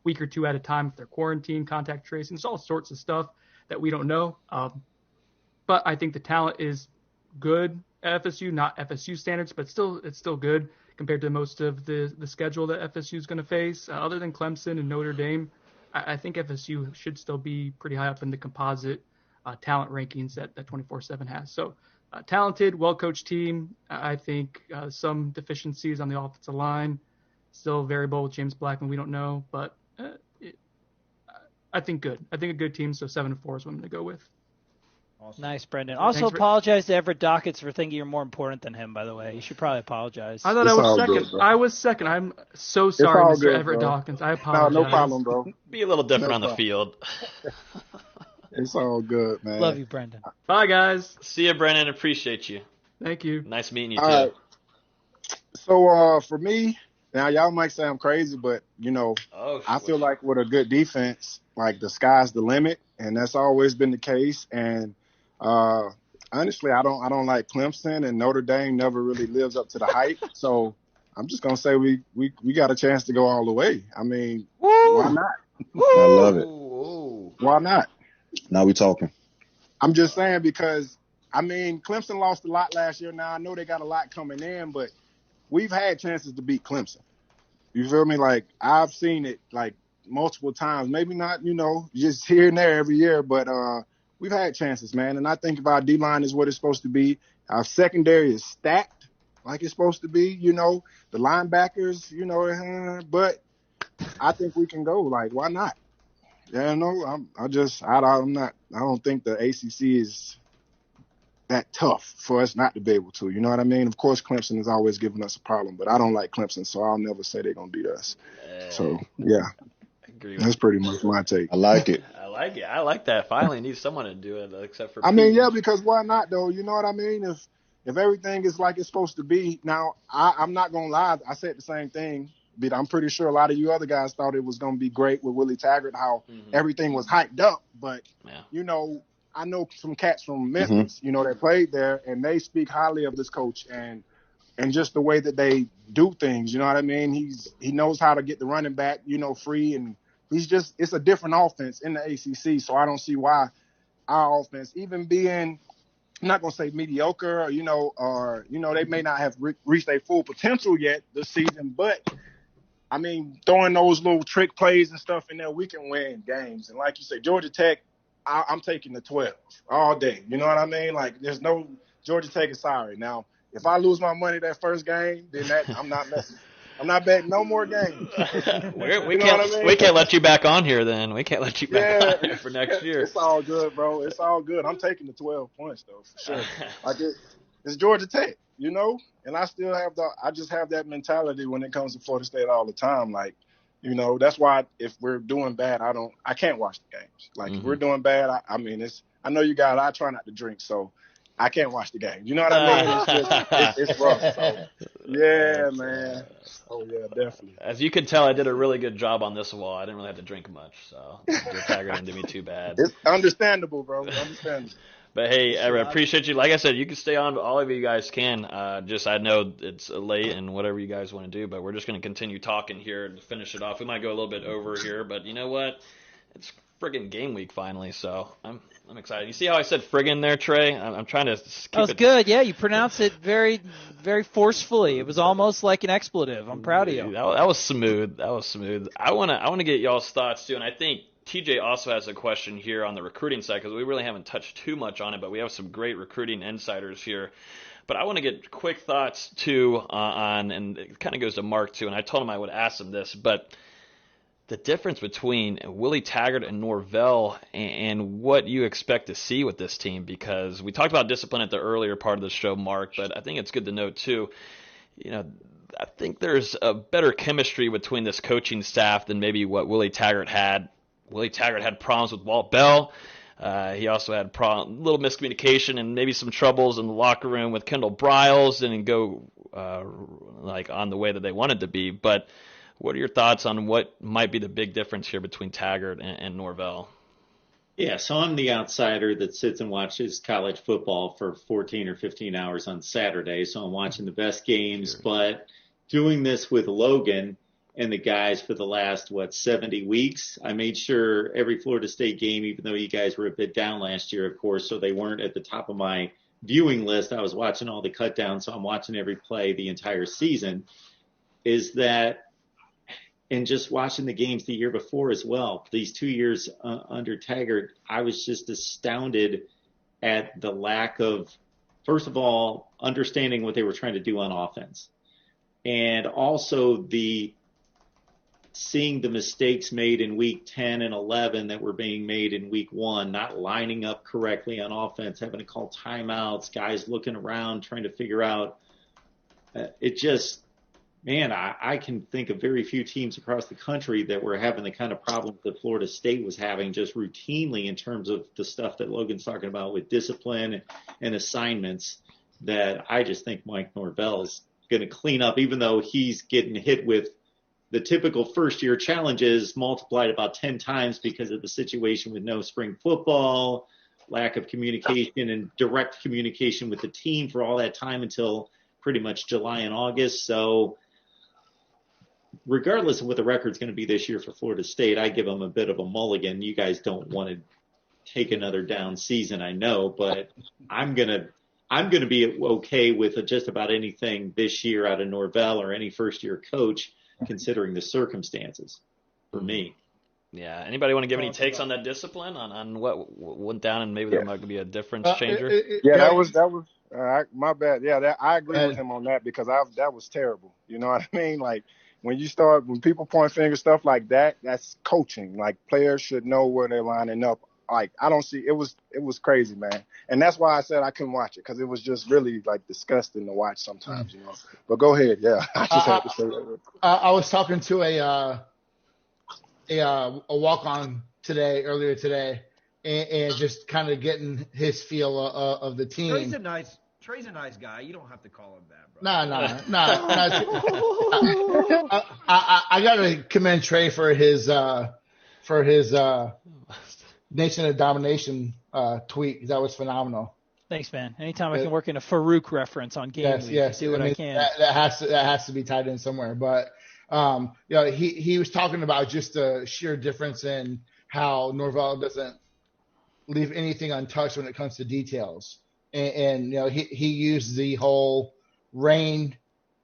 week or 2 at a time if they're quarantined, contact tracing. There's all sorts of stuff that we don't know. But I think the talent is good at FSU, not FSU standards, but it's still good compared to most of the schedule that FSU is going to face. Other than Clemson and Notre Dame, I think FSU should still be pretty high up in the composite talent rankings that 24/7 has. So talented, well-coached team. I think some deficiencies on the offensive line, still variable with James Blackman. We don't know, but I think good. I think a good team, so 7-4 is what I'm going to go with. Awesome. Nice, Brendan. Also, apologize to Everett Dockets for thinking you're more important than him, by the way. You should probably apologize. I thought I was second. I was second. I'm so sorry, Mr. Good, Everett bro. Dawkins. I apologize. No problem, bro. Be a little different on the field. It's all good, man. Love you, Brendan. Bye, guys. See you, Brendan. Appreciate you. Thank you. Nice meeting you, too. All right. So, for me, now y'all might say I'm crazy, but, I feel like with a good defense, like the sky's the limit, and that's always been the case. And honestly, I don't like Clemson, and Notre Dame never really lives up to the hype. So I'm just gonna say we got a chance to go all the way. I mean, why not? I love it. Why not? Now we talking. I'm just saying because Clemson lost a lot last year. Now I know they got a lot coming in, but we've had chances to beat Clemson. You feel me? Like I've seen it like multiple times. Maybe not, just here and there every year, but we've had chances, man, and I think if our D-line is what it's supposed to be, our secondary is stacked like it's supposed to be, the linebackers, but I think we can go. Like, why not? Yeah, no, I don't think the ACC is that tough for us not to be able to. You know what I mean? Of course, Clemson has always given us a problem, but I don't like Clemson, so I'll never say they're going to beat us. So, yeah. That's pretty much my take. I like it. I like that. Finally, need someone to do it, except for. Because why not though? You know what I mean? If everything is like it's supposed to be, now I'm not gonna lie. I said the same thing, but I'm pretty sure a lot of you other guys thought it was gonna be great with Willie Taggart, how everything was hyped up. But I know some cats from Memphis, that played there, and they speak highly of this coach and just the way that they do things. You know what I mean? He knows how to get the running back, free, and it's a different offense in the ACC, so I don't see why our offense, even being, I'm not going to say mediocre, or they may not have reached their full potential yet this season, but, throwing those little trick plays and stuff in there, we can win games. And like you say, Georgia Tech, I'm taking the 12 all day. You know what I mean? Like, there's no Georgia Tech is sorry. Now, if I lose my money that first game, then I'm not messing. I'm not betting no more games. We can't let you back on here then. We can't let you back on here for next year. It's all good, bro. It's all good. I'm taking the 12 points though, for sure. Like it's Georgia Tech, and I just have that mentality when it comes to Florida State all the time. Like, that's why if we're doing bad, I can't watch the games. Like if we're doing bad, I know you guys, I try not to drink, so I can't watch the game. You know what I mean? It's rough. So, yeah, man. Oh, yeah, definitely. As you can tell, I did a really good job on this wall. I didn't really have to drink much, so your Taggart didn't do me too bad. It's understandable, bro. Understandable. But hey, I appreciate you. Like I said, you can stay on. All of you guys can. I know it's late and whatever you guys want to do, but we're just going to continue talking here to finish it off. We might go a little bit over here, but you know what? It's friggin' game week finally, so I'm excited. You see how I said friggin' there, Trey? I'm trying to keep That was good. Yeah, you pronounced it very, very forcefully. It was almost like an expletive. I'm proud of you. That was smooth. I wanna get y'all's thoughts too, and I think TJ also has a question here on the recruiting side because we really haven't touched too much on it, but we have some great recruiting insiders here. But I want to get quick thoughts too on, and it kind of goes to Mark too. And I told him I would ask him this, but the difference between Willie Taggart and Norvell and what you expect to see with this team, because we talked about discipline at the earlier part of the show, Mark, but I think it's good to note too, I think there's a better chemistry between this coaching staff than maybe what Willie Taggart had. Willie Taggart had problems with Walt Bell. He also had little miscommunication and maybe some troubles in the locker room with Kendall Briles. Didn't go on the way that they wanted to be. But what are your thoughts on what might be the big difference here between Taggart and Norvell? Yeah, so I'm the outsider that sits and watches college football for 14 or 15 hours on Saturday. So I'm watching the best games, but doing this with Logan and the guys for the last, 70 weeks. I made sure every Florida State game, even though you guys were a bit down last year, of course, so they weren't at the top of my viewing list. I was watching all the cut downs, so I'm watching every play the entire season, is that, and just watching the games the year before as well, these 2 years under Taggart, I was just astounded at the lack of, first of all, understanding what they were trying to do on offense. And also seeing the mistakes made in week 10 and 11 that were being made in week 1, not lining up correctly on offense, having to call timeouts, guys looking around, trying to figure out. I can think of very few teams across the country that were having the kind of problems that Florida State was having just routinely in terms of the stuff that Logan's talking about with discipline and assignments, that I just think Mike Norvell's going to clean up, even though he's getting hit with the typical first-year challenges multiplied about 10 times because of the situation with no spring football, lack of communication and direct communication with the team for all that time until pretty much July and August. So regardless of what the record's going to be this year for Florida State, I give them a bit of a mulligan. You guys don't want to take another down season, I know, but I'm going to be okay with just about anything this year out of Norvell or any first-year coach, considering the circumstances for me. Yeah. Anybody want to give any takes on that discipline, on what went down, and maybe there might be a difference changer? That was my bad. Yeah, I agree with him on that, because that was terrible. You know what I mean? Like, when people point fingers, stuff like that, that's coaching. Like, players should know where they're lining up. Like, I don't see, it was crazy, man. And that's why I said I couldn't watch it, because it was just really, disgusting to watch sometimes, But go ahead, yeah. I just had to say that. I was talking to a walk-on earlier today, and just kind of getting his feel of the team. Trey's a nice guy. You don't have to call him that, bro. Nah. I gotta commend Trey for his Nation of Domination tweet. That was phenomenal. Thanks, man. Anytime I can work in a Farouk reference on game week, yes. do what I can. That has to be tied in somewhere. But he was talking about just the sheer difference in how Norvell doesn't leave anything untouched when it comes to details. And he used the whole rain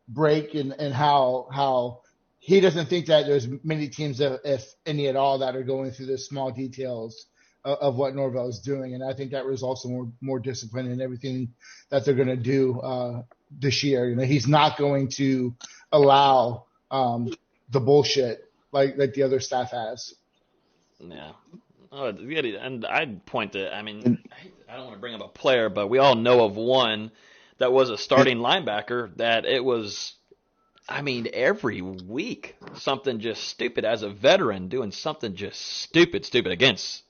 break and how he doesn't think that there's many teams, if any at all, that are going through the small details of what Norvell is doing. And I think that results in more discipline in everything that they're going to do this year. He's not going to allow the bullshit like the other staff has. Yeah. Oh, and I'd point to, I don't want to bring up a player, but we all know of one that was a starting linebacker that it was, every week something just stupid as a veteran, doing something just stupid against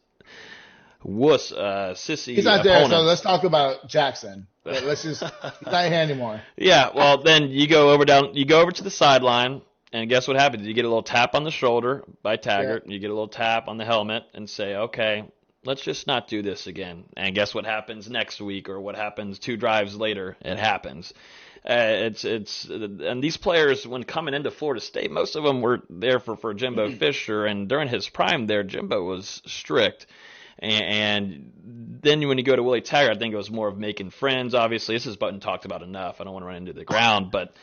sissy He's not opponents. there, so let's talk about Jackson. Let's just, he's not here anymore. Yeah, well, then you go over to the sideline, and guess what happens? You get a little tap on the shoulder by Taggart, and you get a little tap on the helmet and say, okay, let's just not do this again. And guess what happens next week, or what happens 2 drives later? It happens. And these players, when coming into Florida State, most of them were there for Jimbo Fisher, and during his prime there, Jimbo was strict. And then when you go to Willie Taggart, I think it was more of making friends. Obviously, this has been talked about enough. I don't want to run into the ground, but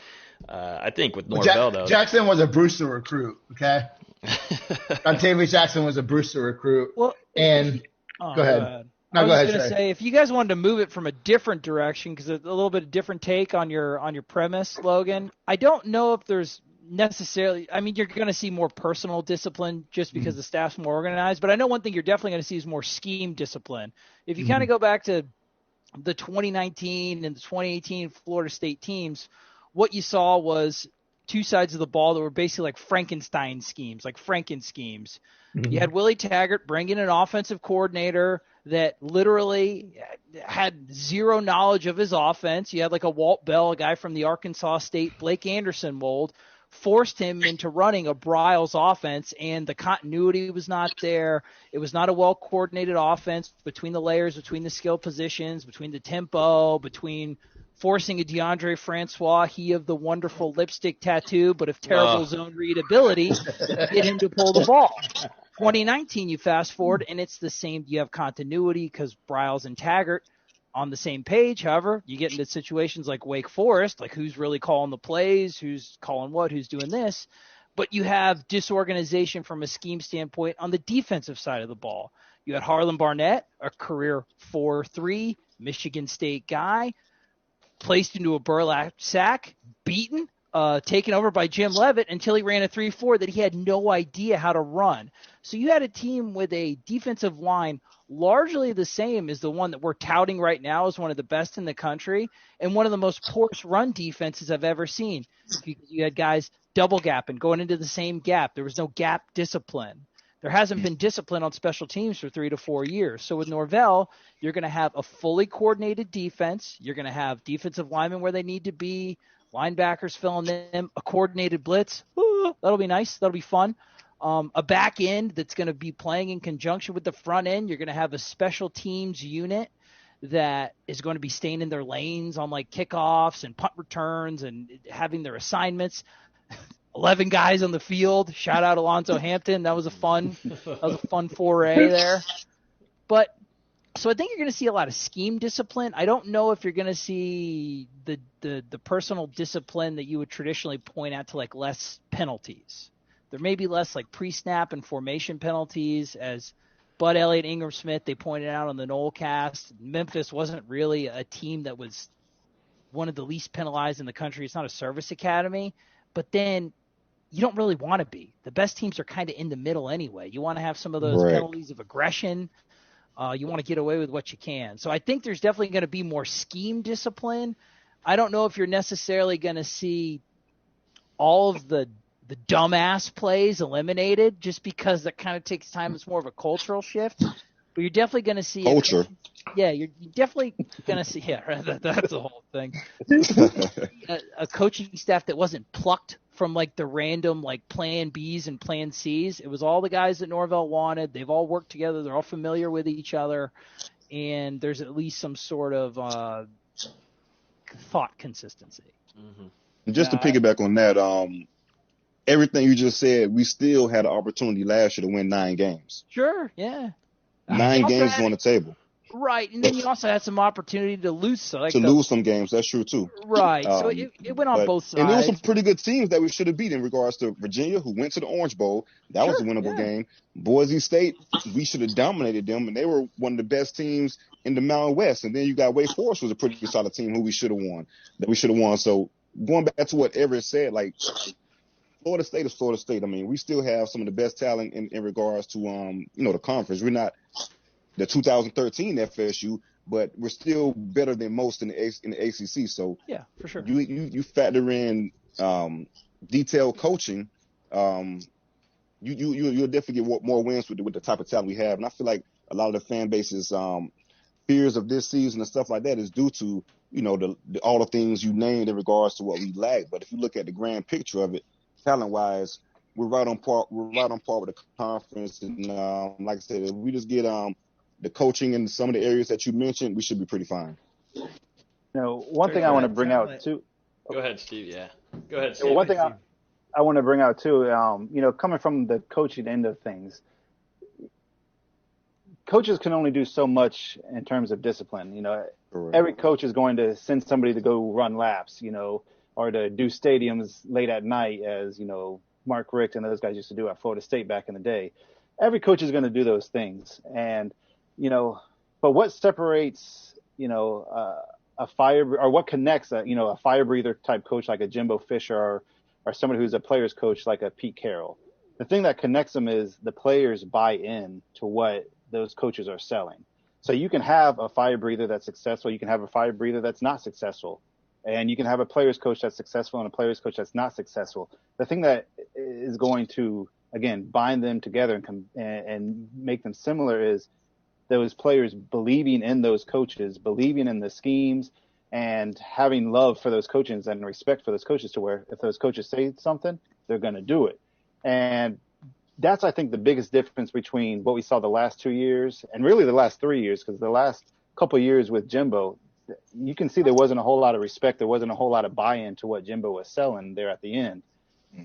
I think with Norvell, though, Jackson was a Brewster recruit. Okay, Dante Jackson was a Brewster recruit. Well, and go ahead. No, I was going to Trey. say, if you guys wanted to move it from a different direction, because it's a little bit of different take on your premise, Logan, I don't know if there's necessarily – I mean, you're going to see more personal discipline just because the staff's more organized, but I know one thing you're definitely going to see is more scheme discipline. If you kind of go back to the 2019 and the 2018 Florida State teams, what you saw was two sides of the ball that were basically like Frankenstein schemes, like Franken schemes. You had Willie Taggart bring in an offensive coordinator that literally had zero knowledge of his offense. You had like a Walt Bell, a guy from the Arkansas State Blake Anderson mold, forced him into running a Briles offense, and the continuity was not there. It was not a well-coordinated offense between the layers, between the skill positions, between the tempo, between forcing a DeAndre Francois, he of the wonderful lipstick tattoo, but of terrible zone readability, to get him to pull the ball. 2019, you fast forward, and it's the same. You have continuity because Briles and Taggart on the same page. However, you get into situations like Wake Forest, like who's really calling the plays, who's calling what, who's doing this. But you have disorganization from a scheme standpoint on the defensive side of the ball. You had Harlan Barnett, a career 4-3 Michigan State guy, placed into a burlap sack, beaten, taken over by Jim Leavitt until he ran a 3-4 that he had no idea how to run. So you had a team with a defensive line largely the same as the one that we're touting right now as one of the best in the country and one of the most porous run defenses I've ever seen. You had guys double gapping, going into the same gap. There was no gap discipline. There hasn't been discipline on special teams for 3 to 4 years. So with Norvell, you're going to have a fully coordinated defense. You're going to have defensive linemen where they need to be, linebackers filling them, a coordinated blitz. Ooh, that'll be nice. That'll be fun. A back end that's going to be playing in conjunction with the front end. You're going to have a special teams unit that is going to be staying in their lanes on like kickoffs and punt returns and having their assignments. 11 guys on the field. Shout out Alonzo Hampton. That was a fun foray there. But so I think you're going to see a lot of scheme discipline. I don't know if you're going to see the personal discipline that you would traditionally point out to like less penalties. There may be less like pre-snap and formation penalties, as Bud Elliott, Ingram Smith, they pointed out on the Noles cast. Memphis wasn't really a team that was one of the least penalized in the country. It's not a service academy. But then you don't really want to be. The best teams are kind of in the middle anyway. You want to have some of those penalties of aggression. You want to get away with what you can. So I think there's definitely going to be more scheme discipline. I don't know if you're necessarily going to see all of the dumbass plays eliminated just because that kind of takes time. It's more of a cultural shift. But you're definitely going to see culture. You're definitely going to see. Yeah, that's the whole thing. A coaching staff that wasn't plucked from like the random like plan Bs and plan Cs. It was all the guys that Norvell wanted. They've all worked together. They're all familiar with each other, and there's at least some sort of thought consistency. Just to piggyback on that, everything you just said, we still had an opportunity last year to win 9 games. Sure, yeah. 9 games on the table. Right, and then you also had some opportunity to lose. Lose some games, that's true too. Right, so it went on both sides. And there were some pretty good teams that we should have beat in regards to Virginia, who went to the Orange Bowl. That was a winnable game. Boise State, we should have dominated them, and they were one of the best teams in the Mountain West. And then you got Wake Forest was a pretty solid team who we should have won. So going back to what Everett said, like Florida State is Florida State. I mean, we still have some of the best talent in regards to the conference. We're not the 2013 FSU, but we're still better than most in the ACC. So yeah, for sure. You factor in detailed coaching, you'll definitely get more wins with the type of talent we have. And I feel like a lot of the fan base's fears of this season and stuff like that is due to all the things you named in regards to what we lack. But if you look at the grand picture of it, talent-wise, we're right on par with the conference. And like I said, if we just get the coaching in some of the areas that you mentioned, we should be pretty fine. One thing I want to bring out too. Go ahead, Steve. Yeah. Go ahead, Steve. One thing I want to bring out too, coming from the coaching end of things, coaches can only do so much in terms of discipline. Every coach is going to send somebody to go run laps, or to do stadiums late at night, as, Mark Richt and those guys used to do at Florida State back in the day. Every coach is going to do those things. And, but what separates, a fire, or what connects a fire breather type coach like a Jimbo Fisher or somebody who's a player's coach like a Pete Carroll? The thing that connects them is the players buy in to what those coaches are selling. So you can have a fire breather that's successful. You can have a fire breather that's not successful. And you can have a player's coach that's successful and a player's coach that's not successful. The thing that is going to, again, bind them together and make them similar is those players believing in those coaches, believing in the schemes, and having love for those coaches and respect for those coaches, to where if those coaches say something, they're going to do it. And that's, I think, the biggest difference between what we saw the last 2 years and really the last 3 years, because the last couple of years with Jimbo, you can see there wasn't a whole lot of respect. There wasn't a whole lot of buy-in to what Jimbo was selling there at the end.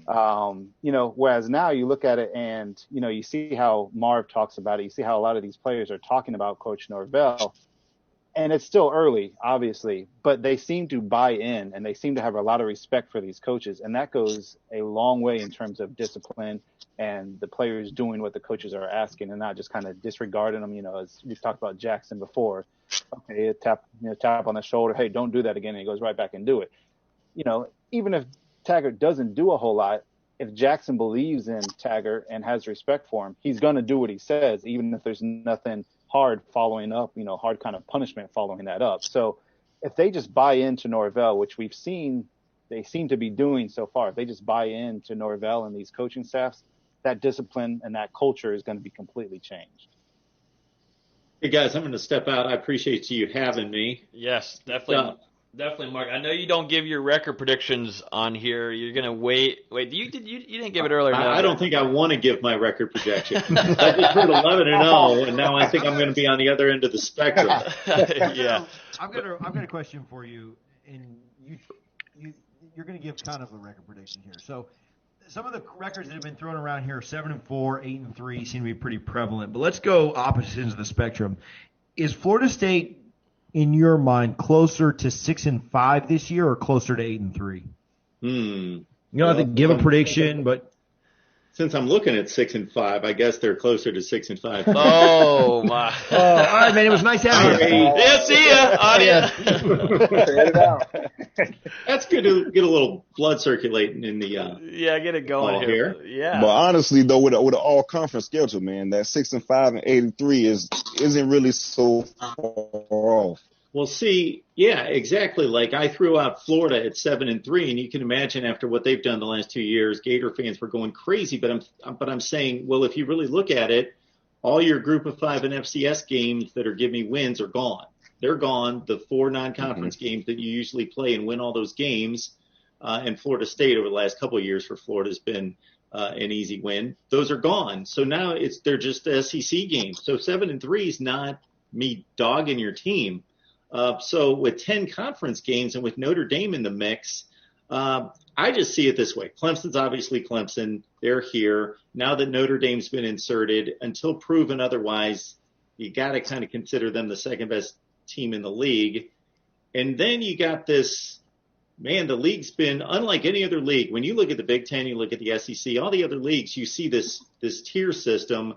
Whereas now you look at it and, you see how Marv talks about it. You see how a lot of these players are talking about Coach Norvell. And it's still early, obviously, but they seem to buy in and they seem to have a lot of respect for these coaches. And that goes a long way in terms of discipline and the players doing what the coaches are asking and not just kind of disregarding them. As we've talked about Jackson before, okay, tap on the shoulder. Hey, don't do that again. And he goes right back and do it. Even if Taggart doesn't do a whole lot, if Jackson believes in Taggart and has respect for him, he's going to do what he says, even if there's nothing hard following up, hard kind of punishment following that up. So if they just buy into Norvell, which we've seen they seem to be doing so far, if they just buy into Norvell and these coaching staffs, that discipline and that culture is going to be completely changed. Hey, guys, I'm going to step out. I appreciate you having me. Yes, definitely. Definitely, Mark. I know you don't give your record predictions on here. You're gonna wait. You didn't give it earlier. I don't think I want to give my record projection. I just heard 11-0, and now I think I'm going to be on the other end of the spectrum. Yeah. I've got a question for you, and you're going to give kind of a record prediction here. So some of the records that have been thrown around here, 7-4, 8-3, seem to be pretty prevalent. But let's go opposite ends of the spectrum. Is Florida State, in your mind, closer to 6-5 this year or closer to 8-3? You don't have to give a prediction, but since I'm looking at 6-5, I guess they're closer to 6-5. Oh my! All right, man. It was nice having you. Yeah, see ya, audience. That's good to get a little blood circulating in the. Get it going here. Yeah. But honestly, though, with an all-conference schedule, man, that 6-5 and 8-3 isn't really so far off. Well, see, yeah, exactly. Like I threw out Florida at 7-3, and you can imagine after what they've done the last 2 years, Gator fans were going crazy. But I'm saying, well, if you really look at it, all your Group of 5 and FCS games that are give me wins are gone. They're gone. The 4 non-conference games that you usually play and win all those games, and Florida State over the last couple of years for Florida has been an easy win. Those are gone. So now they're just the SEC games. So 7-3 is not me dogging your team. So with 10 conference games and with Notre Dame in the mix, I just see it this way. Clemson's obviously Clemson. They're here. Now that Notre Dame's been inserted, until proven otherwise, you got to kind of consider them the second best team in the league. And then you got this, man, the league's been unlike any other league. When you look at the Big Ten, you look at the SEC, all the other leagues, you see this tier system.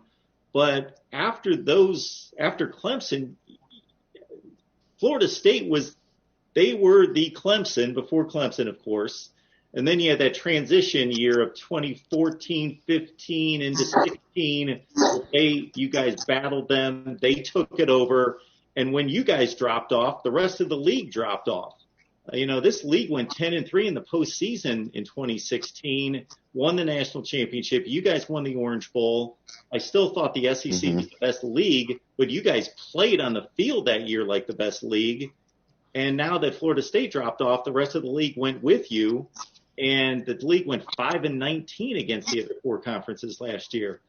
But after Clemson, Florida State they were the Clemson before Clemson, of course. And then you had that transition year of 2014, 15 into 16. You guys battled them. They took it over. And when you guys dropped off, the rest of the league dropped off. This league went 10-3 in the postseason in 2016, won the national championship. You guys won the Orange Bowl. I still thought the SEC was the best league, but you guys played on the field that year like the best league. And now that Florida State dropped off, the rest of the league went with you, and the league went 5-19 against the other 4 conferences last year.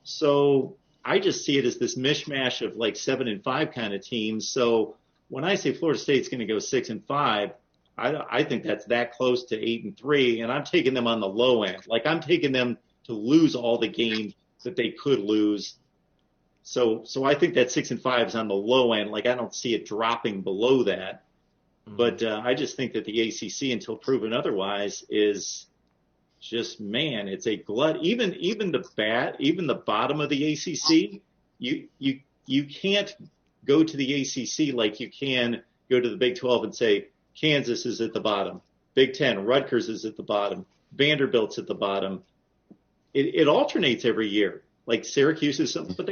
So I just see it as this mishmash of like 7-5 kind of teams. So when I say Florida State's going to go 6-5, I think that's that close to 8-3, and I'm taking them on the low end. Like I'm taking them to lose all the games that they could lose. So I think that 6-5 is on the low end. Like I don't see it dropping below that. But I just think that the ACC, until proven otherwise, is just, man, it's a glut. Even the bottom of the ACC, you can't go to the ACC like you can go to the Big 12 and say Kansas is at the bottom, Big 10, Rutgers is at the bottom, Vanderbilt's at the bottom. It alternates every year. Like Syracuse but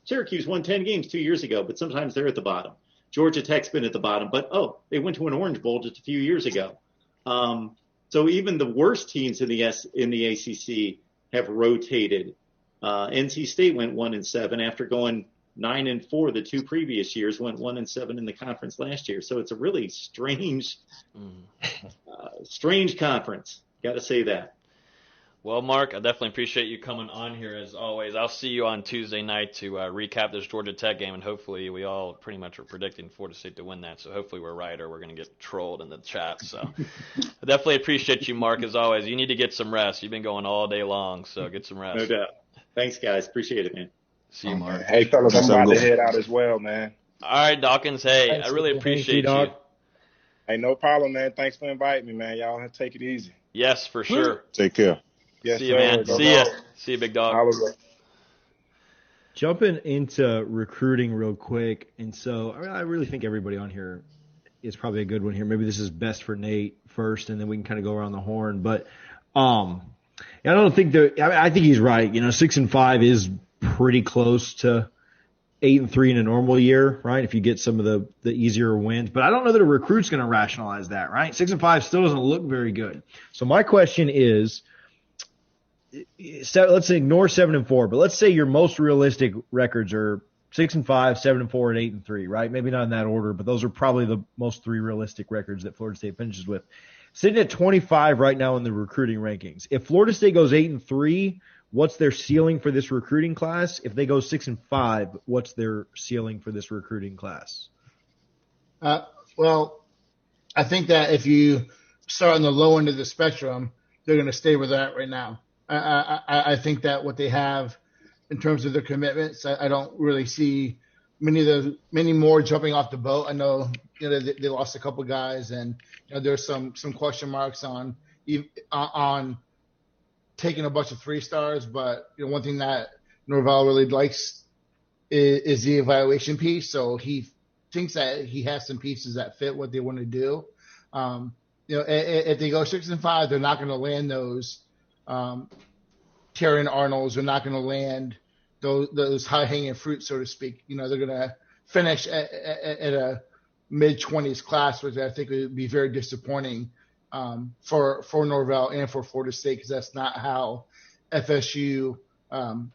Syracuse won 10 games 2 years ago, but sometimes they're at the bottom. Georgia Tech's been at the bottom, but they went to an Orange Bowl just a few years ago. So even the worst teams in the ACC have rotated. NC State went 1-7 after going 9-4 the 2 previous years. Went 1-7 in the conference last year. So it's a really strange conference. Got to say that. Well, Mark, I definitely appreciate you coming on here as always. I'll see you on Tuesday night to recap this Georgia Tech game, and hopefully we all pretty much are predicting Florida State to win that. So hopefully we're right, or we're going to get trolled in the chat. So I definitely appreciate you, Mark, as always. You need to get some rest. You've been going all day long, so get some rest. No doubt. Thanks, guys. Appreciate it, man. See you, Mark. Hey, fellas, I'm about to head out as well, man. All right, Dawkins. Hey, I really appreciate you. Hey, no problem, man. Thanks for inviting me, man. Y'all have to take it easy. Yes, for sure. Take care. Yes, see you, man. See ya. See you, big dog. Jumping into recruiting real quick, and so I really think everybody on here is probably a good one here. Maybe this is best for Nate first, and then we can kind of go around the horn. But I don't think I think he's right. 6-5 is pretty close to 8-3 in a normal year, right? If you get some of the easier wins, but I don't know that a recruit's going to rationalize that, right? 6-5 still doesn't look very good. So my question is, let's ignore 7-4, but let's say your most realistic records are 6-5, 7-4, and 8-3, right? Maybe not in that order, but those are probably the most 3 realistic records that Florida State finishes with. Sitting at 25 right now in the recruiting rankings. If Florida State goes 8-3, what's their ceiling for this recruiting class? If they go 6-5, what's their ceiling for this recruiting class? Well, I think that if you start on the low end of the spectrum, they're going to stay where they're at right now. I think that what they have in terms of their commitments, I don't really see many more jumping off the boat. I know they lost a couple guys, and there's some question marks on taking a bunch of 3-stars. But one thing that Norvell really likes is the evaluation piece. So he thinks that he has some pieces that fit what they want to do. If they go 6-5, they're not going to land those. Terry Arnold's are not going to land those high-hanging fruit, so to speak. They're going to finish at a mid-20s class, which I think would be very disappointing for Norvell and for Florida State, because that's not how FSU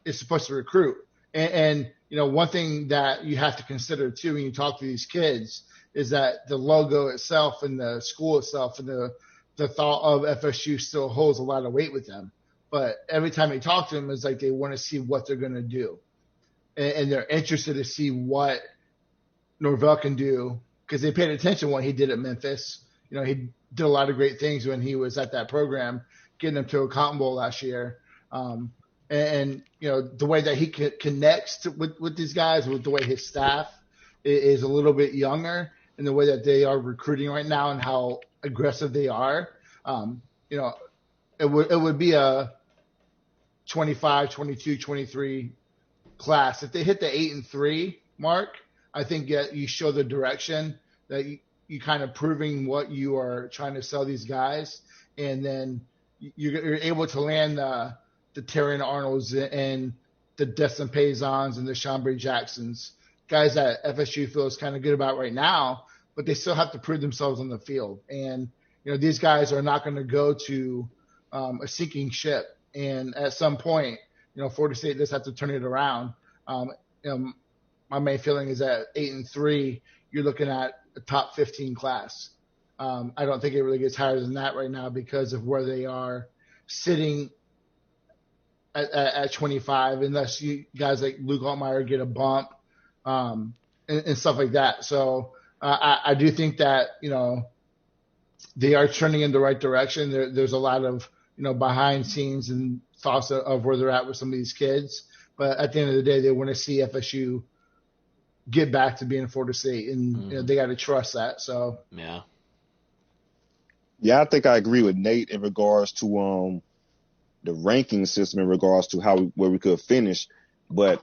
is supposed to recruit. And one thing that you have to consider, too, when you talk to these kids is that the logo itself and the school itself and the thought of FSU still holds a lot of weight with them. But every time they talk to them, it's like they want to see what they're going to do. And they're interested to see what Norvell can do, because they paid attention when he did at Memphis. He did a lot of great things when he was at that program, getting them to a Cotton Bowl last year. The way that he connects with these guys, with the way his staff is a little bit younger, and the way that they are recruiting right now and how aggressive they are, it would be a 25, 22, 23 class. If they hit the 8-3 mark, I think you show the direction that you kind of proving what you are trying to sell these guys, and then you're able to land the Terry Arnolds and the Destin Payzons and the Chambray Jacksons, guys that FSU feels kind of good about right now, but they still have to prove themselves on the field. And these guys are not going to go to a sinking ship. And at some point, Florida State does have to turn it around. My main feeling is that 8-3, you're looking at a top 15 class. I don't think it really gets higher than that right now because of where they are sitting at 25 unless you guys like Luke Altmaier get a bump and stuff like that. So I do think that, they are trending in the right direction. There's a lot of, behind scenes and thoughts of where they're at with some of these kids. But at the end of the day, they want to see FSU get back to being Florida State, and they got to trust that. So yeah, I think I agree with Nate in regards to the ranking system in regards to where we could finish, but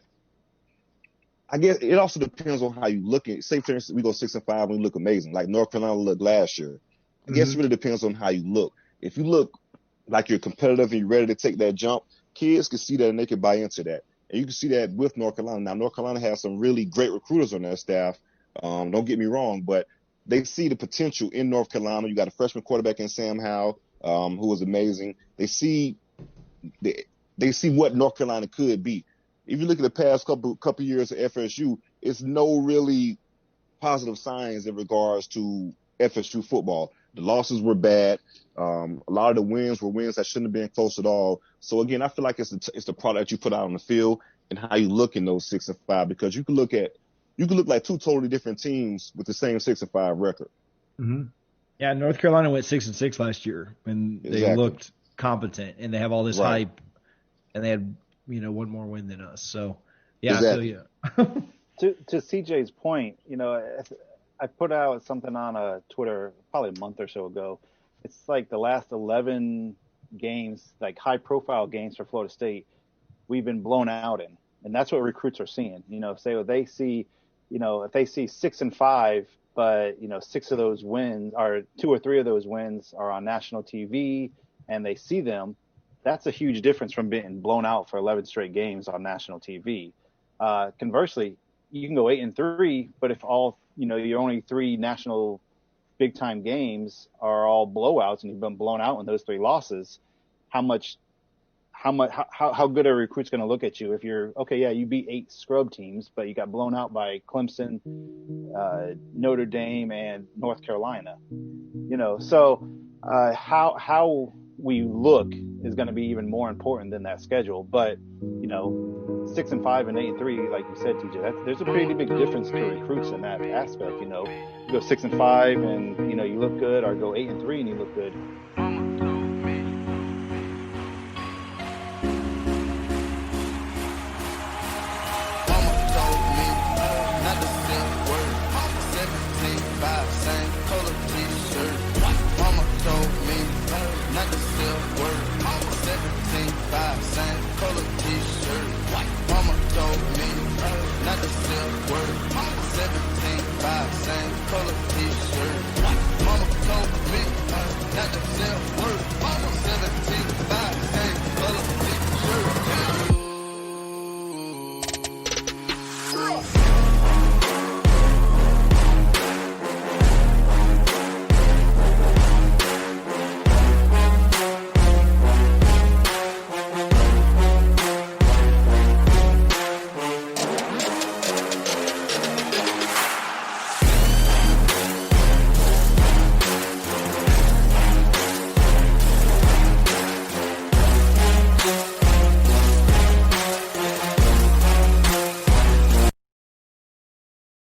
I guess it also depends on how you look at. Say for instance, we go 6-5 and we look amazing, like North Carolina looked last year. I guess it really depends on how you look. If you look like you're competitive and you're ready to take that jump, kids can see that and they can buy into that. And you can see that with North Carolina. Now, North Carolina has some really great recruiters on their staff. Don't get me wrong, but they see the potential in North Carolina. You got a freshman quarterback in Sam Howell, who was amazing. They see what North Carolina could be. If you look at the past couple years at FSU, it's no really positive signs in regards to FSU football. The losses were bad. A lot of the wins were wins that shouldn't have been close at all. So again, I feel like it's the product you put out on the field and how you look in those 6-5, because you can look like two totally different teams with the same 6-5 record. Mm-hmm. Yeah, North Carolina went 6-6 last year, and they looked competent, and they have all this hype, and they had one more win than us. So yeah, exactly. I feel you. To CJ's point, I put out something on Twitter probably a month or so ago. It's like the last 11 games, like high-profile games for Florida State, we've been blown out in, and that's what recruits are seeing. If they see 6-5, but 6 of those wins, or 2 or 3 of those wins, are on national TV, and they see them, that's a huge difference from being blown out for 11 straight games on national TV. Conversely, you can go 8-3, but if all your only 3 national big time games are all blowouts and you've been blown out in those 3 losses, how good are recruits going to look at you if you're you beat 8 scrub teams, but you got blown out by Clemson, Notre Dame, and North Carolina. So how we look is going to be even more important than that schedule. But 6-5 and 8-3, like you said, TJ, there's a pretty big difference to recruits in that aspect. You go 6-5 and you look good, or go 8-3 and you look good.